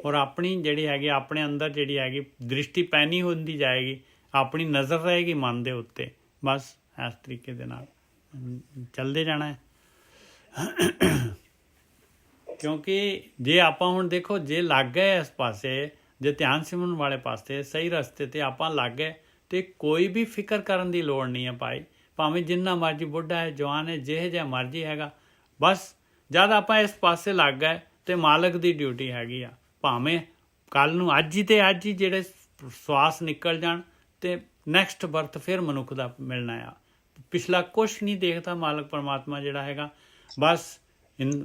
ਔਰ ਆਪਣੀ ਜਿਹੜੀ ਹੈਗੀ ਆਪਣੇ ਅੰਦਰ ਜਿਹੜੀ ਹੈਗੀ ਦ੍ਰਿਸ਼ਟੀ ਪੈਣੀ ਹੁੰਦੀ ਜਾਏਗੀ, ਆਪਣੀ ਨਜ਼ਰ ਰਹੇਗੀ ਮਨ ਦੇ ਉੱਤੇ, ਬਸ ਇਸ ਤਰੀਕੇ ਦੇ ਨਾਲ ਚੱਲਦੇ ਜਾਣਾ ਹੈ। ਕਿਉਂਕਿ ਜੇ ਆਪਾਂ ਹੁਣ ਦੇਖੋ, ਜੇ ਲੱਗ ਗਏ ਇਸ ਪਾਸੇ, ਜੇ ਧਿਆਨ ਸਿਮਰਨ ਵਾਲੇ ਪਾਸੇ ਸਹੀ ਰਸਤੇ ਤੇ ਆਪਾਂ ਲੱਗ ਗਏ, ਤੇ ਕੋਈ ਵੀ ਫਿਕਰ ਕਰਨ ਦੀ ਲੋੜ ਨਹੀਂ ਹੈ ਭਾਈ। ਭਾਵੇਂ ਜਿੰਨਾ ਮਰਜ਼ੀ ਬੁੱਢਾ ਹੈ, ਜਵਾਨ ਹੈ, ਜਿਹੇ ਜਿਹਾ ਮਰਜ਼ੀ ਹੈਗਾ, ਬਸ ਜਦ ਆਪਾਂ ਇਸ ਪਾਸੇ ਲੱਗ ਗਏ ਤੇ ਮਾਲਕ ਦੀ ਡਿਊਟੀ ਹੈਗੀ ਆ। ਭਾਵੇਂ ਕੱਲ ਨੂੰ ਅੱਜ ਹੀ ਜਿਹੜੇ ਸਵਾਸ ਨਿਕਲ ਜਾਣ ਤੇ ਨੈਕਸਟ ਬਰਥ ਫਿਰ ਮਨੁੱਖ ਦਾ ਮਿਲਣਾ ਆ। ਪਿਛਲਾ ਕੁਛ ਨਹੀਂ ਦੇਖਦਾ ਮਾਲਕ ਪਰਮਾਤਮਾ ਜਿਹੜਾ ਹੈਗਾ। ਬਸ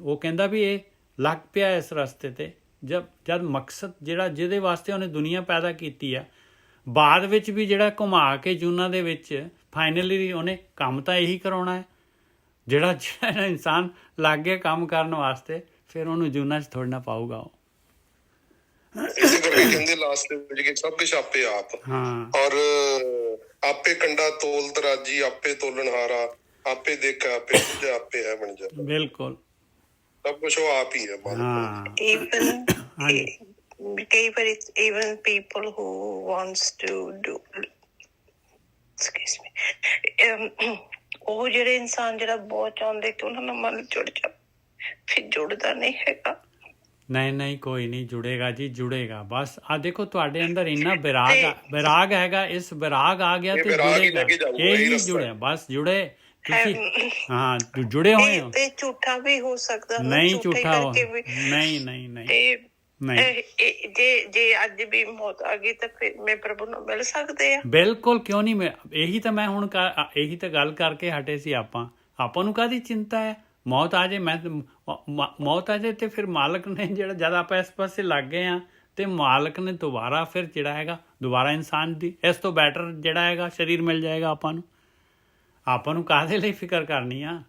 ਉਹ ਕਹਿੰਦਾ ਵੀ ਇਹ ਲੱਗ ਪਿਆ ਇਸ ਰਸਤੇ 'ਤੇ। ਜਦ ਮਕਸਦ ਜਿਹੜਾ ਜਿਹਦੇ ਵਾਸਤੇ ਉਹਨੇ ਦੁਨੀਆ ਪੈਦਾ ਕੀਤੀ ਆ, ਬਾਅਦ ਵਿੱਚ ਵੀ ਜਿਹੜਾ ਘੁਮਾ ਕੇ ਜੂਨਾਂ ਦੇ ਵਿੱਚ ਫਾਈਨਲੀ ਉਹਨੇ ਕੰਮ ਤਾਂ ਇਹੀ ਕਰਾਉਣਾ ਹੈ। ਜਿਹੜਾ ਇਨਸਾਨ ਲੱਗ ਗਿਆ ਕੰਮ ਕਰਨ ਵਾਸਤੇ, ਫਿਰ ਉਹਨੂੰ ਜੂਨਾਂ 'ਚ ਥੋੜ੍ਹਾ ਨਾ ਪਾਊਗਾ ਉਹ। ਇਸੇ ਕਰਕੇ ਕਹਿੰਦੇ ਲਾਸਟ ਦੇ ਵਿੱਚ ਕਿ ਸਭ ਕੁਛ ਆਪੇ ਆਪ। ਔਰ ਆਪੇ ਕੰਡਾ ਤੋਲ ਤਰਾਜੀ, ਆਪੇ ਤੋਲਣਹਾਰਾ, ਆਪੇ ਦੇਖਾ, ਆਪੇ ਬੁਝਾ, ਆਪੇ ਹੈ ਬਣ ਜਾ। ਬਿਲਕੁਲ ਸਭ ਕੁਛ ਉਹ ਆਪ ਹੀ ਹੈ। ਕਈ ਵਾਰੀ even people who wants to do excuse me ਉਹ ਜਿਹੜੇ ਇਨਸਾਨ ਜਿਹੜਾ ਬਹੁਤ ਚਾਹੁੰਦੇ ਕਿ ਉਹਨਾਂ ਨਾਲ ਮਨ ਜੁੜ ਜਾ, ਫਿਰ ਜੁੜਦਾ ਨਹੀਂ ਹੈਗਾ। ਨਹੀਂ ਕੋਈ ਨਹੀਂ ਜੁੜੇਗਾ ਜੀ, ਜੁੜੇਗਾ। ਬਸ ਆ ਦੇਖੋ ਤੁਹਾਡੇ ਅੰਦਰ ਇੰਨਾ ਵਿਰਾਗ ਹੈਗਾ, ਇਸ ਵਿਰਾਗ ਆ ਗਿਆ ਤੇ ਜੁੜੇਗਾ। ਇਹ ਨਹੀਂ ਜੁੜਿਆ, ਬਸ ਜੁੜੇ ਤੁਸੀਂ। ਹਾਂ ਜੁੜੇ ਹੋਏ ਹੋ। ਇਹ ਝੂਠਾ ਵੀ ਹੋ ਸਕਦਾ, ਨਹੀਂ ਝੂਠਾ ਹੋ, ਨਹੀਂ ਜੇ ਅੱਜ ਵੀ ਮੌਤ ਆ ਗਈ ਤਾਂ ਫਿਰ ਮੈਂ ਪ੍ਰਭੂ ਨੂੰ ਮਿਲ ਸਕਦੇ ਆ। ਬਿਲਕੁਲ, ਕਿਉਂ ਨਹੀਂ। ਇਹੀ ਤਾਂ ਮੈਂ ਹੁਣ ਇਹੀ ਤਾਂ ਗੱਲ ਕਰਕੇ ਹਟੇ ਸੀ। ਆਪਾਂ ਨੂੰ ਕਾਹਦੀ ਚਿੰਤਾ ਹੈ? ਮੌਤ ਆ ਜਾਏ ਤੇ ਫਿਰ ਮਾਲਕ ਨੇ ਜਿਹੜਾ ਜਦ ਆਪਾਂ ਇਸ ਪਾਸੇ ਲੱਗ ਗਏ ਆ ਤੇ ਮਾਲਕ ਨੇ ਦੁਬਾਰਾ ਫਿਰ ਜਿਹੜਾ ਹੈਗਾ ਦੁਬਾਰਾ ਇਨਸਾਨ ਦੀ ਇਸ ਤੋਂ ਬੈਟਰ ਜਿਹੜਾ ਹੈਗਾ ਸਰੀਰ ਮਿਲ ਜਾਏਗਾ ਆਪਾਂ ਨੂੰ ਕਾਹਦੇ ਲਈ ਫਿਕਰ ਕਰਨੀ ਆ?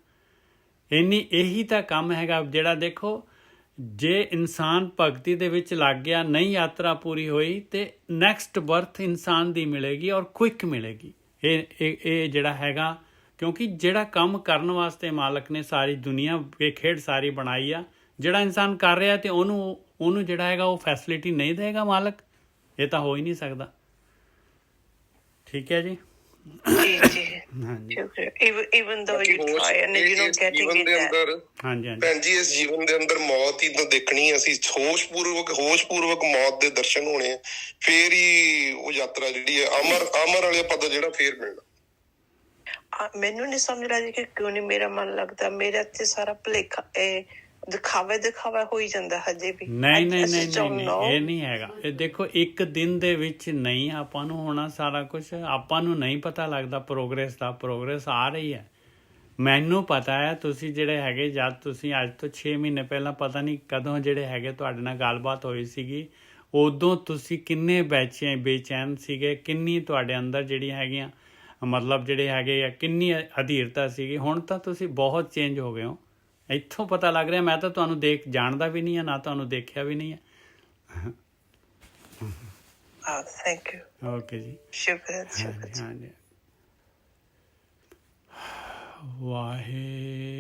ਇਹੀ ਤਾਂ ਕੰਮ ਹੈਗਾ ਜਿਹੜਾ ਦੇਖੋ, ਜੇ ਇਨਸਾਨ ਭਗਤੀ ਦੇ ਵਿੱਚ ਲੱਗ ਗਿਆ, ਨਹੀਂ ਯਾਤਰਾ ਪੂਰੀ ਹੋਈ ਤੇ ਨੈਕਸਟ ਬਰਥ ਇਨਸਾਨ ਦੀ ਮਿਲੇਗੀ ਔਰ ਕੁਇਕ ਮਿਲੇਗੀ। ਇਹ ਜਿਹੜਾ ਹੈਗਾ, ਕਿਉਂਕਿ ਜਿਹੜਾ ਕੰਮ ਕਰਨ ਵਾਸਤੇ ਮਾਲਕ ਨੇ ਸਾਰੀ ਦੁਨੀਆ ਇਹ ਖੇਡ ਸਾਰੀ ਬਣਾਈ ਆ, ਜਿਹੜਾ ਇਨਸਾਨ ਕਰ ਰਿਹਾ ਤੇ ਉਹਨੂੰ ਜਿਹੜਾ ਹੈਗਾ ਉਹ ਫੈਸਿਲਿਟੀ ਨਹੀਂ ਦੇਗਾ ਮਾਲਕ। ਇਹ ਤਾਂ ਹੋ ਹੀ ਨਹੀਂ ਸਕਦਾ। ਠੀਕ ਹੈ ਜੀ। ਭੈਣ ਜੀ ਇਸ ਜੀਵਨ ਦੇ ਅੰਦਰ ਮੌਤ ਹੀ ਤਾਂ ਦੇਖਣੀ। ਅਸੀਂ ਹੋਸ਼ਪੂਰਵਕ ਮੌਤ ਦੇ ਦਰਸ਼ਨ ਹੋਣੇ, ਫੇਰ ਹੀ ਉਹ ਯਾਤਰਾ ਜਿਹੜੀ ਹੈ ਅਮਰ ਵਾਲੇ ਪਦ ਜਿਹੜਾ ਫੇਰ ਮਿਲਣਾ। ਮੈਨੂੰ ਨਹੀਂ ਸਮਝ ਲੱਗਦੀ ਕਿ ਕਿਉਂ ਨਹੀਂ ਮੇਰਾ ਮਨ ਲੱਗਦਾ। ਮੇਰਾ ਤੇ ਸਾਰਾ ਭੁਲੇਖਾ ਦਿਖਾਵਾ ਹੋਈ ਜਾਂਦਾ ਹਜੇ ਵੀ। ਨਹੀਂ ਇਹ ਨਹੀਂ ਹੈਗਾ। ਇਹ ਦੇਖੋ ਇੱਕ ਦਿਨ ਦੇ ਵਿੱਚ ਨਹੀਂ ਆਪਾਂ ਨੂੰ ਹੋਣਾ ਸਾਰਾ ਕੁਛ। ਆਪਾਂ ਨੂੰ ਨਹੀਂ ਪਤਾ ਲੱਗਦਾ ਪ੍ਰੋਗਰੈਸ ਆ ਰਹੀ ਹੈ। ਮੈਨੂੰ ਪਤਾ ਹੈ ਤੁਸੀਂ ਜਿਹੜੇ ਹੈਗੇ, ਜਦ ਤੁਸੀਂ ਅੱਜ ਤੋਂ 6 ਮਹੀਨੇ ਪਹਿਲਾਂ ਪਤਾ ਨਹੀਂ ਕਦੋਂ ਜਿਹੜੇ ਹੈਗੇ ਤੁਹਾਡੇ ਨਾਲ ਗੱਲਬਾਤ ਹੋਈ ਸੀਗੀ, ਉਦੋਂ ਤੁਸੀਂ ਕਿੰਨੇ ਬੇਚੈਨ ਸੀਗੇ, ਕਿੰਨੀ ਤੁਹਾਡੇ ਅੰਦਰ ਜਿਹੜੀਆਂ ਹੈਗੀਆਂ ਮਤਲਬ ਜਿਹੜੇ ਹੈਗੇ ਆ ਕਿੰਨੀ ਅਧੀਰਤਾ ਸੀਗੀ। ਹੁਣ ਤਾਂ ਤੁਸੀਂ ਬਹੁਤ ਚੇਂਜ ਹੋ ਗਏ ਹੋ। ਇੱਥੋਂ ਪਤਾ ਲੱਗ ਰਿਹਾ। ਮੈਂ ਤਾਂ ਤੁਹਾਨੂੰ ਜਾਣਦਾ ਵੀ ਨਹੀਂ ਆ, ਨਾ ਤੁਹਾਨੂੰ ਦੇਖਿਆ ਵੀ ਨਹੀਂ ਹੈ। Thank you. ਓਕੇ ਜੀ, ਸ਼ੁਕਰੀਆ। ਹਾਂਜੀ। ਵਾਹਿਗੁਰੂ।